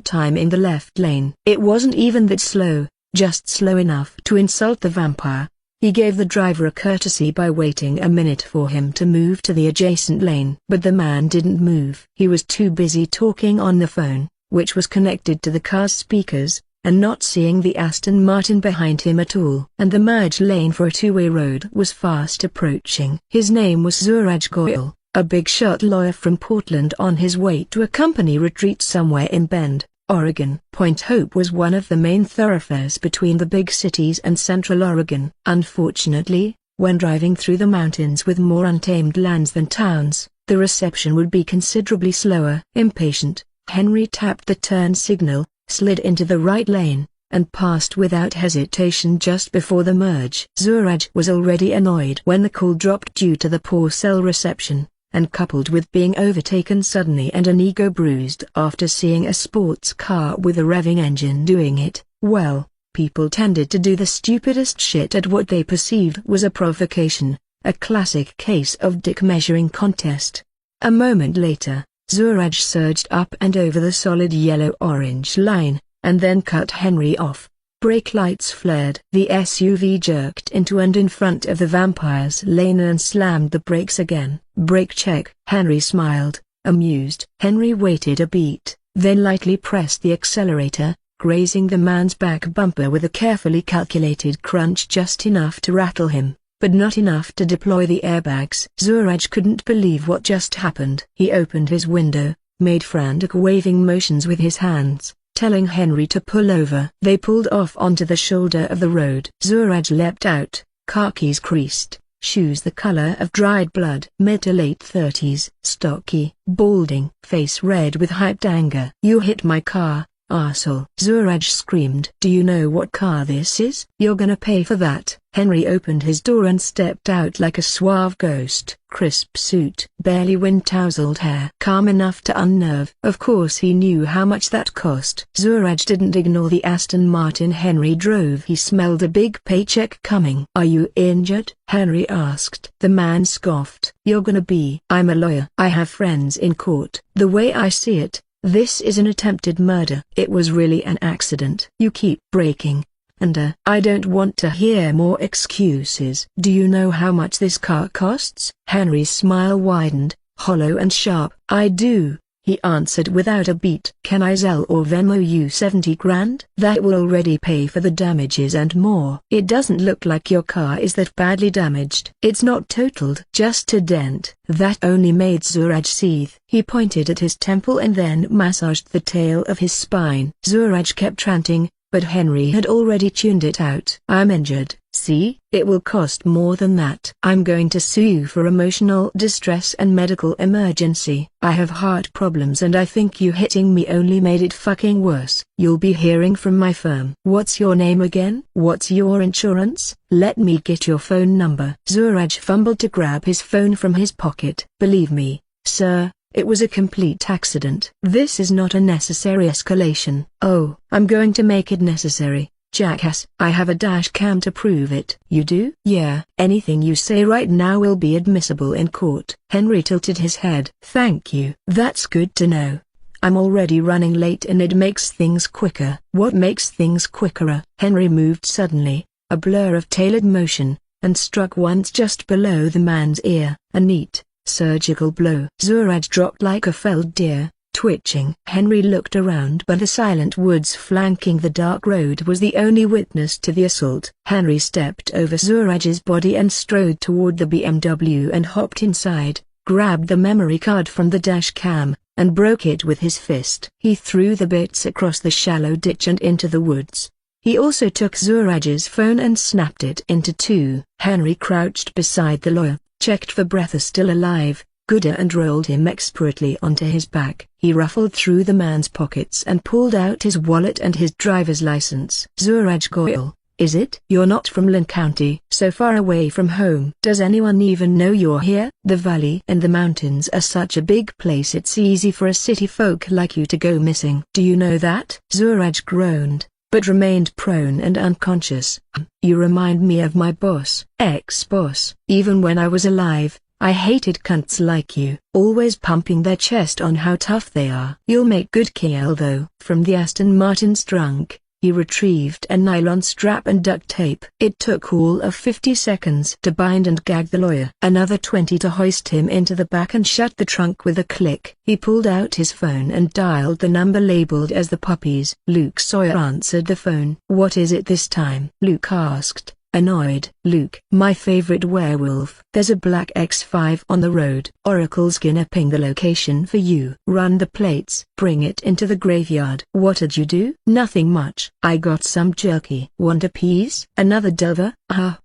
time in the left lane. It wasn't even that slow, just slow enough to insult the vampire. He gave the driver a courtesy by waiting a minute for him to move to the adjacent lane. But the man didn't move. He was too busy talking on the phone, which was connected to the car's speakers, and not seeing the Aston Martin behind him at all. And the merge lane for a two-way road was fast approaching. His name was Suraj Goyal, a big-shot lawyer from Portland on his way to a company retreat somewhere in Bend, Oregon. Point Hope was one of the main thoroughfares between the big cities and Central Oregon. Unfortunately, when driving through the mountains with more untamed lands than towns, the reception would be considerably slower. Impatient, Henry tapped the turn signal, slid into the right lane, and passed without hesitation just before the merge. Suraj was already annoyed when the call dropped due to the poor cell reception, and coupled with being overtaken suddenly and an ego bruised after seeing a sports car with a revving engine doing it, well, people tended to do the stupidest shit at what they perceived was a provocation, a classic case of dick measuring contest. A moment later, Suraj surged up and over the solid yellow-orange line, and then cut Henry off. Brake lights flared. The SUV jerked into and in front of the vampire's lane and slammed the brakes again. Brake check. Henry smiled, amused. Henry waited a beat, then lightly pressed the accelerator, grazing the man's back bumper with a carefully calculated crunch just enough to rattle him, but not enough to deploy the airbags. Suraj couldn't believe what just happened. He opened his window, made frantic waving motions with his hands, telling Henry to pull over. They pulled off onto the shoulder of the road. Suraj leapt out, khakis creased, shoes the color of dried blood. Mid to late 30s, stocky, balding, face red with hyped anger. You hit my car, arsehole. Zuraj screamed. Do you know what car this is? You're gonna pay for that. Henry opened his door and stepped out like a suave ghost. Crisp suit, barely wind-tousled hair, calm enough to unnerve. Of course he knew how much that cost. Zuraj didn't ignore the Aston Martin Henry drove. He smelled a big paycheck coming. Are you injured? Henry asked. The man scoffed. You're gonna be. I'm a lawyer. I have friends in court. The way I see it, this is an attempted murder. It was really an accident. You keep breaking. And I don't want to hear more excuses. Do you know how much this car costs? Henry's smile widened, hollow and sharp. I do, he answered without a beat. Can I Zelle or Venmo you 70 grand? That will already pay for the damages and more. It doesn't look like your car is that badly damaged. It's not totaled, just a dent. That only made Zuraj seethe. He pointed at his temple and then massaged the tail of his spine. Zuraj kept ranting, but Henry had already tuned it out. I'm injured, see? It will cost more than that. I'm going to sue you for emotional distress and medical emergency. I have heart problems and I think you hitting me only made it fucking worse. You'll be hearing from my firm. What's your name again? What's your insurance? Let me get your phone number. Zuraj fumbled to grab his phone from his pocket. Believe me, sir, it was a complete accident. This is not a necessary escalation. Oh, I'm going to make it necessary, jackass. I have a dash cam to prove it. You do? Yeah. Anything you say right now will be admissible in court. Henry tilted his head. Thank you. That's good to know. I'm already running late and it makes things quicker. What makes things quicker? Henry moved suddenly, a blur of tailored motion, and struck once just below the man's ear. A neat, surgical blow. Zuraj dropped like a felled deer, twitching. Henry looked around, but the silent woods flanking the dark road was the only witness to the assault. Henry stepped over Zuraj's body and strode toward the BMW and hopped inside, grabbed the memory card from the dash cam, and broke it with his fist. He threw the bits across the shallow ditch and into the woods. He also took Zuraj's phone and snapped it into two. Henry crouched beside the lawyer, checked for breath still alive, Gooder, and rolled him expertly onto his back. He ruffled through the man's pockets and pulled out his wallet and his driver's license. Zuraj Goyal, is it? You're not from Lynn County. So far away from home. Does anyone even know you're here? The valley and the mountains are such a big place, it's easy for a city folk like you to go missing. Do you know that? Zuraj groaned, but remained prone and unconscious. You remind me of my boss, ex-boss. Even when I was alive, I hated cunts like you, always pumping their chest on how tough they are. You'll make good KL though. From the Aston Martin's trunk, he retrieved a nylon strap and duct tape. It took all of 50 seconds to bind and gag the lawyer. Another 20 to hoist him into the back and shut the trunk with a click. He pulled out his phone and dialed the number labeled as the Puppies. Luke Sawyer answered the phone. What is it this time? Luke asked, annoyed. Luke, my favorite werewolf. There's a black X5 on the road. Oracle's gonna ping the location for you. Run the plates. Bring it into the graveyard. What did you do? Nothing much. I got some jerky. Want a piece? Another Delver?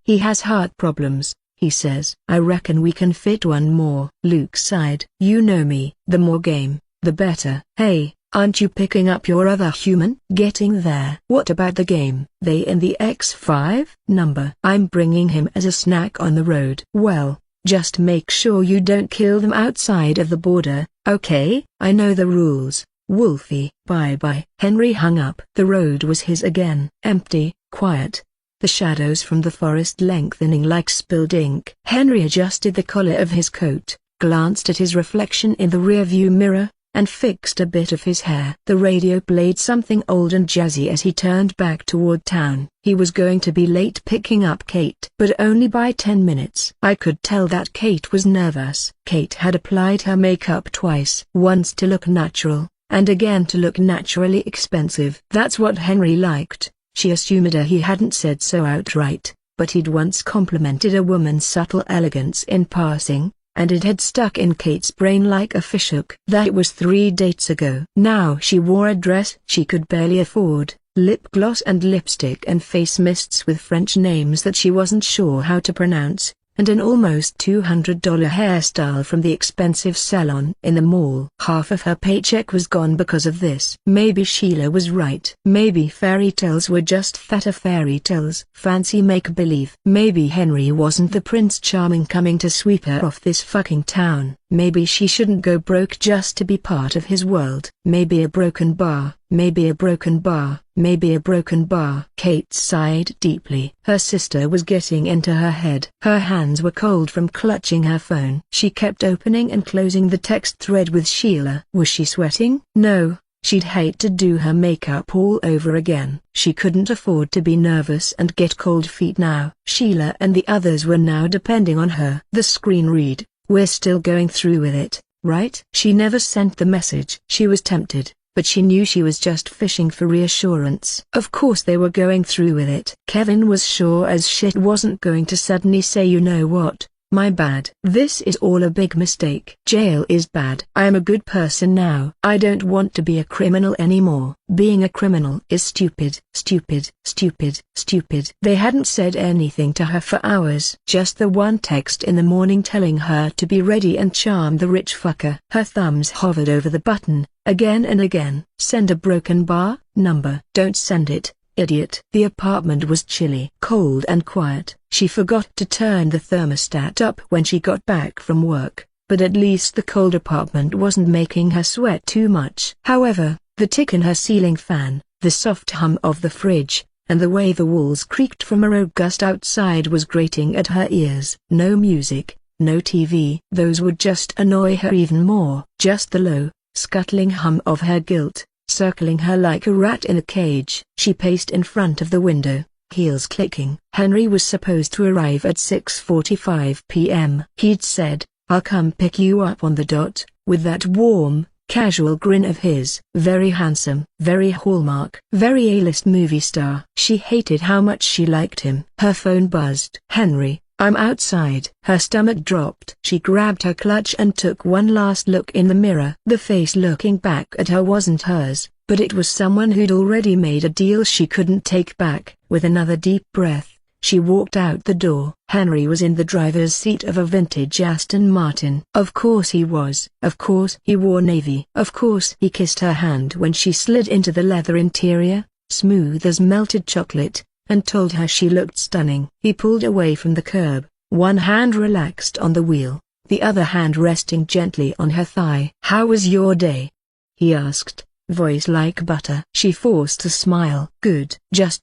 He has heart problems, he says. I reckon we can fit one more. Luke sighed. You know me, the more game, the better. Hey, aren't you picking up your other human? Getting there. What about the game? They in the X5 number. I'm bringing him as a snack on the road. Well, just make sure you don't kill them outside of the border, okay? I know the rules, Wolfie. Bye-bye. Henry hung up. The road was his again. Empty, quiet. The shadows from the forest lengthening like spilled ink. Henry adjusted the collar of his coat, glanced at his reflection in the rearview mirror, and fixed a bit of his hair. The radio played something old and jazzy as he turned back toward town. He was going to be late picking up Kate, but only by 10 minutes. I could tell that Kate was nervous. Kate had applied her makeup twice. Once to look natural, and again to look naturally expensive. That's what Henry liked. She assumed he hadn't said so outright, but he'd once complimented a woman's subtle elegance in passing, and it had stuck in Kate's brain like a fishhook. That was 3 dates ago. Now she wore a dress she could barely afford, lip gloss and lipstick and face mists with French names that she wasn't sure how to pronounce, and an almost $200 hairstyle from the expensive salon in the mall. Half of her paycheck was gone because of this. Maybe Sheila was right. Maybe fairy tales were just fatter fairy tales. Fancy make-believe. Maybe Henry wasn't the Prince Charming coming to sweep her off this fucking town. Maybe she shouldn't go broke just to be part of his world. Maybe a broken bar. Maybe a broken bar. Maybe a broken bar. Kate sighed deeply. Her sister was getting into her head. Her hands were cold from clutching her phone. She kept opening and closing the text thread with Sheila. Was she sweating? No. She'd hate to do her makeup all over again. She couldn't afford to be nervous and get cold feet now. Sheila and the others were now depending on her. The screen read, "We're still going through with it, right?" She never sent the message. She was tempted, but she knew she was just fishing for reassurance. Of course they were going through with it. Kevin was sure as shit wasn't going to suddenly say, "You know what? My bad. This is all a big mistake. Jail is bad. I am a good person now. I don't want to be a criminal anymore. Being a criminal is stupid. Stupid, stupid, stupid." They hadn't said anything to her for hours. Just the one text in the morning telling her to be ready and charm the rich fucker. Her thumbs hovered over the button, again and again. Send a broken bar number. Don't send it, idiot. The apartment was chilly, cold and quiet. She forgot to turn the thermostat up when she got back from work, but at least the cold apartment wasn't making her sweat too much. However, the tick in her ceiling fan, the soft hum of the fridge, and the way the walls creaked from a road gust outside was grating at her ears. No music, no TV. Those would just annoy her even more. Just the low, scuttling hum of her guilt, circling her like a rat in a cage. She paced in front of the window, heels clicking. Henry was supposed to arrive at 6:45 p.m. He'd said, "I'll come pick you up on the dot," with that warm, casual grin of his. Very handsome, very Hallmark, very A-list movie star. She hated how much she liked him. Her phone buzzed. "Henry, I'm outside." Her stomach dropped. She grabbed her clutch and took one last look in the mirror. The face looking back at her wasn't hers, but it was someone who'd already made a deal she couldn't take back. With another deep breath, she walked out the door. Henry was in the driver's seat of a vintage Aston Martin. Of course he was. Of course he wore navy. Of course he kissed her hand when she slid into the leather interior, smooth as melted chocolate, and told her she looked stunning. He pulled away from the curb, one hand relaxed on the wheel, the other hand resting gently on her thigh. "How was your day?" he asked, voice like butter. She forced a smile. "Good. Just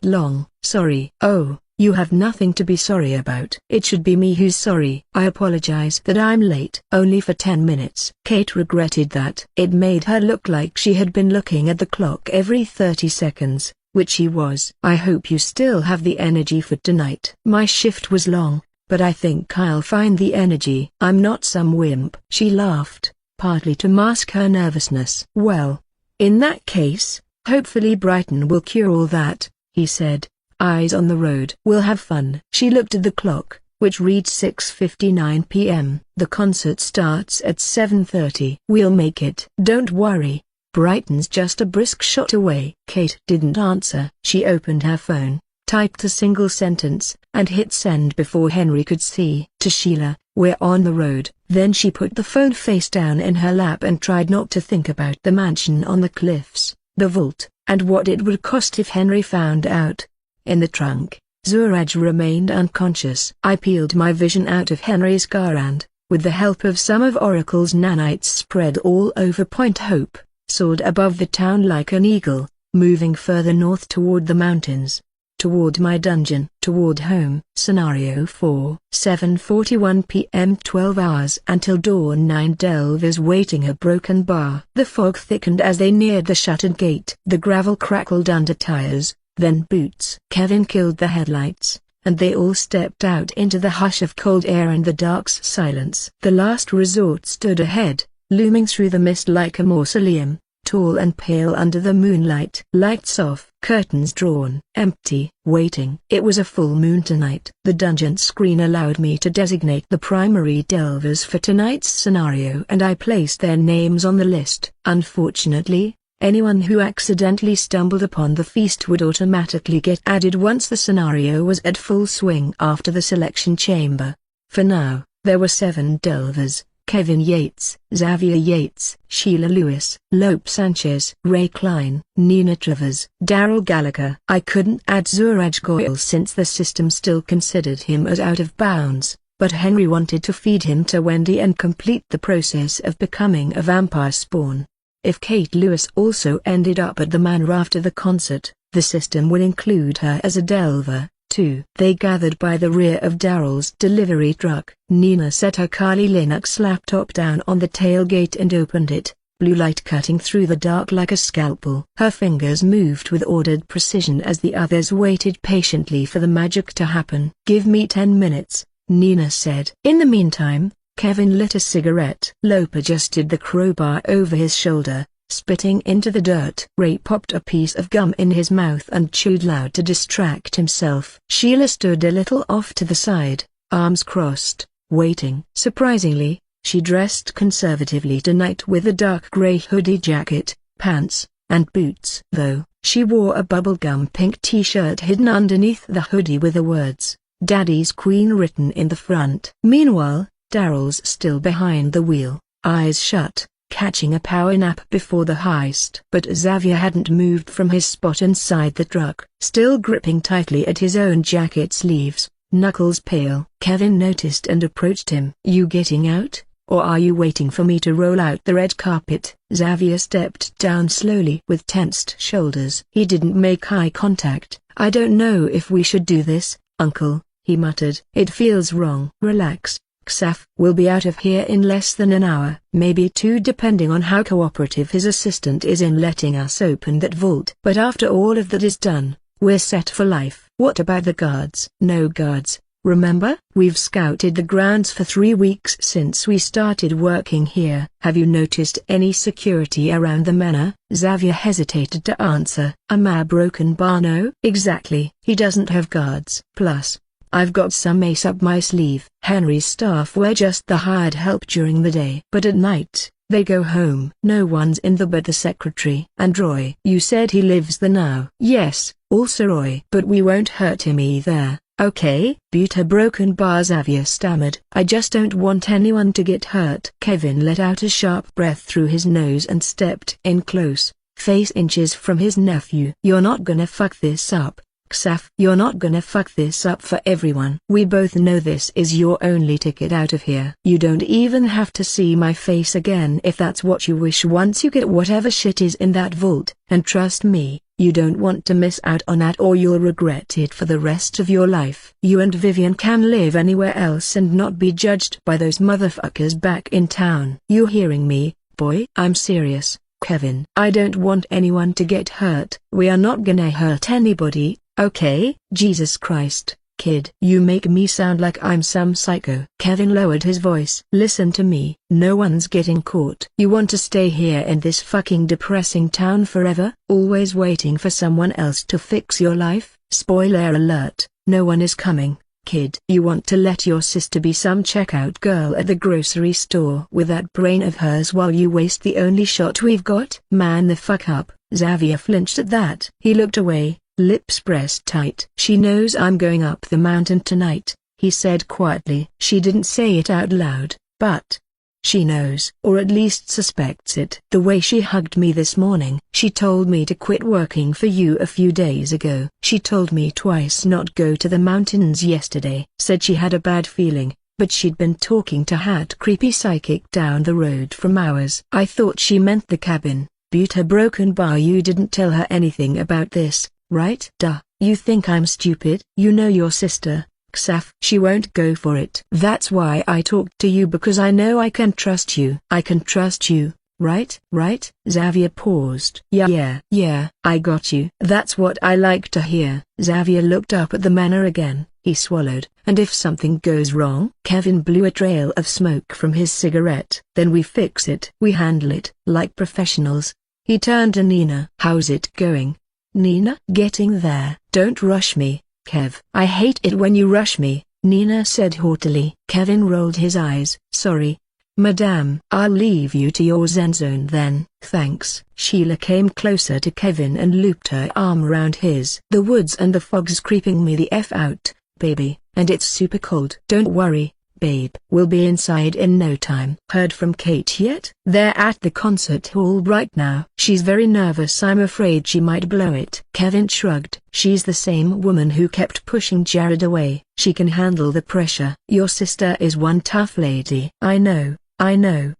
long. Sorry." "Oh, you have nothing to be sorry about. It should be me who's sorry. I apologize that I'm late." "Only for 10 minutes." Kate regretted that. It made her look like she had been looking at the clock every 30 seconds. Which she was. "I hope you still have the energy for tonight." "My shift was long, but I think I'll find the energy. I'm not some wimp." She laughed, partly to mask her nervousness. "Well, in that case, hopefully Brighton will cure all that," he said, eyes on the road. "We'll have fun." She looked at the clock, which read 6:59 p.m. "The concert starts at 7:30. We'll make it." "Don't worry. Brighton's just a brisk shot away." Kate didn't answer. She opened her phone, typed a single sentence, and hit send before Henry could see. "To Sheila, we're on the road." Then she put the phone face down in her lap and tried not to think about the mansion on the cliffs, the vault, and what it would cost if Henry found out. In the trunk, Zooraj remained unconscious. I peeled my vision out of Henry's car and, with the help of some of Oracle's nanites spread all over Point Hope, soared above the town like an eagle, moving further north toward the mountains, toward my dungeon, toward home. Scenario 4. 7:41 p.m. 12 hours until dawn. 9 delvers waiting a broken bar. The fog thickened as they neared the shuttered gate. The gravel crackled under tires, then boots. Kevin killed the headlights, and they all stepped out into the hush of cold air and the dark silence. The last resort stood ahead, looming through the mist like a mausoleum, tall and pale under the moonlight. Lights off, curtains drawn, empty, waiting. It was a full moon tonight. The dungeon screen allowed me to designate the primary delvers for tonight's scenario and I placed their names on the list. Unfortunately, Anyone who accidentally stumbled upon the feast would automatically get added once the scenario was at full swing after the selection chamber. For now, there were 7 Delvers: Kevin Yates, Xavier Yates, Sheila Lewis, Lope Sanchez, Ray Klein, Nina Travers, Daryl Gallagher. I couldn't add Zuraj Goyle since the system still considered him as out of bounds, but Henry wanted to feed him to Wendy and complete the process of becoming a vampire spawn. If Kate Lewis also ended up at the manor after the concert, the system would include her as a Delver, too. They gathered by the rear of Daryl's delivery truck. Nina set her Kali Linux laptop down on the tailgate and opened it, blue light cutting through the dark like a scalpel. Her fingers moved with ordered precision as the others waited patiently for the magic to happen. "Give me 10 minutes, Nina said. In the meantime, Kevin lit a cigarette. Lope adjusted the crowbar over his shoulder, spitting into the dirt. Ray popped a piece of gum in his mouth and chewed loud to distract himself. Sheila stood a little off to the side, arms crossed, waiting. Surprisingly, she dressed conservatively tonight with a dark gray hoodie jacket, pants, and boots. Though, she wore a bubblegum pink t-shirt hidden underneath the hoodie with the words, "Daddy's Queen" written in the front. Meanwhile, Daryl's still behind the wheel, eyes shut, catching a power nap before the heist. But Xavier hadn't moved from his spot inside the truck, still gripping tightly at his own jacket sleeves, knuckles pale. Kevin noticed and approached him. "You getting out, or are you waiting for me to roll out the red carpet?" Xavier stepped down slowly with tensed shoulders. He didn't make eye contact. "I don't know if we should do this, Uncle," he muttered. "It feels wrong." "Relax, Xaf. We'll be out of here in less than an hour, maybe 2 depending on how cooperative his assistant is in letting us open that vault. But after all of that is done, we're set for life." "What about the guards?" "No guards, remember? We've scouted the grounds for 3 weeks since we started working here." "Have you noticed any security around the manor?" Xavier hesitated to answer. "A broken bar?" "No." "Exactly. He doesn't have guards. Plus, I've got some ace up my sleeve." Henry's staff were just the hired help during the day. But at night, they go home. "No one's in there but the secretary." "And Roy?" "You said he lives there now." "Yes, also Roy. But we won't hurt him either, okay?" "But a broken bar," Xavier stammered. "I just don't want anyone to get hurt." Kevin let out a sharp breath through his nose and stepped in close, face inches from his nephew. "You're not gonna fuck this up, Xaf. You're not gonna fuck this up for everyone. We both know this is your only ticket out of here. You don't even have to see my face again if that's what you wish once you get whatever shit is in that vault, and trust me, you don't want to miss out on that or you'll regret it for the rest of your life. You and Vivian can live anywhere else and not be judged by those motherfuckers back in town. You hearing me, boy?" "I'm serious, Kevin. I don't want anyone to get hurt." "We are not gonna hurt anybody, okay?" "Jesus Christ, kid. You make me sound like I'm some psycho." Kevin lowered his voice. "Listen to me. No one's getting caught. You want to stay here in this fucking depressing town forever, always waiting for someone else to fix your life? Spoiler alert, no one is coming, kid. You want to let your sister be some checkout girl at the grocery store with that brain of hers while you waste the only shot we've got?" "Man the fuck up." Xavier flinched at that. He looked away, lips pressed tight. "She knows I'm going up the mountain tonight," he said quietly. She didn't say it out loud, but she knows, or at least suspects it. The way she hugged me this morning. She told me to quit working for you a few days ago. She told me twice not go to the mountains yesterday. Said she had a bad feeling, but she'd been talking to that creepy psychic down the road from ours. I thought she meant the cabin, but her broken bar. You didn't tell her anything about this, right? Duh. You think I'm stupid? You know your sister, Xaf. She won't go for it. That's why I talked to you, because I know I can trust you. I can trust you, right? Right? Xavier paused. Yeah, I got you. That's what I like to hear. Xavier looked up at the manor again. He swallowed. And if something goes wrong? Kevin blew a trail of smoke from his cigarette. Then we fix it. We handle it like professionals. He turned to Nina. How's it going, Nina? Getting there. Don't rush me, Kev. I hate it when you rush me, Nina said haughtily. Kevin rolled his eyes. Sorry, Madame. I'll leave you to your zen zone then. Thanks. Sheila came closer to Kevin and looped her arm around his. The woods and the fog's creeping me the F out, baby, and it's super cold. Don't worry, babe. We'll be inside in no time. Heard from Kate yet? They're at the concert hall right now. She's very nervous. I'm afraid she might blow it. Kevin shrugged. She's the same woman who kept pushing Jared away. She can handle the pressure. Your sister is one tough lady. I know.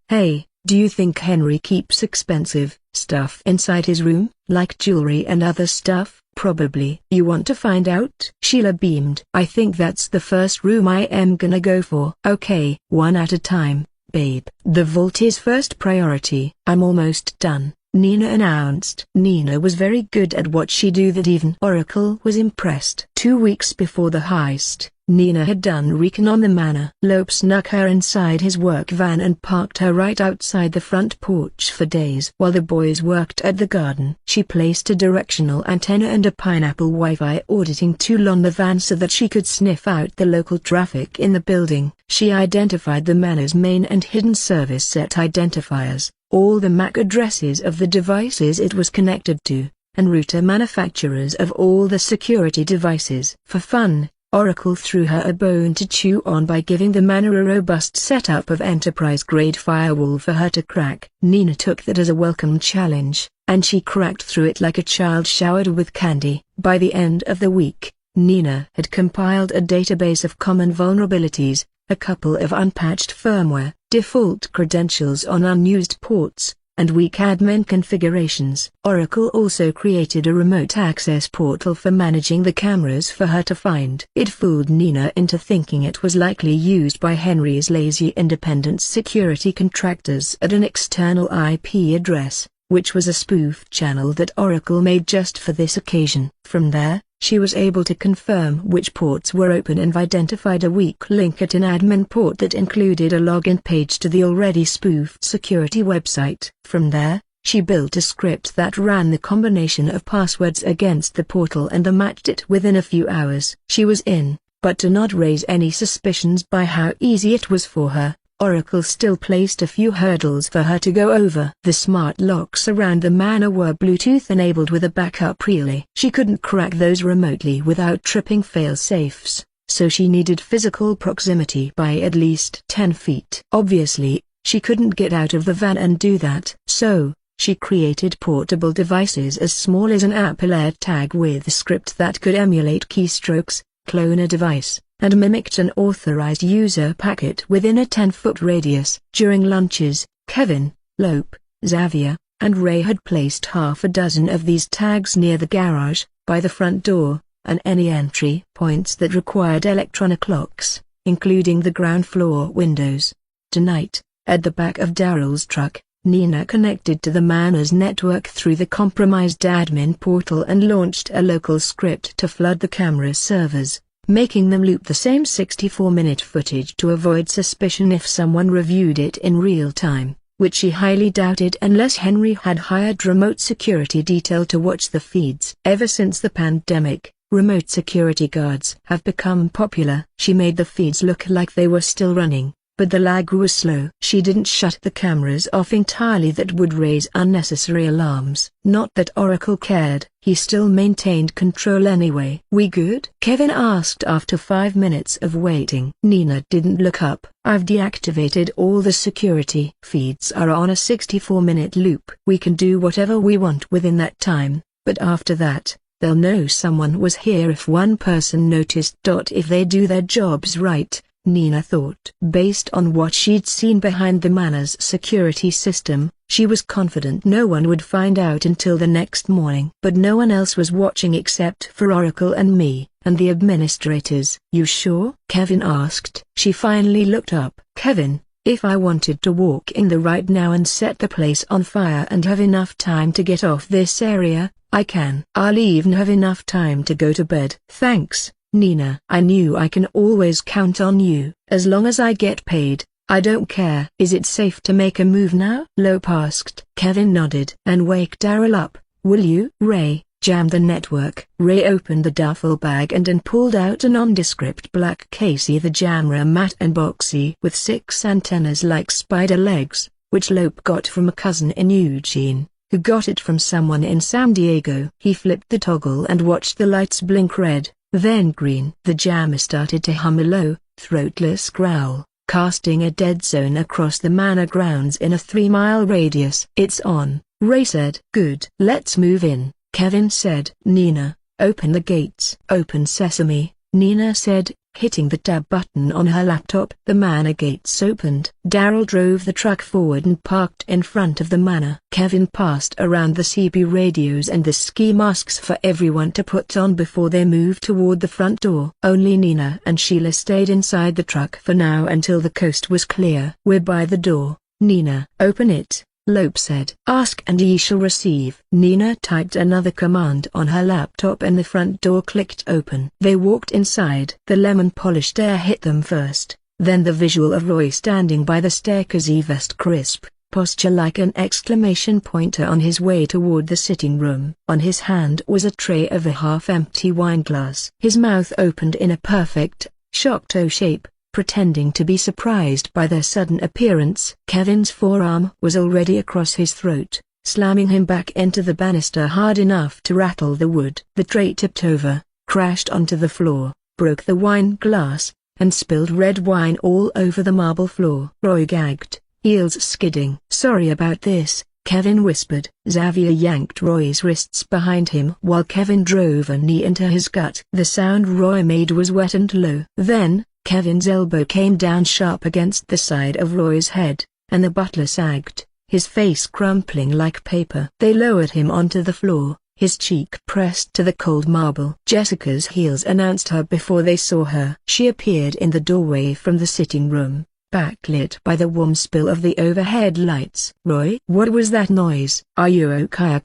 Hey, do you think Henry keeps expensive stuff inside his room, like jewelry and other stuff? Probably. You want to find out? Sheila beamed. I think that's the first room I am gonna go for. Okay, one at a time, babe. The vault is first priority. I'm almost done, Nina announced. Nina was very good at what she do that even Oracle was impressed. 2 weeks before the heist, Nina had done recon on the manor. Lope snuck her inside his work van and parked her right outside the front porch for days while the boys worked at the garden. She placed a directional antenna and a pineapple Wi-Fi auditing tool on the van so that she could sniff out the local traffic in the building. She identified the manor's main and hidden service set identifiers, all the MAC addresses of the devices it was connected to, and router manufacturers of all the security devices. For fun, Oracle threw her a bone to chew on by giving the manor a robust setup of enterprise-grade firewall for her to crack. Nina took that as a welcome challenge, and she cracked through it like a child showered with candy. By the end of the week, Nina had compiled a database of common vulnerabilities, a couple of unpatched firmware, default credentials on unused ports, and weak admin configurations. Oracle also created a remote access portal for managing the cameras for her to find. It fooled Nina into thinking it was likely used by Henry's lazy independent security contractors at an external IP address, which was a spoof channel that Oracle made just for this occasion. From there, she was able to confirm which ports were open and identified a weak link at an admin port that included a login page to the already spoofed security website. From there, she built a script that ran the combination of passwords against the portal and matched it within a few hours. She was in, but to not raise any suspicions by how easy it was for her, Oracle still placed a few hurdles for her to go over. The smart locks around the manor were Bluetooth enabled with a backup relay. She couldn't crack those remotely without tripping fail-safes, so she needed physical proximity by at least 10 feet. Obviously, she couldn't get out of the van and do that. So, she created portable devices as small as an Apple AirTag with a script that could emulate keystrokes, clone a device, and mimicked an authorized user packet within a 10-foot radius. During lunches, Kevin, Lope, Xavier, and Ray had placed half a dozen of these tags near the garage, by the front door, and any entry points that required electronic locks, including the ground floor windows. Tonight, at the back of Daryl's truck, Nina connected to the manor's network through the compromised admin portal and launched a local script to flood the camera servers, making them loop the same 64-minute footage to avoid suspicion if someone reviewed it in real time, which she highly doubted unless Henry had hired remote security detail to watch the feeds. Ever since the pandemic, remote security guards have become popular. She made the feeds look like they were still running, but the lag was slow. She didn't shut the cameras off entirely. That would raise unnecessary alarms. Not that Oracle cared, he still maintained control anyway. We good? Kevin asked after 5 minutes of waiting. Nina didn't look up. I've deactivated all the security. Feeds are on a 64-minute loop. We can do whatever we want within that time, but after that, they'll know someone was here if one person noticed. If they do their jobs right, Nina thought. Based on what she'd seen behind the manor's security system, she was confident no one would find out until the next morning. But no one else was watching except for Oracle and me, and the administrators. You sure? Kevin asked. She finally looked up. Kevin, if I wanted to walk in there right now and set the place on fire and have enough time to get off this area, I can. I'll even have enough time to go to bed. Thanks, Nina. I knew I can always count on you. As long as I get paid, I don't care. Is it safe to make a move now? Lope asked. Kevin nodded. And wake Daryl up, will you? Ray, Jam the network. Ray opened the duffel bag and pulled out a nondescript black case, either jammer matte and boxy with 6 antennas like spider legs, which Lope got from a cousin in Eugene, who got it from someone in San Diego. He flipped the toggle and watched the lights blink red, then green. The jammer started to hum a low, throatless growl, casting a dead zone across the manor grounds in a 3-mile radius. "It's on," Ray said. "Good. Let's move in," Kevin said. "Nina, open the gates." "Open sesame," Nina said, hitting the tab button on her laptop. The manor gates opened. Daryl drove the truck forward and parked in front of the manor. Kevin passed around the CB radios and the ski masks for everyone to put on before they moved toward the front door. Only Nina and Sheila stayed inside the truck for now until the coast was clear. "We're by the door, Nina." "Open it," Lope said. "Ask and ye shall receive." Nina typed another command on her laptop and the front door clicked open. They walked inside. The lemon-polished air hit them first, then the visual of Roy standing by the staircase, vest crisp, posture like an exclamation pointer on his way toward the sitting room. On his hand was a tray of a half-empty wine glass. His mouth opened in a perfect, shocked O shape, pretending to be surprised by their sudden appearance. Kevin's forearm was already across his throat, slamming him back into the banister hard enough to rattle the wood. The tray tipped over, crashed onto the floor, broke the wine glass, and spilled red wine all over the marble floor. Roy gagged, heels skidding. "Sorry about this," Kevin whispered. Xavier yanked Roy's wrists behind him while Kevin drove a knee into his gut. The sound Roy made was wet and low. Then, Kevin's elbow came down sharp against the side of Roy's head, and the butler sagged, his face crumpling like paper. They lowered him onto the floor, his cheek pressed to the cold marble. Jessica's heels announced her before they saw her. She appeared in the doorway from the sitting room, backlit by the warm spill of the overhead lights. "Roy, what was that noise? Are you okay?"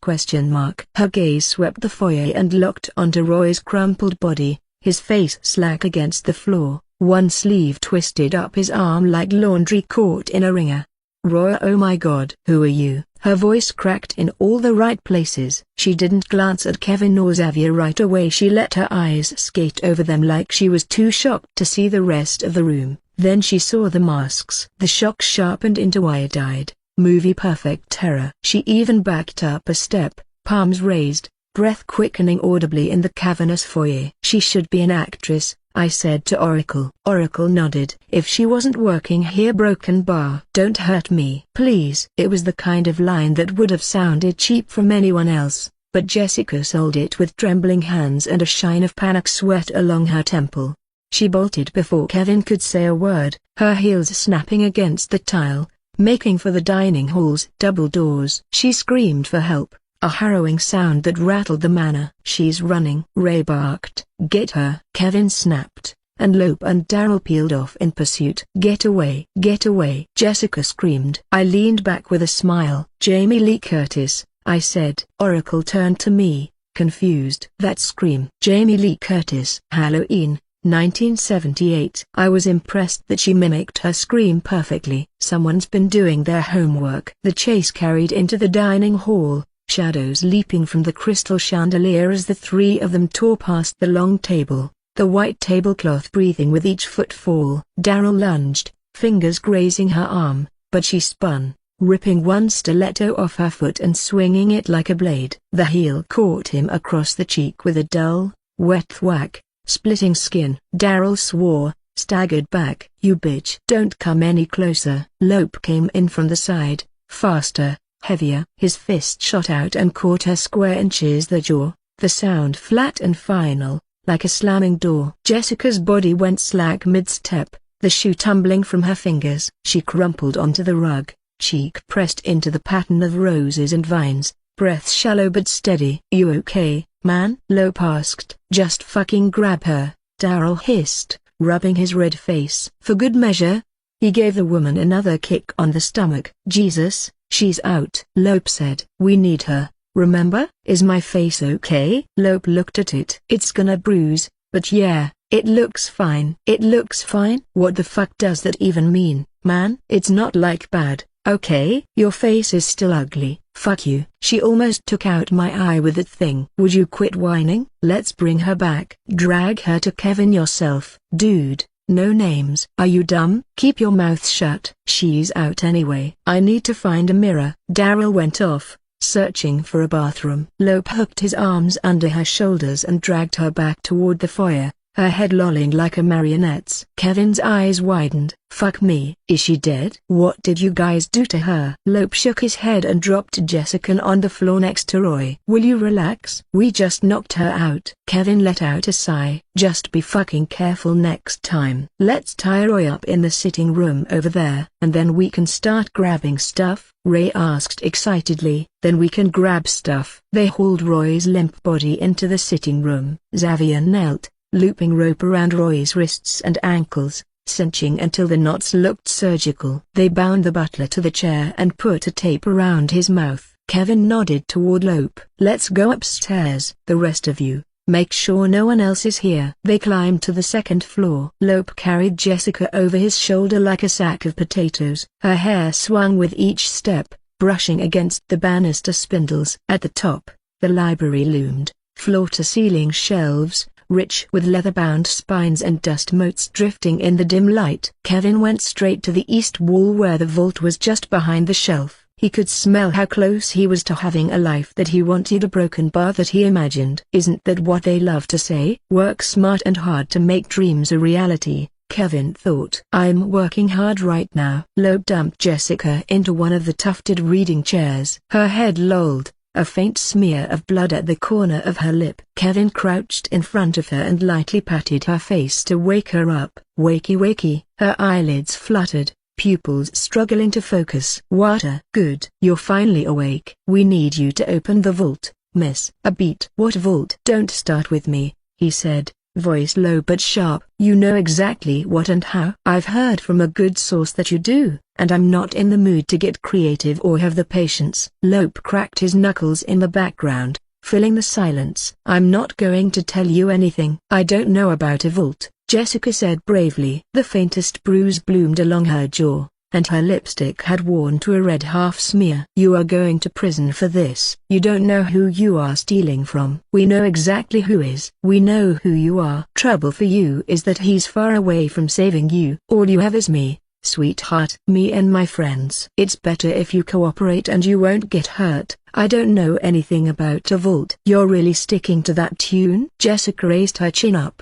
Her gaze swept the foyer and locked onto Roy's crumpled body, his face slack against the floor, one sleeve twisted up his arm like laundry caught in a wringer. "Roy, oh my God." "Who are you?" Her voice cracked in all the right places. She didn't glance at Kevin or Xavier right away. She let her eyes skate over them like she was too shocked to see the rest of the room. Then she saw the masks. The shock sharpened into wide-eyed, movie-perfect terror. She even backed up a step, palms raised, breath quickening audibly in the cavernous foyer. "She should be an actress," I said to Oracle. Oracle nodded. "If she wasn't working here." Broken bar. "Don't hurt me, please." It was the kind of line that would have sounded cheap from anyone else, but Jessica sold it with trembling hands and a shine of panic sweat along her temple. She bolted before Kevin could say a word, her heels snapping against the tile, making for the dining hall's double doors. She screamed for help, a harrowing sound that rattled the manor. "She's running," Ray barked. "Get her!" Kevin snapped, and Lope and Daryl peeled off in pursuit. "Get away! Get away!" Jessica screamed. I leaned back with a smile. "Jamie Lee Curtis," I said. Oracle turned to me, confused. "That scream." "Jamie Lee Curtis." "Halloween, 1978. I was impressed that she mimicked her scream perfectly. Someone's been doing their homework. The chase carried into the dining hall, shadows leaping from the crystal chandelier as the three of them tore past the long table, the white tablecloth breathing with each footfall. Daryl lunged, fingers grazing her arm, but she spun, ripping one stiletto off her foot and swinging it like a blade. The heel caught him across the cheek with a dull, wet thwack, splitting skin. Daryl swore, staggered back. "You bitch. Don't come any closer." Lope came in from the side, faster, heavier. His fist shot out and caught her square inches the jaw, the sound flat and final, like a slamming door. Jessica's body went slack mid-step, the shoe tumbling from her fingers. She crumpled onto the rug, cheek pressed into the pattern of roses and vines, breath shallow but steady. "You okay, man?" Lope asked. "Just fucking grab her," Daryl hissed, rubbing his red face. "For good measure." He gave the woman another kick on the stomach. "Jesus, she's out," Lope said. "We need her, remember?" "Is my face okay?" Lope looked at it. "It's gonna bruise, but yeah, it looks fine." "It looks fine? What the fuck does that even mean, man?" "It's not like bad, Okay, your face is still ugly. Fuck you. She almost took out my eye with that thing. Would you quit whining? Let's bring her back. Drag her to Kevin yourself. Dude, no names. Are you dumb? Keep your mouth shut. She's out anyway. I need to find a mirror. Daryl went off, searching for a bathroom. Lope hooked his arms under her shoulders and dragged her back toward the foyer, her head lolling like a marionette's. Kevin's eyes widened. Fuck me. Is she dead? What did you guys do to her? Lope shook his head and dropped Jessica on the floor next to Roy. Will you relax? We just knocked her out. Kevin let out a sigh. Just be fucking careful next time. Let's tie Roy up in the sitting room over there, and then we can start grabbing stuff, Ray asked excitedly. Then we can grab stuff. They hauled Roy's limp body into the sitting room. Xavier knelt, looping rope around Roy's wrists and ankles, cinching until the knots looked surgical. They bound the butler to the chair and put a tape around his mouth. Kevin nodded toward Lope. Let's go upstairs. The rest of you, make sure no one else is here. They climbed to the second floor. Lope carried Jessica over his shoulder like a sack of potatoes. Her hair swung with each step, brushing against the banister spindles. At the top, the library loomed, floor-to-ceiling shelves, rich with leather-bound spines and dust motes drifting in the dim light. Kevin went straight to the east wall where the vault was just behind the shelf. He could smell how close he was to having a life that he wanted, a broken bar that he imagined. Isn't that what they love to say? Work smart and hard to make dreams a reality, Kevin thought. I'm working hard right now. Lope dumped Jessica into one of the tufted reading chairs. Her head lolled, a faint smear of blood at the corner of her lip. Kevin crouched in front of her and lightly patted her face to wake her up. Wakey wakey. Her eyelids fluttered, pupils struggling to focus. Water. Good. You're finally awake. We need you to open the vault, miss. A beat. What vault? Don't start with me, he said, voice low but sharp. You know exactly what and how. I've heard from a good source that you do, and I'm not in the mood to get creative or have the patience. Lope cracked his knuckles in the background, filling the silence. I'm not going to tell you anything. I don't know about a vault, Jessica said bravely. The faintest bruise bloomed along her jaw, and her lipstick had worn to a red half smear. You are going to prison for this. You don't know who you are stealing from. We know exactly who is. We know who you are. Trouble for you is that he's far away from saving you. All you have is me, sweetheart. Me and my friends. It's better if you cooperate and you won't get hurt. I don't know anything about a vault. You're really sticking to that tune? Jessica raised her chin up.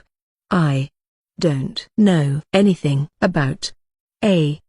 I don't know anything about a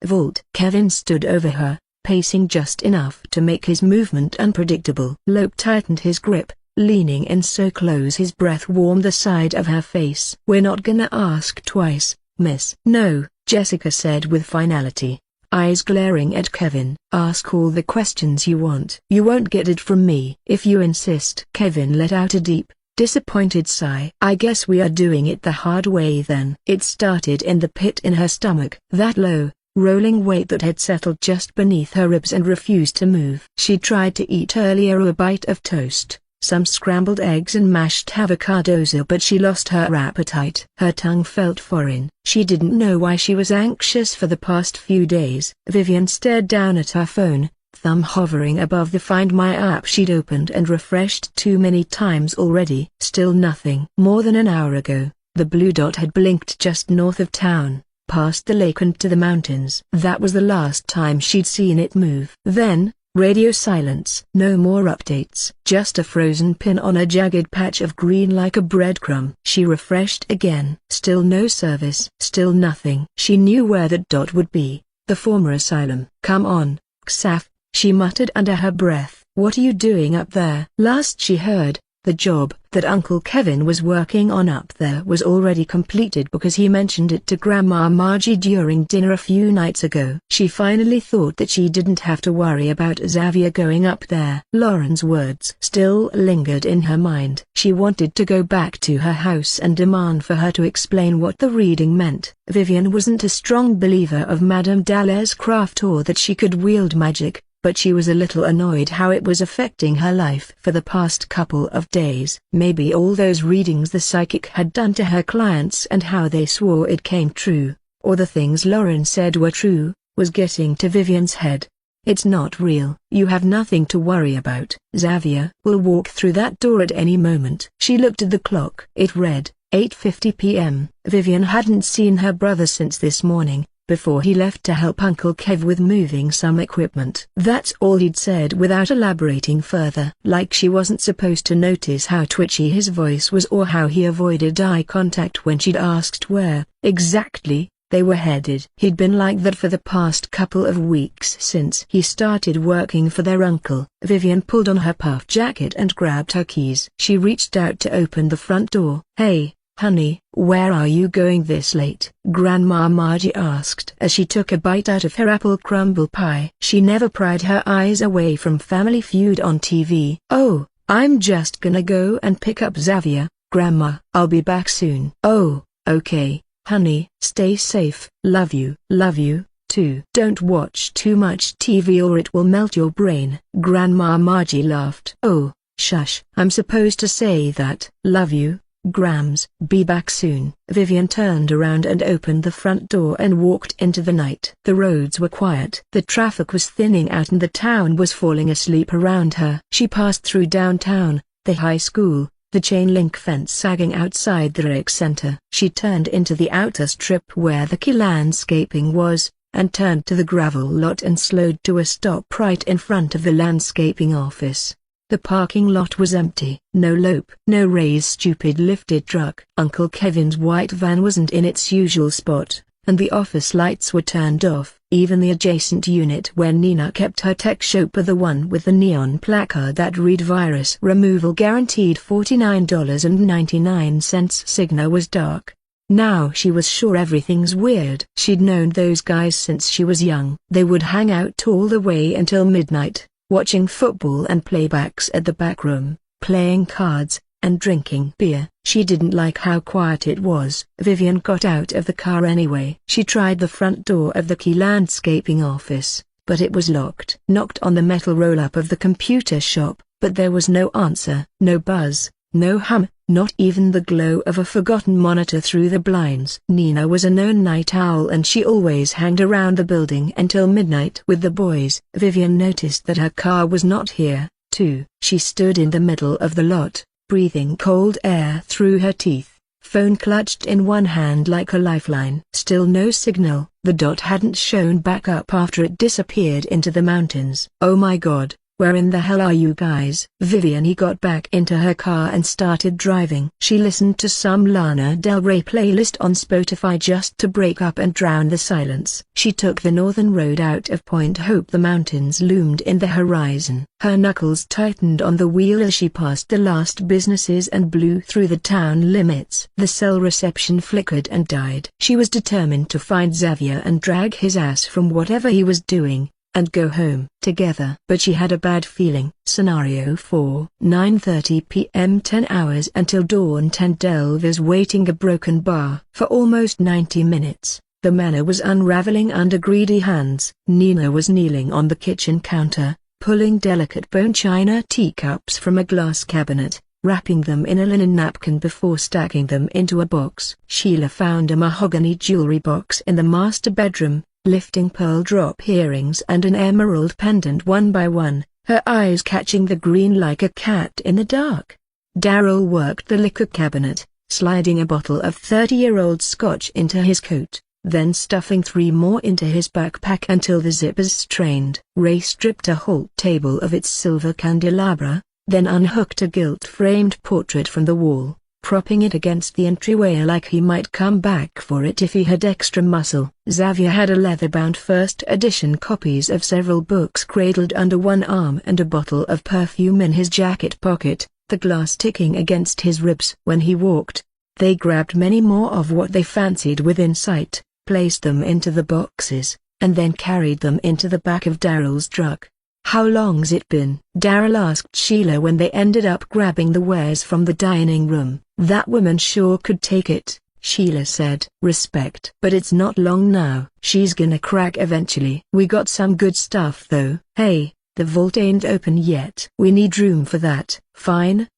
vault. Kevin stood over her, pacing just enough to make his movement unpredictable. Lope tightened his grip, leaning in so close his breath warmed the side of her face. We're not gonna ask twice, miss. No, Jessica said with finality, eyes glaring at Kevin. Ask all the questions you want. You won't get it from me if you insist. Kevin let out a deep, disappointed sigh. I guess we are doing it the hard way then. It started in the pit in her stomach. That low, rolling weight that had settled just beneath her ribs and refused to move. She tried to eat earlier a bite of toast, some scrambled eggs and mashed avocados, but she lost her appetite. Her tongue felt foreign. She didn't know why she was anxious for the past few days. Vivian stared down at her phone, thumb hovering above the Find My app she'd opened and refreshed too many times already. Still nothing. More than an hour ago, the blue dot had blinked just north of town, past the lake and to the mountains. That was the last time she'd seen it move. Then, radio silence. No more updates. Just a frozen pin on a jagged patch of green like a breadcrumb. She refreshed again. Still no service. Still nothing. She knew where that dot would be, the former asylum. Come on, Xaf, she muttered under her breath. What are you doing up there? Last she heard, the job that Uncle Kevin was working on up there was already completed because he mentioned it to Grandma Margie during dinner a few nights ago. She finally thought that she didn't have to worry about Xavier going up there. Lauren's words still lingered in her mind. She wanted to go back to her house and demand for her to explain what the reading meant. Vivian wasn't a strong believer of Madame Dalaire's craft or that she could wield magic, but she was a little annoyed how it was affecting her life for the past couple of days. Maybe all those readings the psychic had done to her clients and how they swore it came true, or the things Lauren said were true, was getting to Vivian's head. It's not real. You have nothing to worry about. Xavier will walk through that door at any moment. She looked at the clock. It read 8:50 p.m. Vivian hadn't seen her brother since this morning, before he left to help Uncle Kev with moving some equipment. That's all he'd said without elaborating further. Like she wasn't supposed to notice how twitchy his voice was or how he avoided eye contact when she'd asked where, exactly, they were headed. He'd been like that for the past couple of weeks since he started working for their uncle. Vivian pulled on her puff jacket and grabbed her keys. She reached out to open the front door. "Hey, honey, where are you going this late?" Grandma Margie asked as she took a bite out of her apple crumble pie. She never pried her eyes away from Family Feud on TV. "Oh, I'm just gonna go and pick up Xavier, Grandma. I'll be back soon." "Oh, okay, honey. Stay safe. Love you." "Love you, too." "Don't watch too much TV or it will melt your brain." Grandma Margie laughed. "Oh, shush. I'm supposed to say that." "Love you, Grams. Be back soon." Vivian turned around and opened the front door and walked into the night. The roads were quiet. The traffic was thinning out and the town was falling asleep around her. She passed through downtown, the high school, the chain-link fence sagging outside the rec center. She turned into the outer strip where the key landscaping was, and turned to the gravel lot and slowed to a stop right in front of the landscaping office. The parking lot was empty. No Lope, no Ray's stupid lifted truck. Uncle Kevin's white van wasn't in its usual spot, and the office lights were turned off. Even the adjacent unit where Nina kept her tech shop, the one with the neon placard that read "Virus Removal Guaranteed $49.99" signal, was dark. Now she was sure everything's weird. She'd known those guys since she was young. They would hang out all the way until midnight, watching football and playbacks at the back room, playing cards, and drinking beer. She didn't like how quiet it was. Vivian got out of the car anyway. She tried the front door of the key landscaping office, but it was locked. Knocked on the metal roll-up of the computer shop, but there was no answer. No buzz, no hum, not even the glow of a forgotten monitor through the blinds. Nina was a known night owl and she always hanged around the building until midnight with the boys. Vivian noticed that her car was not here, too. She stood in the middle of the lot, breathing cold air through her teeth, phone clutched in one hand like a lifeline. Still no signal. The dot hadn't shown back up after it disappeared into the mountains. "Oh my God, where in the hell are you guys?" Vivian got back into her car and started driving. She listened to some Lana Del Rey playlist on Spotify just to break up and drown the silence. She took the northern road out of Point Hope. The mountains loomed in the horizon. Her knuckles tightened on the wheel as she passed the last businesses and blew through the town limits. The cell reception flickered and died. She was determined to find Xavier and drag his ass from whatever he was doing, and go home together. But she had a bad feeling. Scenario 4. 9:30 p.m. 10 hours until dawn. 10 Delvers waiting a broken bar. For almost 90 minutes, the manor was unraveling under greedy hands. Nina was kneeling on the kitchen counter, pulling delicate bone china teacups from a glass cabinet, wrapping them in a linen napkin before stacking them into a box. Sheila found a mahogany jewelry box in the master bedroom, lifting pearl drop earrings and an emerald pendant one by one, her eyes catching the green like a cat in the dark. Daryl worked the liquor cabinet, sliding a bottle of 30-year-old scotch into his coat, then stuffing 3 more into his backpack until the zippers strained. Ray stripped a whole table of its silver candelabra, then unhooked a gilt-framed portrait from the wall, propping it against the entryway like he might come back for it if he had extra muscle. Xavier had a leather-bound first edition copies of several books cradled under one arm and a bottle of perfume in his jacket pocket, the glass ticking against his ribs. When he walked, they grabbed many more of what they fancied within sight, placed them into the boxes, and then carried them into the back of Daryl's truck. "How long's it been?" Daryl asked Sheila when they ended up grabbing the wares from the dining room. "That woman sure could take it," Sheila said. "Respect. But it's not long now. She's gonna crack eventually. We got some good stuff though." "Hey, the vault ain't open yet." "We need room for that." Fine,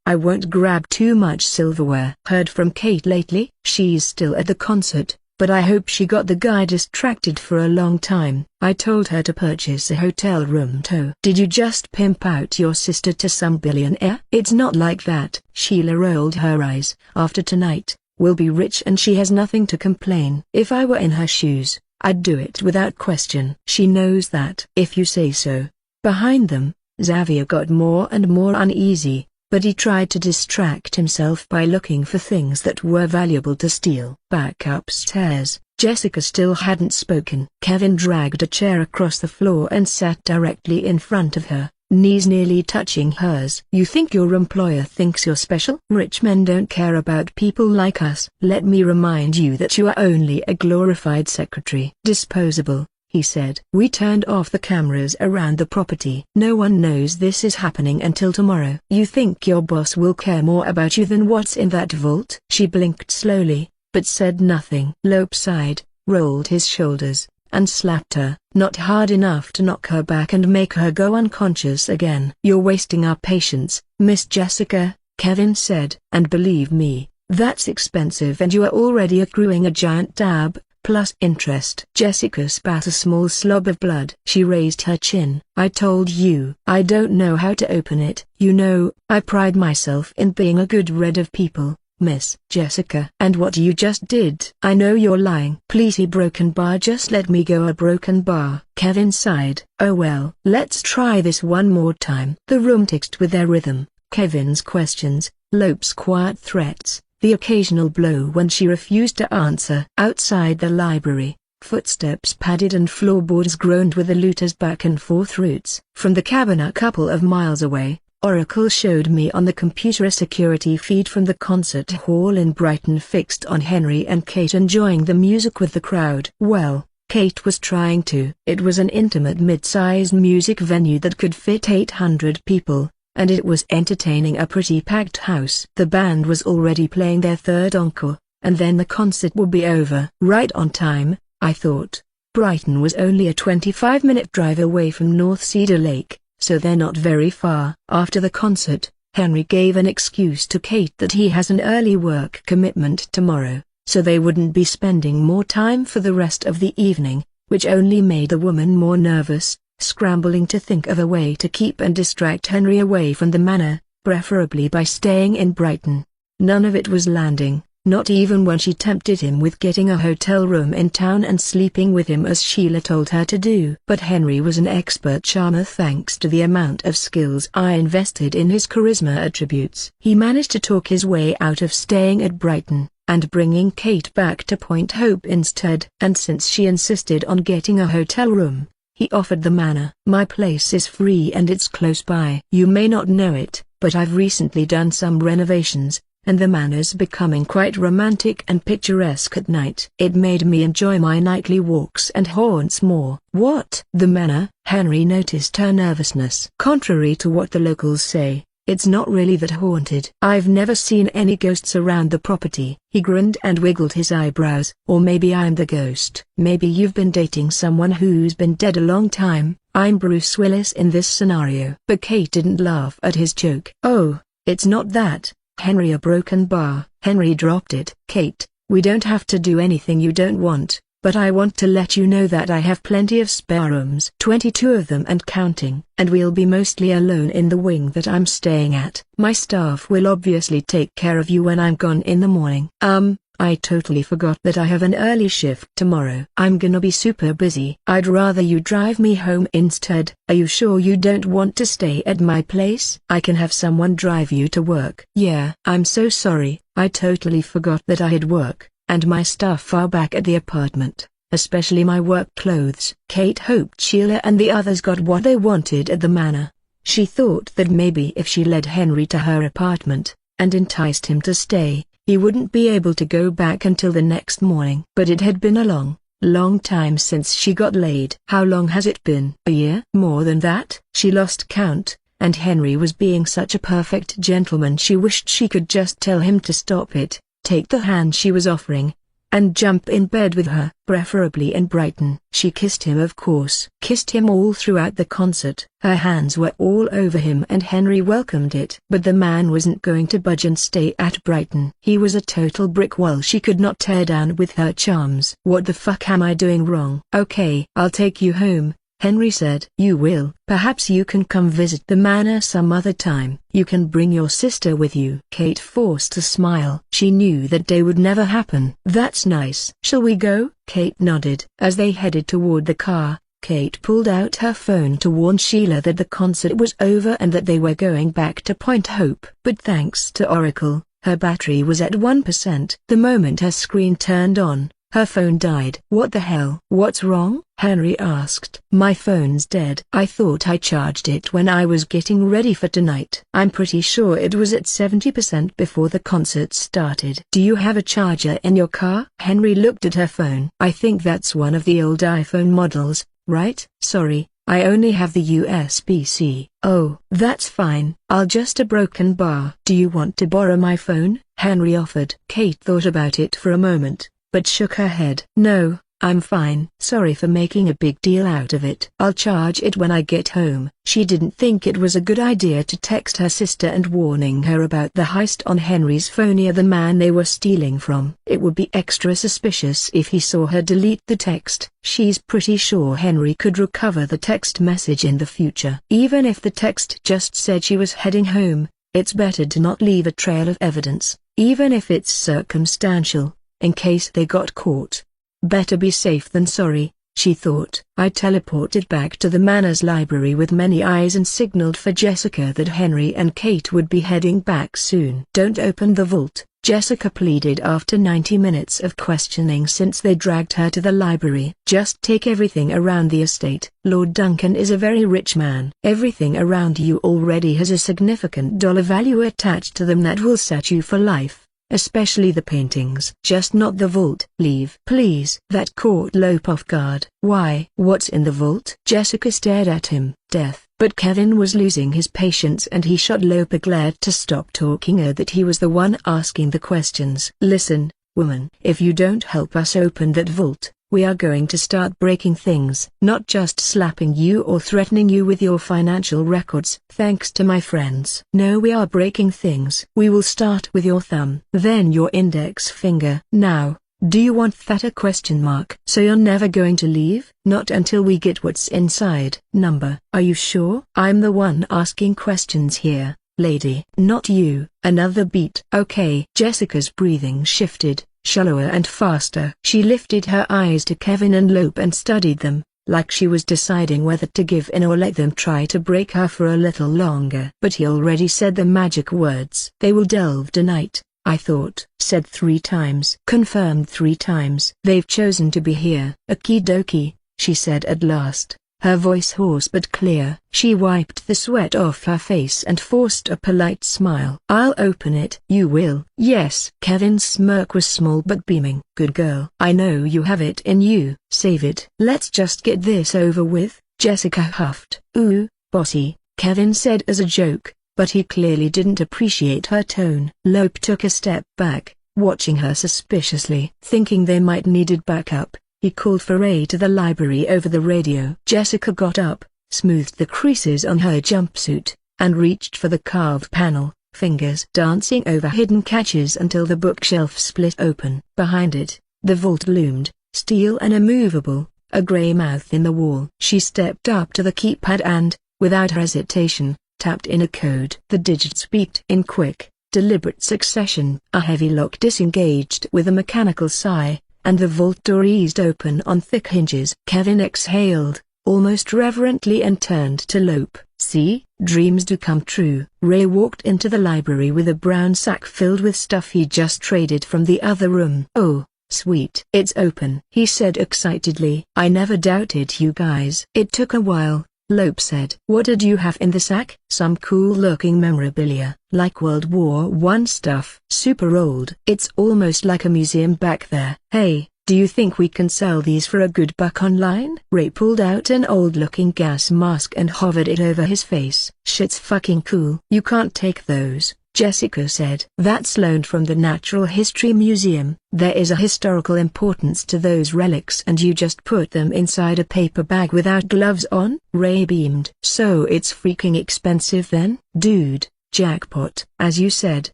I won't grab too much silverware." "Heard from Kate lately?" "She's still at the concert, but I hope she got the guy distracted for a long time. I told her to purchase a hotel room too. Did you just pimp out your sister to some billionaire? It's not like that. Sheila rolled her eyes. After tonight, we'll be rich and she has nothing to complain. If I were in her shoes, I'd do it without question. She knows that. If you say so. Behind them, Xavier got more and more uneasy, but he tried to distract himself by looking for things that were valuable to steal. Back upstairs, Jessica still hadn't spoken. Kevin dragged a chair across the floor and sat directly in front of her, knees nearly touching hers. You think your employer thinks you're special? Rich men don't care about people like us. Let me remind you that you are only a glorified secretary. Disposable, he said. We turned off the cameras around the property. No one knows this is happening until tomorrow. You think your boss will care more about you than what's in that vault? She blinked slowly, but said nothing. Lope sighed, rolled his shoulders, and slapped her, not hard enough to knock her back and make her go unconscious again. You're wasting our patience, Miss Jessica, Kevin said. And believe me, that's expensive and you are already accruing a giant tab, plus interest. Jessica spat a small slob of blood. She raised her chin. I told you. I don't know how to open it. You know, I pride myself in being a good read of people, Miss Jessica. And what you just did. I know you're lying. Please, a broken bar, just let me go. A broken bar. Kevin sighed. Oh well. Let's try this one more time. The room ticked with their rhythm. Kevin's questions, Lope's quiet threats, the occasional blow when she refused to answer. Outside the library, footsteps padded and floorboards groaned with the looter's back and forth routes. From the cabin a couple of miles away, Oracle showed me on the computer a security feed from the concert hall in Brighton fixed on Henry and Kate enjoying the music with the crowd. Well, Kate was trying to. It was an intimate mid-sized music venue that could fit 800 people. And it was entertaining a pretty packed house. The band was already playing their third encore, and then the concert would be over. Right on time, I thought. Brighton was only a 25-minute drive away from North Cedar Lake, so they're not very far. After the concert, Henry gave an excuse to Kate that he has an early work commitment tomorrow, so they wouldn't be spending more time for the rest of the evening, which only made the woman more nervous, scrambling to think of a way to keep and distract Henry away from the manor, preferably by staying in Brighton. None of it was landing, not even when she tempted him with getting a hotel room in town and sleeping with him as Sheila told her to do. But Henry was an expert charmer thanks to the amount of skills I invested in his charisma attributes. He managed to talk his way out of staying at Brighton, and bringing Kate back to Point Hope instead. And since she insisted on getting a hotel room, he offered the manor. My place is free and it's close by. You may not know it, but I've recently done some renovations, and the manor's becoming quite romantic and picturesque at night. It made me enjoy my nightly walks and haunts more. What? The manor? Henry noticed her nervousness. Contrary to what the locals say, it's not really that haunted. I've never seen any ghosts around the property. He grinned and wiggled his eyebrows. Or maybe I'm the ghost. Maybe you've been dating someone who's been dead a long time. I'm Bruce Willis in this scenario. But Kate didn't laugh at his joke. Oh, it's not that, Henry. A broken bar. Henry dropped it. Kate, we don't have to do anything you don't want. But I want to let you know that I have plenty of spare rooms. 22 of them and counting. And we'll be mostly alone in the wing that I'm staying at. My staff will obviously take care of you when I'm gone in the morning. I totally forgot that I have an early shift tomorrow. I'm gonna be super busy. I'd rather you drive me home instead. Are you sure you don't want to stay at my place? I can have someone drive you to work. Yeah. I'm so sorry. I totally forgot that I had work and my stuff are back at the apartment, especially my work clothes. Kate hoped Sheila and the others got what they wanted at the manor. She thought that maybe if she led Henry to her apartment, and enticed him to stay, he wouldn't be able to go back until the next morning. But it had been a long time since she got laid. How long has it been? A year? More than that? She lost count, and Henry was being such a perfect gentleman she wished she could just tell him to stop it. Take the hand she was offering, and jump in bed with her, preferably in Brighton. She kissed him, of course. Kissed him all throughout the concert. Her hands were all over him and Henry welcomed it. But the man wasn't going to budge and stay at Brighton. He was a total brick wall she could not tear down with her charms. What the fuck am I doing wrong? Okay, I'll take you home, Henry said. You will? Perhaps you can come visit the manor some other time. You can bring your sister with you. Kate forced a smile. She knew that day would never happen. That's nice. Shall we go? Kate nodded. As they headed toward the car, Kate pulled out her phone to warn Sheila that the concert was over and that they were going back to Point Hope. But thanks to Oracle, her battery was at 1%. The moment her screen turned on, her phone died. What the hell? What's wrong? Henry asked. My phone's dead. I thought I charged it when I was getting ready for tonight. I'm pretty sure it was at 70% before the concert started. Do you have a charger in your car? Henry looked at her phone. I think that's one of the old iPhone models, right? Sorry, I only have the USB-C. Oh, that's fine. I'll just a broken bar. Do you want to borrow my phone? Henry offered. Kate thought about it for a moment, but shook her head. No, I'm fine. Sorry for making a big deal out of it. I'll charge it when I get home. She didn't think it was a good idea to text her sister and warning her about the heist on Henry's phone near the man they were stealing from. It would be extra suspicious if he saw her delete the text. She's pretty sure Henry could recover the text message in the future. Even if the text just said she was heading home, it's better to not leave a trail of evidence, even if it's circumstantial, in case they got caught. Better be safe than sorry, she thought. I teleported back to the manor's library with many eyes and signaled for Jessica that Henry and Kate would be heading back soon. Don't open the vault, Jessica pleaded after 90 minutes of questioning since they dragged her to the library. Just take everything around the estate. Lord Duncan is a very rich man. Everything around you already has a significant dollar value attached to them that will set you for life. Especially the paintings. Just not the vault. Leave. Please. That caught Lope off guard. Why? What's in the vault? Jessica stared at him. Death. But Kevin was losing his patience and he shot Lope a glare to stop talking that he was the one asking the questions. Listen, woman. If you don't help us open that vault, we are going to start breaking things. Not just slapping you or threatening you with your financial records. Thanks to my friends. No, we are breaking things. We will start with your thumb. Then your index finger. Now, do you want that? So you're never going to leave? Not until we get what's inside. Number. Are you sure? I'm the one asking questions here, lady. Not you. Another beat. Okay. Jessica's breathing shifted, shallower and faster. She lifted her eyes to Kevin and Lope and studied them, like she was deciding whether to give in or let them try to break her for a little longer. But he already said the magic words. They will delve tonight, I thought. Said 3 times. Confirmed 3 times. They've chosen to be here. Okie dokie, she said at last, her voice hoarse but clear. She wiped the sweat off her face and forced a polite smile. I'll open it. You will? Yes. Kevin's smirk was small but beaming. Good girl. I know you have it in you. Save it. Let's just get this over with, Jessica huffed. Ooh, bossy, Kevin said as a joke, but he clearly didn't appreciate her tone. Lope took a step back, watching her suspiciously. Thinking they might needed backup, he called for Ray to the library over the radio. Jessica got up, smoothed the creases on her jumpsuit, and reached for the carved panel, fingers dancing over hidden catches until the bookshelf split open. Behind it, the vault loomed, steel and immovable, a grey mouth in the wall. She stepped up to the keypad and, without hesitation, tapped in a code. The digits beeped in quick, deliberate succession. A heavy lock disengaged with a mechanical sigh, and the vault door eased open on thick hinges. Kevin exhaled, almost reverently, and turned to Lope. See, dreams do come true. Ray walked into the library with a brown sack filled with stuff he just traded from the other room. Oh, sweet. It's open, he said excitedly. I never doubted you guys. It took a while, Lope said. What did you have in the sack? Some cool-looking memorabilia, like World War I stuff. Super old. It's almost like a museum back there. Hey, do you think we can sell these for a good buck online? Ray pulled out an old-looking gas mask and hovered it over his face. Shit's fucking cool. You can't take those, Jessica said. That's loaned from the Natural History Museum. There is a historical importance to those relics and you just put them inside a paper bag without gloves on? Ray beamed. So it's freaking expensive then? Dude, jackpot. As you said,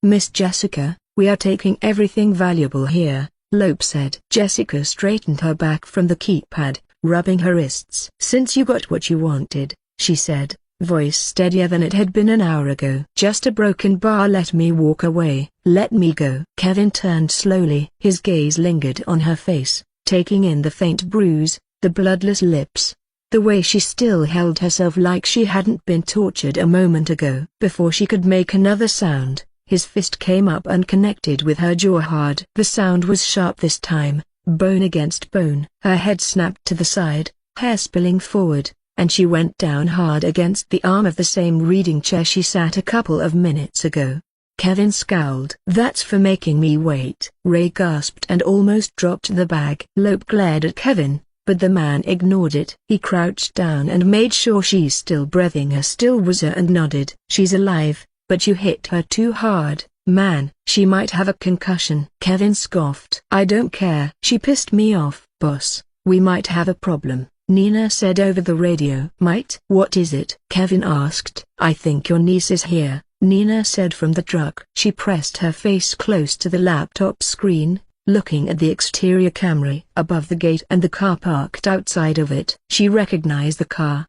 Miss Jessica, we are taking everything valuable here, Lope said. Jessica straightened her back from the keypad, rubbing her wrists. Since you got what you wanted, she said, voice steadier than it had been an hour ago. Just a broken bar. Let me walk away. Let me go. Kevin turned slowly. His gaze lingered on her face, taking in the faint bruise, the bloodless lips, the way she still held herself like she hadn't been tortured a moment ago. Before she could make another sound, his fist came up and connected with her jaw hard. The sound was sharp this time, bone against bone. Her head snapped to the side, hair spilling forward, and she went down hard against the arm of the same reading chair she sat a couple of minutes ago. Kevin scowled. That's for making me wait. Ray gasped and almost dropped the bag. Lope glared at Kevin, but the man ignored it. He crouched down and made sure she's still breathing. Her still was her and nodded. She's alive, but you hit her too hard, man. She might have a concussion. Kevin scoffed. I don't care. She pissed me off. Boss, we might have a problem, Nina said over the radio. Might? What is it? Kevin asked. I think your niece is here, Nina said from the truck. She pressed her face close to the laptop screen, looking at the exterior camera above the gate and the car parked outside of it. She recognized the car.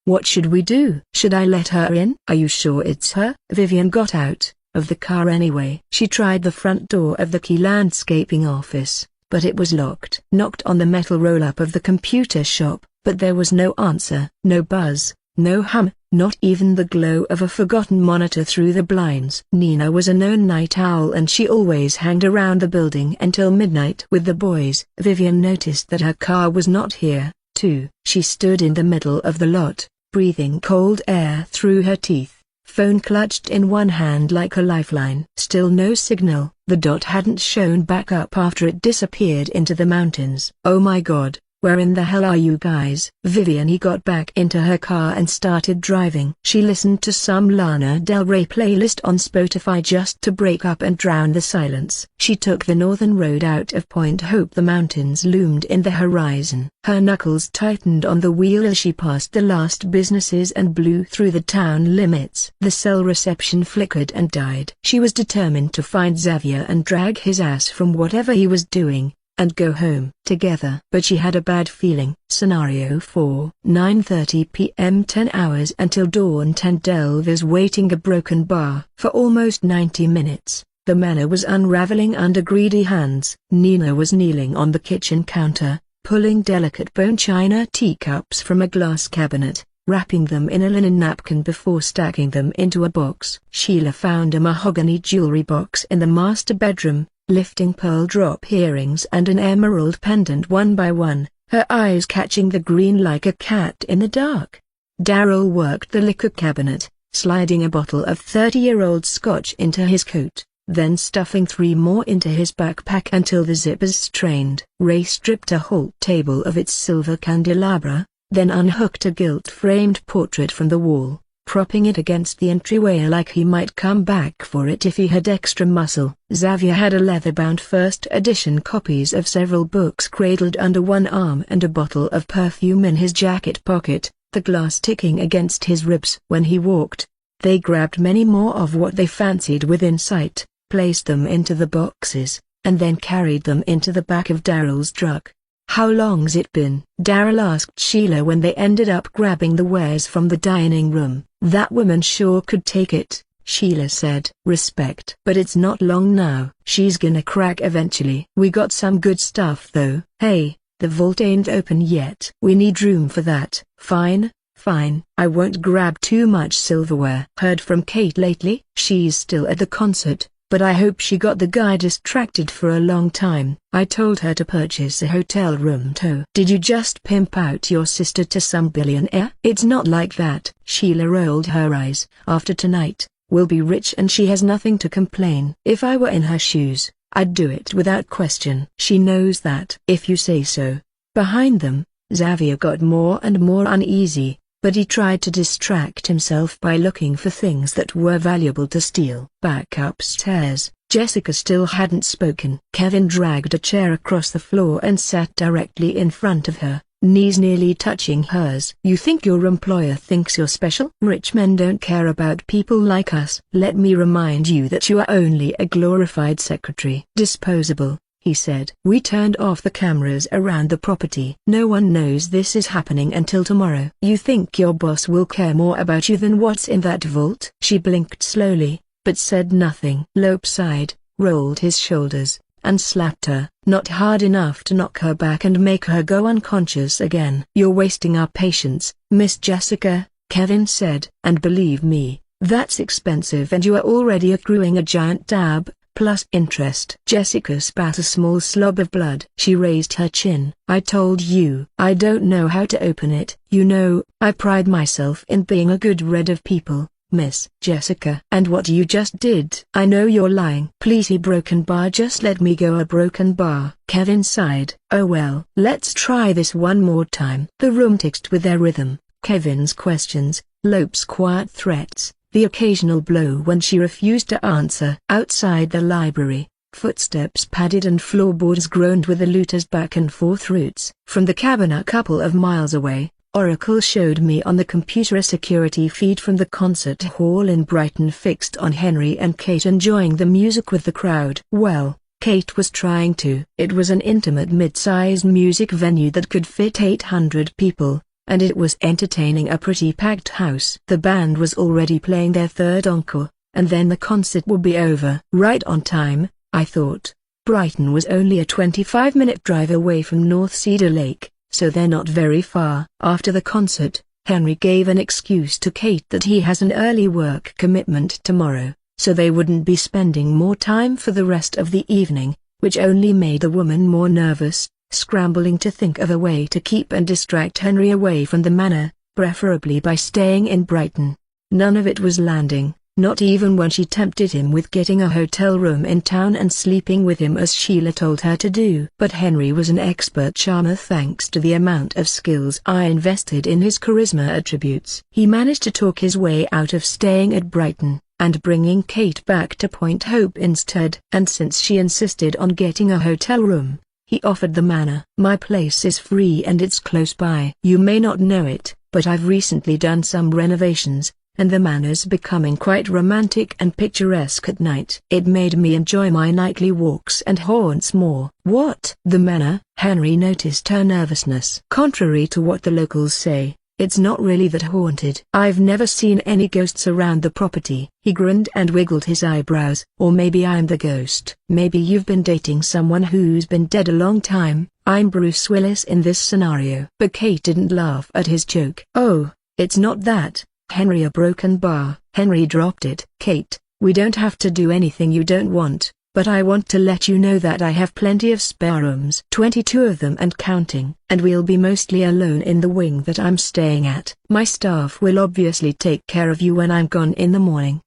What should we do? Should I let her in? Are you sure it's her? Vivian got out of the car anyway. She tried the front door of the Key Landscaping office, but it was locked. Knocked on the metal roll-up of the computer shop, but there was no answer. No buzz, no hum, not even the glow of a forgotten monitor through the blinds. Nina was a known night owl and she always hanged around the building until midnight with the boys. Vivian noticed that her car was not here, too. She stood in the middle of the lot, breathing cold air through her teeth, phone clutched in one hand like a lifeline. Still no signal. The dot hadn't shown back up after it disappeared into the mountains. Oh my god, where in the hell are you guys? Vivian got back into her car and started driving. She listened to some Lana Del Rey playlist on Spotify just to break up and drown the silence. She took the northern road out of Point Hope. The mountains loomed in the horizon. Her knuckles tightened on the wheel as she passed the last businesses and blew through the town limits. The cell reception flickered and died. She was determined to find Xavier and drag his ass from whatever he was doing, and go home together. But she had a bad feeling. Scenario 4. 9:30 p.m. 10 hours until dawn. 10 Delvers waiting a broken bar. For almost 90 minutes, the manor was unraveling under greedy hands. Nina was kneeling on the kitchen counter, pulling delicate bone china teacups from a glass cabinet, wrapping them in a linen napkin before stacking them into a box. Sheila found a mahogany jewelry box in the master bedroom, lifting pearl drop earrings and an emerald pendant one by one, her eyes catching the green like a cat in the dark. Darryl worked the liquor cabinet, sliding a bottle of 30-year-old scotch into his coat, then stuffing 3 more into his backpack until the zippers strained. Ray stripped a whole table of its silver candelabra, then unhooked a gilt-framed portrait from the wall, propping it against the entryway like he might come back for it if he had extra muscle. Xavier had a leather-bound first edition copies of several books cradled under one arm and a bottle of perfume in his jacket pocket, the glass ticking against his ribs. When he walked, they grabbed many more of what they fancied within sight, placed them into the boxes, and then carried them into the back of Darryl's truck. How long's it been? Darryl asked Sheila when they ended up grabbing the wares from the dining room. That woman sure could take it, Sheila said. Respect. But it's not long now. She's gonna crack eventually. We got some good stuff though. Hey, the vault ain't open yet. We need room for that. Fine, fine. I won't grab too much silverware. Heard from Kate lately? She's still at the concert, but I hope she got the guy distracted for a long time. I told her to purchase a hotel room too. Did you just pimp out your sister to some billionaire? It's not like that. Sheila rolled her eyes. After tonight, we'll be rich and she has nothing to complain. If I were in her shoes, I'd do it without question. She knows that. If you say so. Behind them, Xavier got more and more uneasy. but he tried to distract himself by looking for things that were valuable to steal. Back upstairs, Jessica still hadn't spoken. Kevin dragged a chair across the floor and sat directly in front of her, knees nearly touching hers. "You think your employer thinks you're special? Rich men don't care about people like us. Let me remind you that you are only a glorified secretary." "Disposable," he said. "We turned off the cameras around the property. No one knows this is happening until tomorrow. You think your boss will care more about you than what's in that vault?" She blinked slowly, but said nothing. Lope sighed, rolled his shoulders, and slapped her, not hard enough to knock her back and make her go unconscious again. "You're wasting our patience, Miss Jessica," Kevin said. "And believe me, that's expensive and you are already accruing a giant tab, plus interest." Jessica spat a small slob of blood. She raised her chin. "I told you. I don't know how to open it. You know, I pride myself in being a good read of people, Miss Jessica." "And what you just did?" "I know you're lying." "Please, he broken bar, just let me go." "A broken bar?" Kevin sighed. "Oh well. Let's try this one more time." The room ticked with their rhythm, Kevin's questions, Lope's quiet threats, the occasional blow when she refused to answer. Outside the library, footsteps padded and floorboards groaned with the looters' back and forth routes. From the cabin a couple of miles away, Oracle showed me on the computer a security feed from the concert hall in Brighton fixed on Henry and Kate enjoying the music with the crowd. Well, Kate was trying to. It was an intimate mid-sized music venue that could fit 800 people, and it was entertaining a pretty packed house. The band was already playing their third encore, and then the concert would be over. Right on time, I thought. Brighton was only a 25-minute drive away from North Cedar Lake, so they're not very far. After the concert, Henry gave an excuse to Kate that he has an early work commitment tomorrow, so they wouldn't be spending more time for the rest of the evening, which only made the woman more nervous, scrambling to think of a way to keep and distract Henry away from the manor, preferably by staying in Brighton. None of it was landing, not even when she tempted him with getting a hotel room in town and sleeping with him as Sheila told her to do. But Henry was an expert charmer thanks to the amount of skills I invested in his charisma attributes. He managed to talk his way out of staying at Brighton, and bringing Kate back to Point Hope instead. And since she insisted on getting a hotel room, he offered the manor. "My place is free and it's close by. You may not know it, but I've recently done some renovations, and the manor's becoming quite romantic and picturesque at night. It made me enjoy my nightly walks and haunts more." "What?" "The manor." Henry noticed her nervousness. "Contrary to what the locals say, it's not really that haunted. I've never seen any ghosts around the property." He grinned and wiggled his eyebrows. "Or maybe I'm the ghost. Maybe you've been dating someone who's been dead a long time. I'm Bruce Willis in this scenario." But Kate didn't laugh at his joke. "Oh, it's not that, Henry." "A broken bar." Henry dropped it. "Kate, we don't have to do anything you don't want, but I want to let you know that I have plenty of spare rooms. 22 of them and counting. And we'll be mostly alone in the wing that I'm staying at. My staff will obviously take care of you when I'm gone in the morning."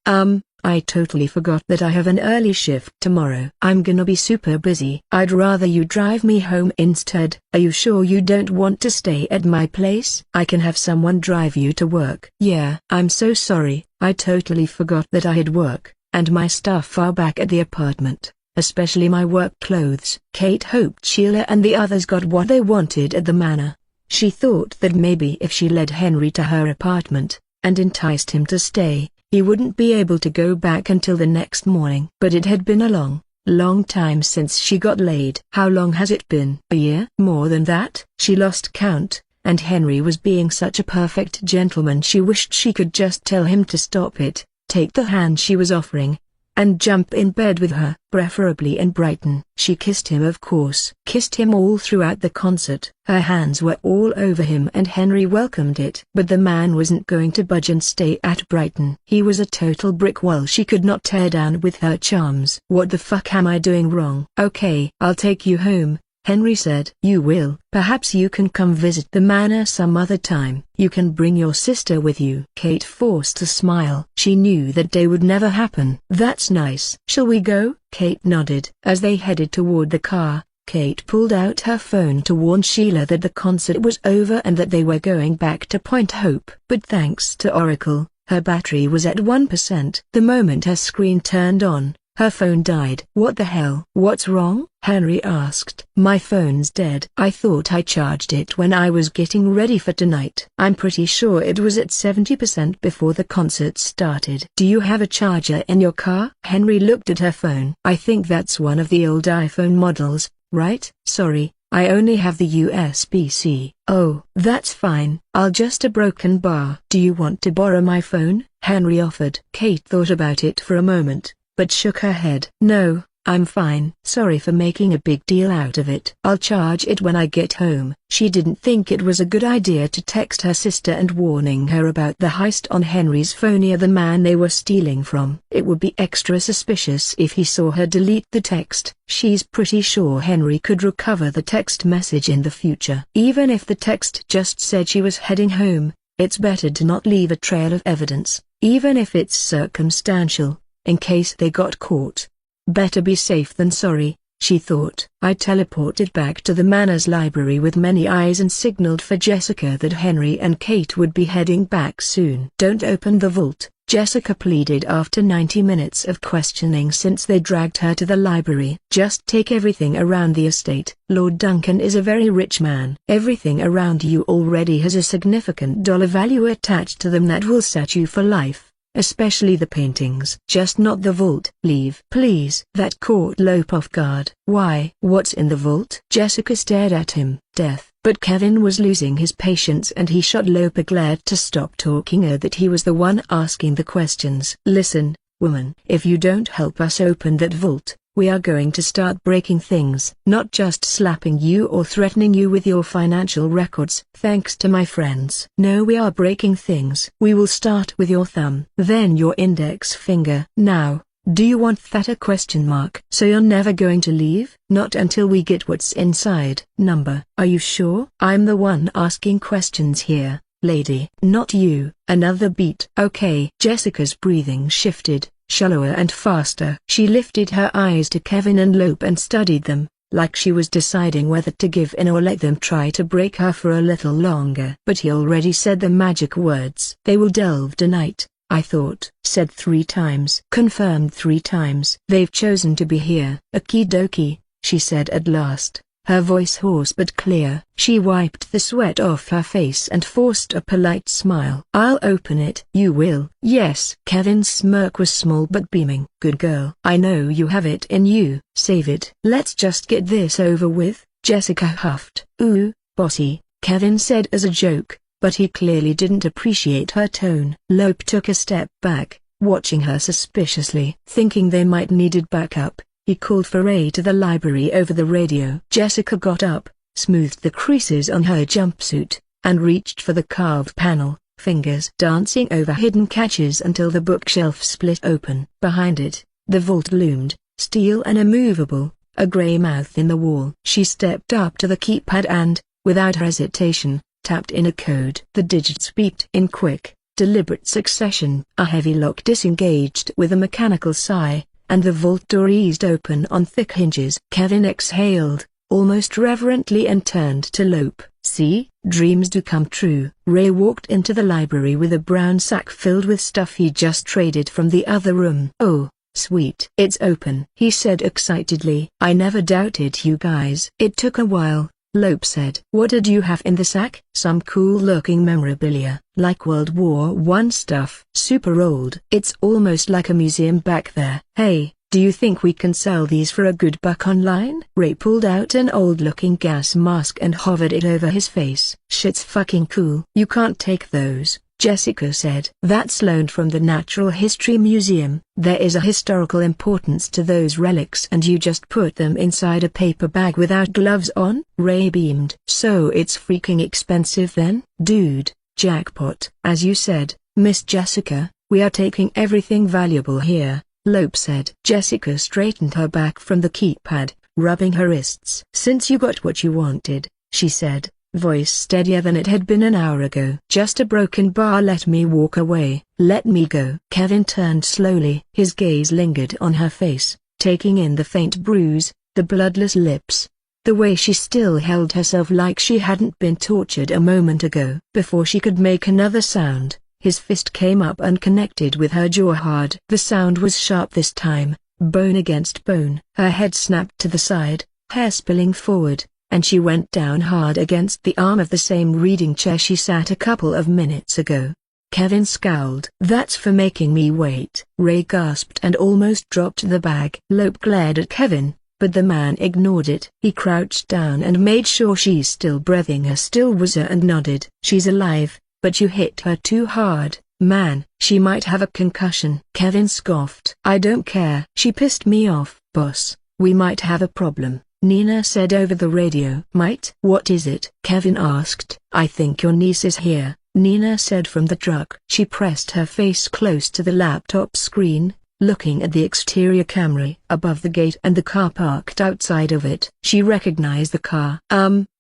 I totally forgot that I have an early shift tomorrow. I'm gonna be super busy." "I'd rather you drive me home instead." "Are you sure you don't want to stay at my place?" "I can have someone drive you to work." "Yeah." "I'm so sorry, I totally forgot that I had work, and my stuff are back at the apartment, especially my work clothes." Kate hoped Sheila and the others got what they wanted at the manor. She thought that maybe if she led Henry to her apartment, and enticed him to stay, he wouldn't be able to go back until the next morning. But it had been a long, long time since she got laid. How long has it been? A year? More than that? She lost count, and Henry was being such a perfect gentleman she wished she could just tell him to stop it, take the hand she was offering, and jump in bed with her, preferably in Brighton. She kissed him, of course. Kissed him all throughout the concert. Her hands were all over him and Henry welcomed it. But the man wasn't going to budge and stay at Brighton. He was a total brick wall she could not tear down with her charms. "What the fuck am I doing wrong?" "Okay, I'll take you home," Henry said. "You will? Perhaps you can come visit the manor some other time. You can bring your sister with you." Kate forced a smile. She knew that day would never happen. "That's nice. Shall we go?" Kate nodded. As they headed toward the car, Kate pulled out her phone to warn Sheila that the concert was over and that they were going back to Point Hope. But thanks to Oracle, her battery was at 1%. The moment her screen turned on, her phone died. "What the hell? What's wrong?" Henry asked. "My phone's dead. I thought I charged it when I was getting ready for tonight. I'm pretty sure it was at 70% before the concert started." "Do you have a charger in your car?" Henry looked at her phone. "I think that's one of the old iPhone models, right?" "Sorry, I only have the USB-C. "Oh, that's fine. I'll just a broken bar." "Do you want to borrow my phone?" Henry offered. Kate thought about it for a moment, but shook her head. "No, I'm fine." "Sorry for making a big deal out of it. I'll charge it when I get home." She didn't think it was a good idea to text her sister and warning her about the heist on Henry's phone near the man they were stealing from. It would be extra suspicious if he saw her delete the text. She's pretty sure Henry could recover the text message in the future. Even if the text just said she was heading home, it's better to not leave a trail of evidence, even if it's circumstantial, in case they got caught. Better be safe than sorry, she thought. I teleported back to the Manor's library with many eyes and signaled for Jessica that Henry and Kate would be heading back soon. "Don't open the vault," Jessica pleaded after 90 minutes of questioning since they dragged her to the library. "Just take everything around the estate. Lord Duncan is a very rich man. Everything around you already has a significant dollar value attached to them that will set you for life. Especially the paintings. Just not the vault. Leave, please." That caught Lope off guard. "Why? What's in the vault?" Jessica stared at him. "Death." But Kevin was losing his patience and he shot Lope a glare to stop talking that he was the one asking the questions. "Listen, woman. If you don't help us open that vault, we are going to start breaking things. Not just slapping you or threatening you with your financial records. Thanks to my friends. No, we are breaking things. We will start with your thumb, then your index finger. Now, do you want that a question mark? So you're never going to leave?" "Not until we get what's inside." "Number. Are you sure?" "I'm the one asking questions here, lady. Not you." Another beat. "Okay." Jessica's breathing shifted, shallower and faster. She lifted her eyes to Kevin and Lope and studied them, like she was deciding whether to give in or let them try to break her for a little longer. But he already said the magic words. "They will delve tonight, I thought." "Said 3 times." "Confirmed 3 times." "They've chosen to be here." "Okie dokie," she said at last, her voice hoarse but clear. She wiped the sweat off her face and forced a polite smile. "I'll open it." "You will?" "Yes." Kevin's smirk was small but beaming. "Good girl. I know you have it in you. Save it." "Let's just get this over with," Jessica huffed. "Ooh, bossy," Kevin said as a joke, but he clearly didn't appreciate her tone. Lope took a step back, watching her suspiciously. Thinking they might needed backup, he called for Ray to the library over the radio. Jessica got up, smoothed the creases on her jumpsuit, and reached for the carved panel, fingers dancing over hidden catches until the bookshelf split open. Behind it, the vault loomed, steel and immovable, a gray mouth in the wall. She stepped up to the keypad and, without hesitation, tapped in a code. The digits beeped in quick, deliberate succession. A heavy lock disengaged with a mechanical sigh, and the vault door eased open on thick hinges. Kevin exhaled, almost reverently, and turned to Lope. "See, dreams do come true." Ray walked into the library with a brown sack filled with stuff he just traded from the other room. "Oh, sweet. It's open," he said excitedly. "I never doubted you guys." "It took a while," Lope said. "What did you have in the sack?" "Some cool-looking memorabilia, like World War I stuff. Super old. It's almost like a museum back there." "Hey, do you think we can sell these for a good buck online?" Ray pulled out an old-looking gas mask and hovered it over his face. "Shit's fucking cool." "You can't take those," Jessica said. "That's loaned from the Natural History Museum. There is a historical importance to those relics and you just put them inside a paper bag without gloves on?" Ray beamed. "So it's freaking expensive then?" "Dude, jackpot." "As you said, Miss Jessica, we are taking everything valuable here," Lope said. Jessica straightened her back from the keypad, rubbing her wrists. "Since you got what you wanted," she said, voice steadier than it had been an hour ago. "Just a broken bar. Let me walk away." "Let me go." Kevin turned slowly. His gaze lingered on her face, taking in the faint bruise, the bloodless lips, the way she still held herself like she hadn't been tortured a moment ago. Before she could make another sound, his fist came up and connected with her jaw hard. The sound was sharp this time, bone against bone. Her head snapped to the side, hair spilling forward, and she went down hard against the arm of the same reading chair she sat a couple of minutes ago. Kevin scowled. "That's for making me wait." Ray gasped and almost dropped the bag. Lope glared at Kevin, but the man ignored it. He crouched down and made sure she's still breathing. Her still was and nodded. "She's alive, but you hit her too hard, man. She might have a concussion." Kevin scoffed. "I don't care. She pissed me off." "Boss, we might have a problem," Nina said over the radio. "Might? What is it?" Kevin asked. "I think your niece is here," Nina said from the truck. She pressed her face close to the laptop screen, looking at the exterior camera above the gate and the car parked outside of it. She recognized the car.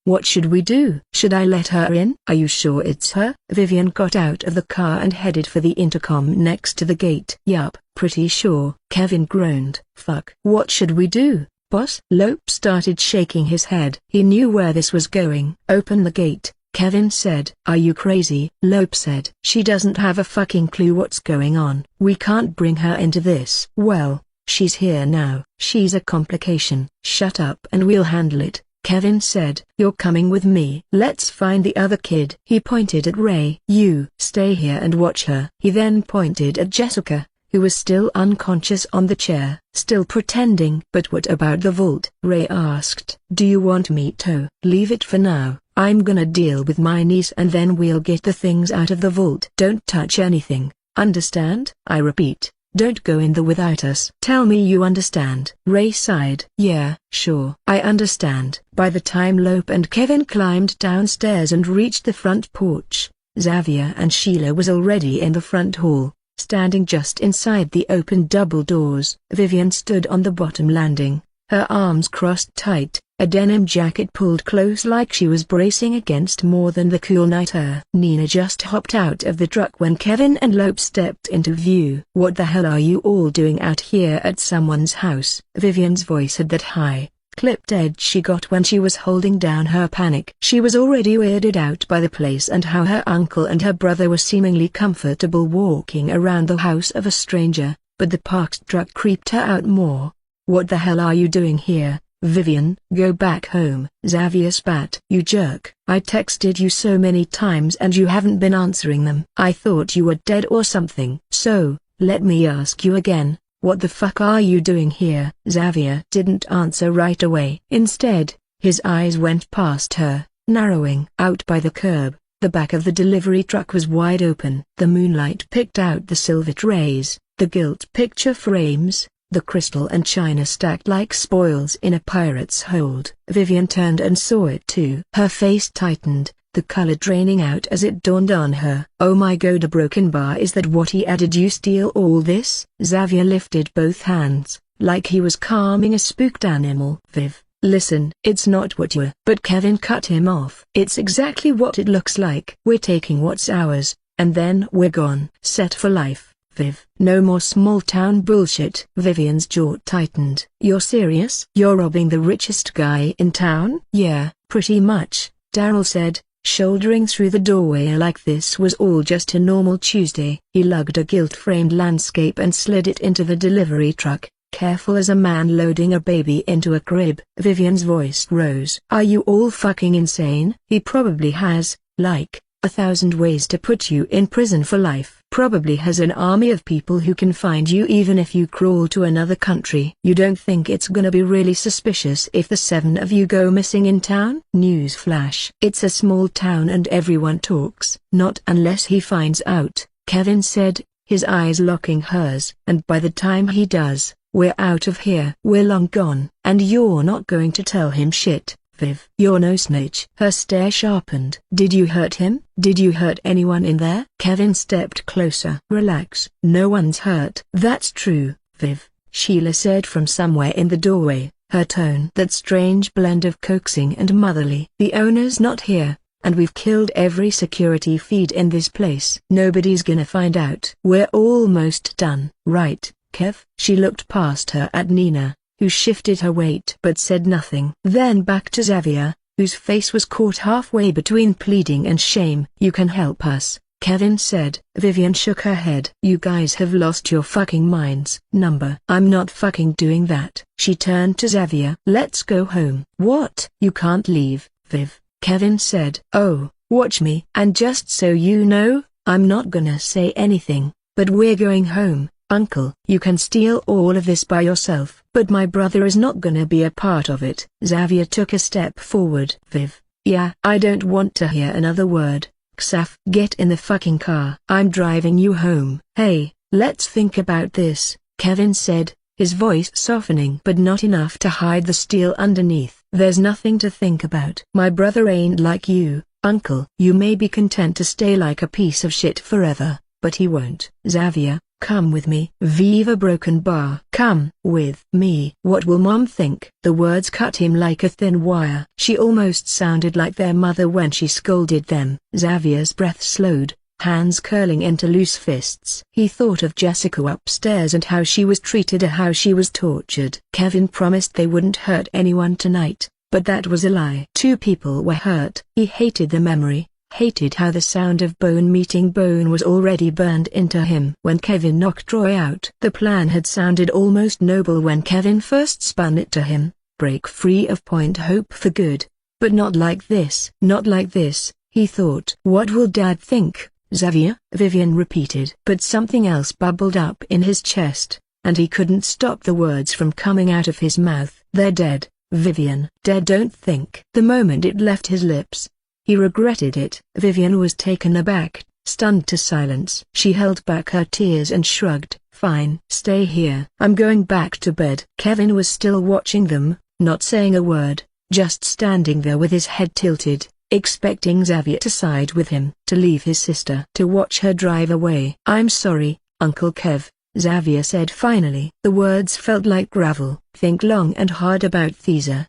What should we do?" "Should I let her in?" "Are you sure it's her?" Vivian got out of the car and headed for the intercom next to the gate. "Yup, pretty sure." Kevin groaned. "Fuck. What should we do, boss?" Lope started shaking his head. He knew where this was going. "Open the gate," Kevin said. "Are you crazy?" Lope said. "She doesn't have a fucking clue what's going on. We can't bring her into this." "Well, she's here now." "She's a complication." "Shut up and we'll handle it," Kevin said. "You're coming with me." "Let's find the other kid." He pointed at Ray. "You stay here and watch her." He then pointed at Jessica, who was still unconscious on the chair, still pretending. "But what about the vault?" Ray asked. "Do you want me to?" "Leave it for now. I'm gonna deal with my niece and then we'll get the things out of the vault." "Don't touch anything, understand?" "I repeat, don't go in there without us." "Tell me you understand." Ray sighed. "Yeah, sure. I understand." By the time Lope and Kevin climbed downstairs and reached the front porch, Xavier and Sheila was already in the front hall, standing just inside the open double doors. Vivian stood on the bottom landing, her arms crossed tight, a denim jacket pulled close like she was bracing against more than the cool night air. Nina just hopped out of the truck when Kevin and Lope stepped into view. "What the hell are you all doing out here at someone's house?" Vivian's voice had that high, clipped edge she got when she was holding down her panic. She was already weirded out by the place and how her uncle and her brother were seemingly comfortable walking around the house of a stranger, but the parked truck creeped her out more. "What the hell are you doing here, Vivian?" "Go back home," Xavier spat. "You jerk. I texted you so many times and you haven't been answering them. I thought you were dead or something." "So, let me ask you again, what the fuck are you doing here?" Xavier didn't answer right away. Instead, his eyes went past her, narrowing. Out by the curb, the back of the delivery truck was wide open. The moonlight picked out the silver trays, the gilt picture frames, the crystal and china stacked like spoils in a pirate's hold. Vivian turned and saw it too. Her face tightened, the color draining out as it dawned on her. "Oh my god, a broken bar. Is that what he added? You steal all this?" Xavier lifted both hands, like he was calming a spooked animal. "Viv, listen, it's not what you were." But Kevin cut him off. "It's exactly what it looks like. We're taking what's ours, and then we're gone. Set for life. Viv, no more small town bullshit." Vivian's jaw tightened. "You're serious? You're robbing the richest guy in town?" "Yeah, pretty much," Daryl said, shouldering through the doorway like this was all just a normal Tuesday. He lugged a gilt-framed landscape and slid it into the delivery truck, careful as a man loading a baby into a crib. Vivian's voice rose. "Are you all fucking insane? He probably has, like, 1,000 ways to put you in prison for life. Probably has an army of people who can find you even if you crawl to another country. You don't think it's gonna be really suspicious if the 7 of you go missing in town?" Newsflash: it's a small town and everyone talks. "Not unless he finds out," Kevin said, his eyes locking hers. "And by the time he does, we're out of here." "We're long gone. And you're not going to tell him shit, Viv. You're no snitch." Her stare sharpened. "Did you hurt him? Did you hurt anyone in there?" Kevin stepped closer. "Relax. No one's hurt." "That's true, Viv," Sheila said from somewhere in the doorway, her tone that strange blend of coaxing and motherly. "The owner's not here, and we've killed every security feed in this place. Nobody's gonna find out." "We're almost done, right, Kev?" She looked past her at Nina, who shifted her weight but said nothing. Then back to Xavier, whose face was caught halfway between pleading and shame. "You can help us," Kevin said. Vivian shook her head. "You guys have lost your fucking minds." "I'm not fucking doing that." She turned to Xavier. "Let's go home." "What?" "You can't leave, Viv," Kevin said. "Oh, watch me." "And just so you know, I'm not gonna say anything, but we're going home, Uncle." "You can steal all of this by yourself, but my brother is not gonna be a part of it." Xavier took a step forward. "Viv, yeah, I don't want to hear another word. Xaf, get in the fucking car. I'm driving you home." "Hey, let's think about this," Kevin said, his voice softening but not enough to hide the steel underneath. "There's nothing to think about. My brother ain't like you, Uncle. You may be content to stay like a piece of shit forever, but he won't." "Xavier, come with me." "Viva Broken Bar." "Come with me." "What will Mom think?" The words cut him like a thin wire. She almost sounded like their mother when she scolded them. Xavier's breath slowed, hands curling into loose fists. He thought of Jessica upstairs and how she was treated and how she was tortured. Kevin promised they wouldn't hurt anyone tonight, but that was a lie. 2 people were hurt. He hated the memory, hated how the sound of bone meeting bone was already burned into him. When Kevin knocked Roy out, the plan had sounded almost noble when Kevin first spun it to him, break free of Point Hope for good. But not like this. Not like this, he thought. "What will Dad think, Xavier?" Vivian repeated. But something else bubbled up in his chest, and he couldn't stop the words from coming out of his mouth. "They're dead, Vivian." "Dead, don't think." The moment it left his lips, he regretted it. Vivian was taken aback, stunned to silence. She held back her tears and shrugged. "Fine. Stay here. I'm going back to bed." Kevin was still watching them, not saying a word, just standing there with his head tilted, expecting Xavier to side with him, to leave his sister, to watch her drive away. "I'm sorry, Uncle Kev," Xavier said finally. The words felt like gravel. "Think long and hard about Thesa,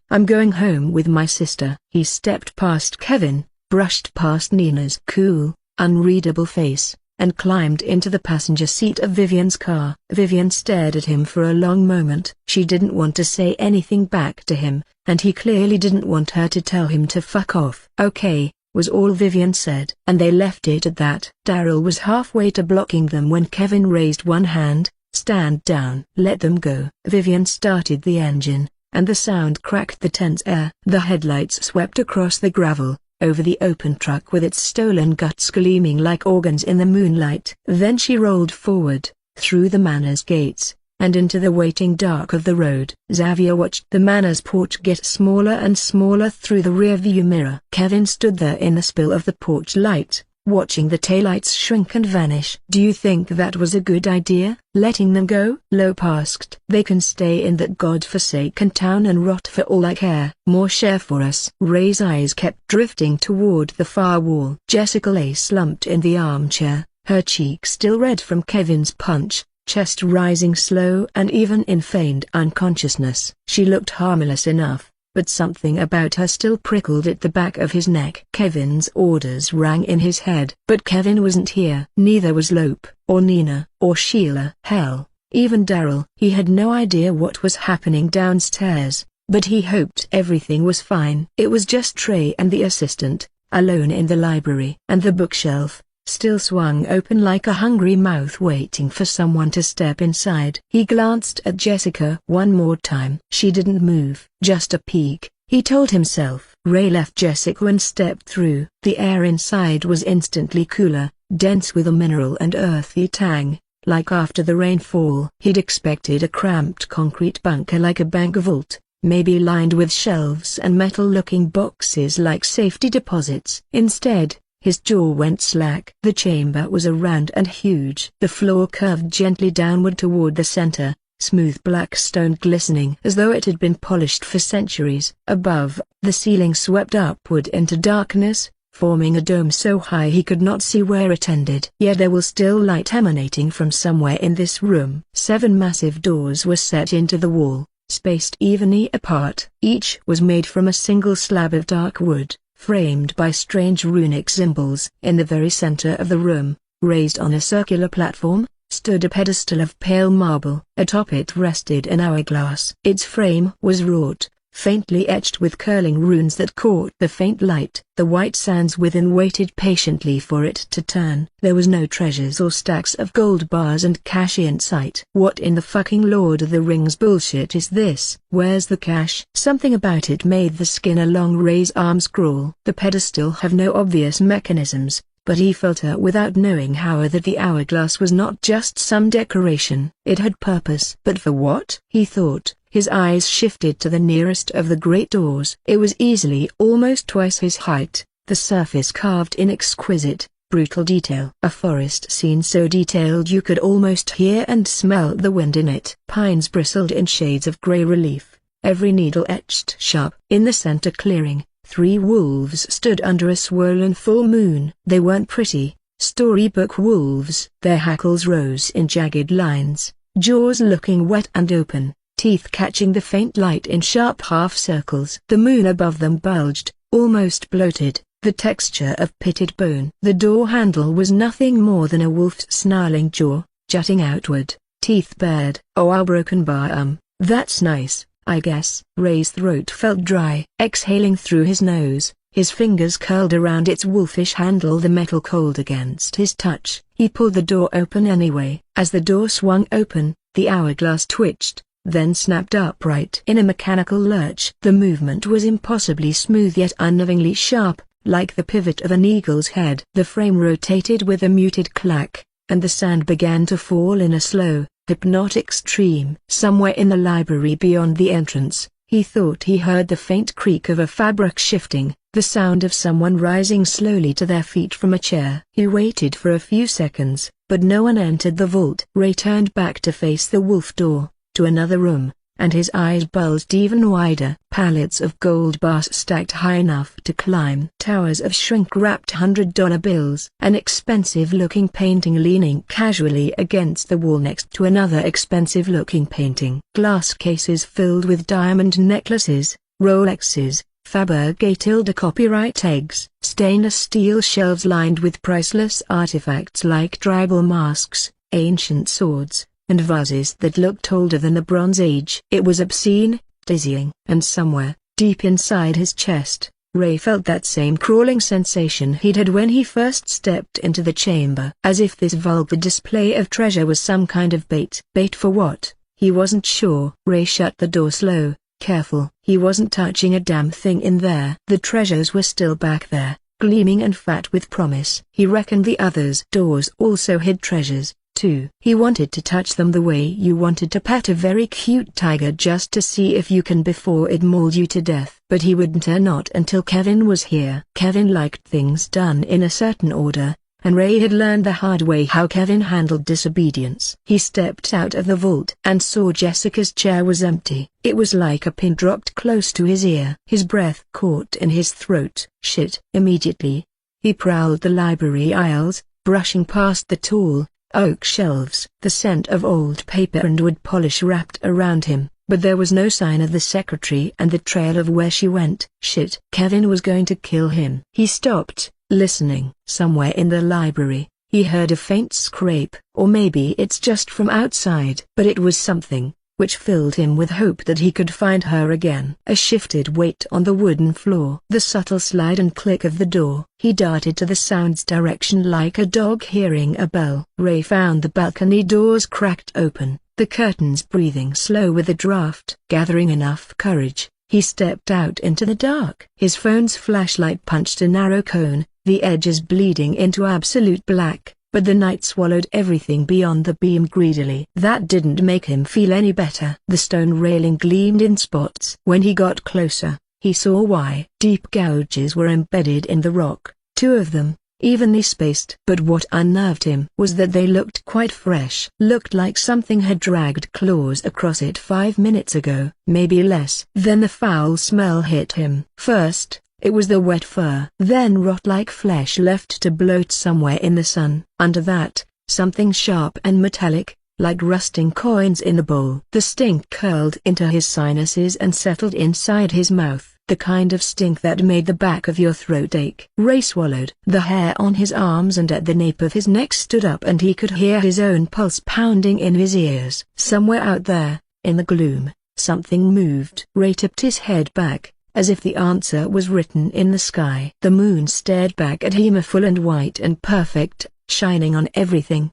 I'm going home with my sister." He stepped past Kevin, brushed past Nina's cool, unreadable face, and climbed into the passenger seat of Vivian's car. Vivian stared at him for a long moment. She didn't want to say anything back to him, and he clearly didn't want her to tell him to fuck off. "Okay," was all Vivian said. And they left it at that. Daryl was halfway to blocking them when Kevin raised one hand. "Stand down." "Let them go." Vivian started the engine, and the sound cracked the tense air. The headlights swept across the gravel, over the open truck with its stolen guts gleaming like organs in the moonlight. Then she rolled forward, through the manor's gates, and into the waiting dark of the road. Xavier watched the manor's porch get smaller and smaller through the rearview mirror. Kevin stood there in the spill of the porch light, watching the taillights shrink and vanish. "Do you think that was a good idea, letting them go?" Lope asked. "They can stay in that godforsaken town and rot for all I care. More share for us." Ray's eyes kept drifting toward the far wall. Jessica lay slumped in the armchair, her cheek still red from Kevin's punch, chest rising slow and even in feigned unconsciousness. She looked harmless enough, but something about her still prickled at the back of his neck. Kevin's orders rang in his head. But Kevin wasn't here. Neither was Lope, or Nina, or Sheila. Hell, even Daryl. He had no idea what was happening downstairs, but he hoped everything was fine. It was just Trey and the assistant, alone in the library. And the bookshelf, still swung open like a hungry mouth waiting for someone to step inside. He glanced at Jessica one more time. She didn't move. Just a peek, he told himself. Ray left Jessica and stepped through. The air inside was instantly cooler, dense with a mineral and earthy tang, like after the rainfall. He'd expected a cramped concrete bunker like a bank vault, maybe lined with shelves and metal-looking boxes like safety deposits. Instead, his jaw went slack. The chamber was round and huge. The floor curved gently downward toward the center, smooth black stone glistening as though it had been polished for centuries. Above, the ceiling swept upward into darkness, forming a dome so high he could not see where it ended. Yet there was still light emanating from somewhere in this room. 7 massive doors were set into the wall, spaced evenly apart. Each was made from a single slab of dark wood, framed by strange runic symbols. In the very center of the room, raised on a circular platform, stood a pedestal of pale marble. Atop it rested an hourglass. Its frame was wrought, faintly etched with curling runes that caught the faint light. The white sands within waited patiently for it to turn. There was no treasures or stacks of gold bars and cash in sight. What in the fucking Lord of the Rings bullshit is this? Where's the cash? Something about it made the skin along Ray's arms crawl. The pedestal have no obvious mechanisms, but he felt her without knowing how that the hourglass was not just some decoration. It had purpose. But for what? He thought. His eyes shifted to the nearest of the great doors. It was easily almost twice his height, the surface carved in exquisite, brutal detail. A forest scene so detailed you could almost hear and smell the wind in it. Pines bristled in shades of grey relief, every needle etched sharp. In the center clearing, 3 wolves stood under a swollen full moon. They weren't pretty, storybook wolves. Their hackles rose in jagged lines, jaws looking wet and open, teeth catching the faint light in sharp half circles. The moon above them bulged, almost bloated, the texture of pitted bone. The door handle was nothing more than a wolf's snarling jaw, jutting outward, teeth bared. "Oh, our broken bar, that's nice, I guess." Ray's throat felt dry. Exhaling through his nose, his fingers curled around its wolfish handle, the metal cold against his touch. He pulled the door open anyway. As the door swung open, the hourglass twitched, then snapped upright in a mechanical lurch. The movement was impossibly smooth yet unnervingly sharp, like the pivot of an eagle's head. The frame rotated with a muted clack, and the sand began to fall in a slow, hypnotic stream. Somewhere in the library beyond the entrance, he thought he heard the faint creak of a fabric shifting, the sound of someone rising slowly to their feet from a chair. He waited for a few seconds, but no one entered the vault. Ray turned back to face the wolf door, to another room, and his eyes bulged even wider. Pallets of gold bars stacked high enough to climb. Towers of shrink-wrapped $100 bills. An expensive-looking painting leaning casually against the wall next to another expensive-looking painting. Glass cases filled with diamond necklaces, Rolexes, Fabergé copyright eggs. Stainless steel shelves lined with priceless artifacts like tribal masks, ancient swords, and vases that looked older than the Bronze Age. It was obscene, dizzying. And somewhere, deep inside his chest, Ray felt that same crawling sensation he'd had when he first stepped into the chamber. As if this vulgar display of treasure was some kind of bait. Bait for what? He wasn't sure. Ray shut the door slow, careful. He wasn't touching a damn thing in there. The treasures were still back there, gleaming and fat with promise. He reckoned the others' doors also hid treasures, too. He wanted to touch them the way you wanted to pet a very cute tiger just to see if you can before it mauled you to death. But he wouldn't not until Kevin was here. Kevin liked things done in a certain order, and Ray had learned the hard way how Kevin handled disobedience. He stepped out of the vault and saw Jessica's chair was empty. It was like a pin dropped close to his ear. His breath caught in his throat. Shit. Immediately, he prowled the library aisles, brushing past the tall, oak shelves. The scent of old paper and wood polish wrapped around him, but there was no sign of the secretary and the trail of where she went. Shit. Kevin was going to kill him. He stopped, listening. Somewhere in the library, he heard a faint scrape. Or maybe it's just from outside. But it was something, which filled him with hope that he could find her again. A shifted weight on the wooden floor. The subtle slide and click of the door. He darted to the sound's direction like a dog hearing a bell. Ray found the balcony doors cracked open, the curtains breathing slow with a draft. Gathering enough courage, he stepped out into the dark. His phone's flashlight punched a narrow cone, the edges bleeding into absolute black, but the night swallowed everything beyond the beam greedily. That didn't make him feel any better. The stone railing gleamed in spots. When he got closer, he saw why. Deep gouges were embedded in the rock, 2 of them, evenly spaced. But what unnerved him was that they looked quite fresh. Looked like something had dragged claws across it 5 minutes ago, maybe less. Then the foul smell hit him. First, it was the wet fur. Then rot like flesh left to bloat somewhere in the sun. Under that, something sharp and metallic, like rusting coins in a bowl. The stink curled into his sinuses and settled inside his mouth. the kind of stink that made the back of your throat ache. Ray swallowed. The hair on his arms and at the nape of his neck stood up and he could hear his own pulse pounding in his ears. Somewhere out there, in the gloom, something moved. Ray tipped his head back, as if the answer was written in the sky. The moon stared back at him, full and white and perfect, shining on everything,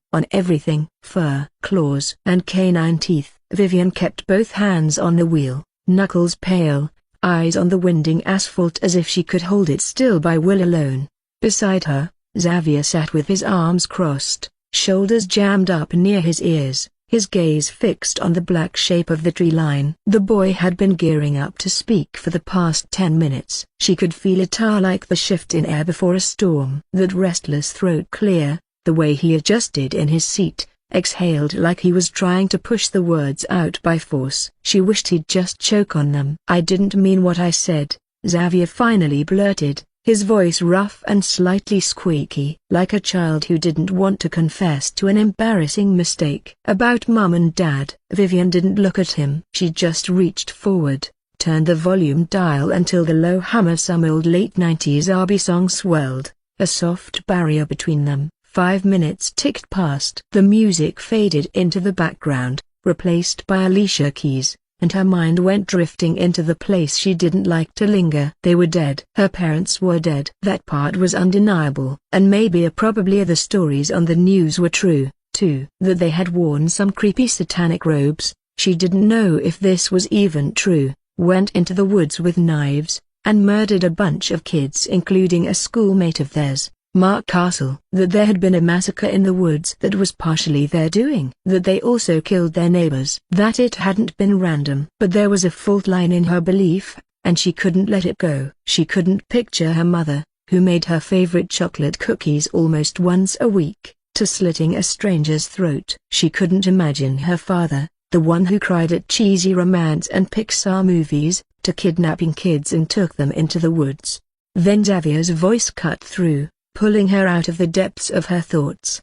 fur, claws, and canine teeth. Vivian kept both hands on the wheel, knuckles pale, eyes on the winding asphalt as if she could hold it still by will alone. Beside her, Xavier sat with his arms crossed, shoulders jammed up near his ears, his gaze fixed on the black shape of the tree line. The boy had been gearing up to speak for the past 10 minutes. She could feel it like the shift in air before a storm. That restless throat clear, the way he adjusted in his seat, exhaled like he was trying to push the words out by force. She wished he'd just choke on them. "I didn't mean what I said," Xavier finally blurted, his voice rough and slightly squeaky, like a child who didn't want to confess to an embarrassing mistake. "About Mum and Dad." Vivian didn't look at him. She just reached forward, turned the volume dial until the low hum of some old late 90s R&B song swelled, a soft barrier between them. 5 minutes ticked past. The music faded into the background, replaced by Alicia Keys, and her mind went drifting into the place she didn't like to linger. They were dead. Her parents were dead. That part was undeniable, and maybe probably the stories on the news were true, too. That they had worn some creepy satanic robes, she didn't know if this was even true, went into the woods with knives, and murdered a bunch of kids including a schoolmate of theirs, Mark Castle. That there had been a massacre in the woods that was partially their doing. That they also killed their neighbors. That it hadn't been random. But there was a fault line in her belief, and she couldn't let it go. She couldn't picture her mother, who made her favorite chocolate cookies almost once a week, to slitting a stranger's throat. She couldn't imagine her father, the one who cried at cheesy romance and Pixar movies, to kidnapping kids and took them into the woods. Then Xavier's voice cut through, pulling her out of the depths of her thoughts.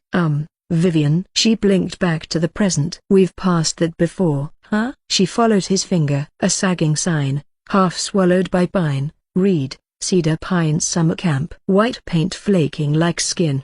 Vivian." She blinked back to the present. "We've passed that before, huh?" She followed his finger. A sagging sign, half swallowed by pine, reed, Cedar Pines Summer Camp. White paint flaking like skin.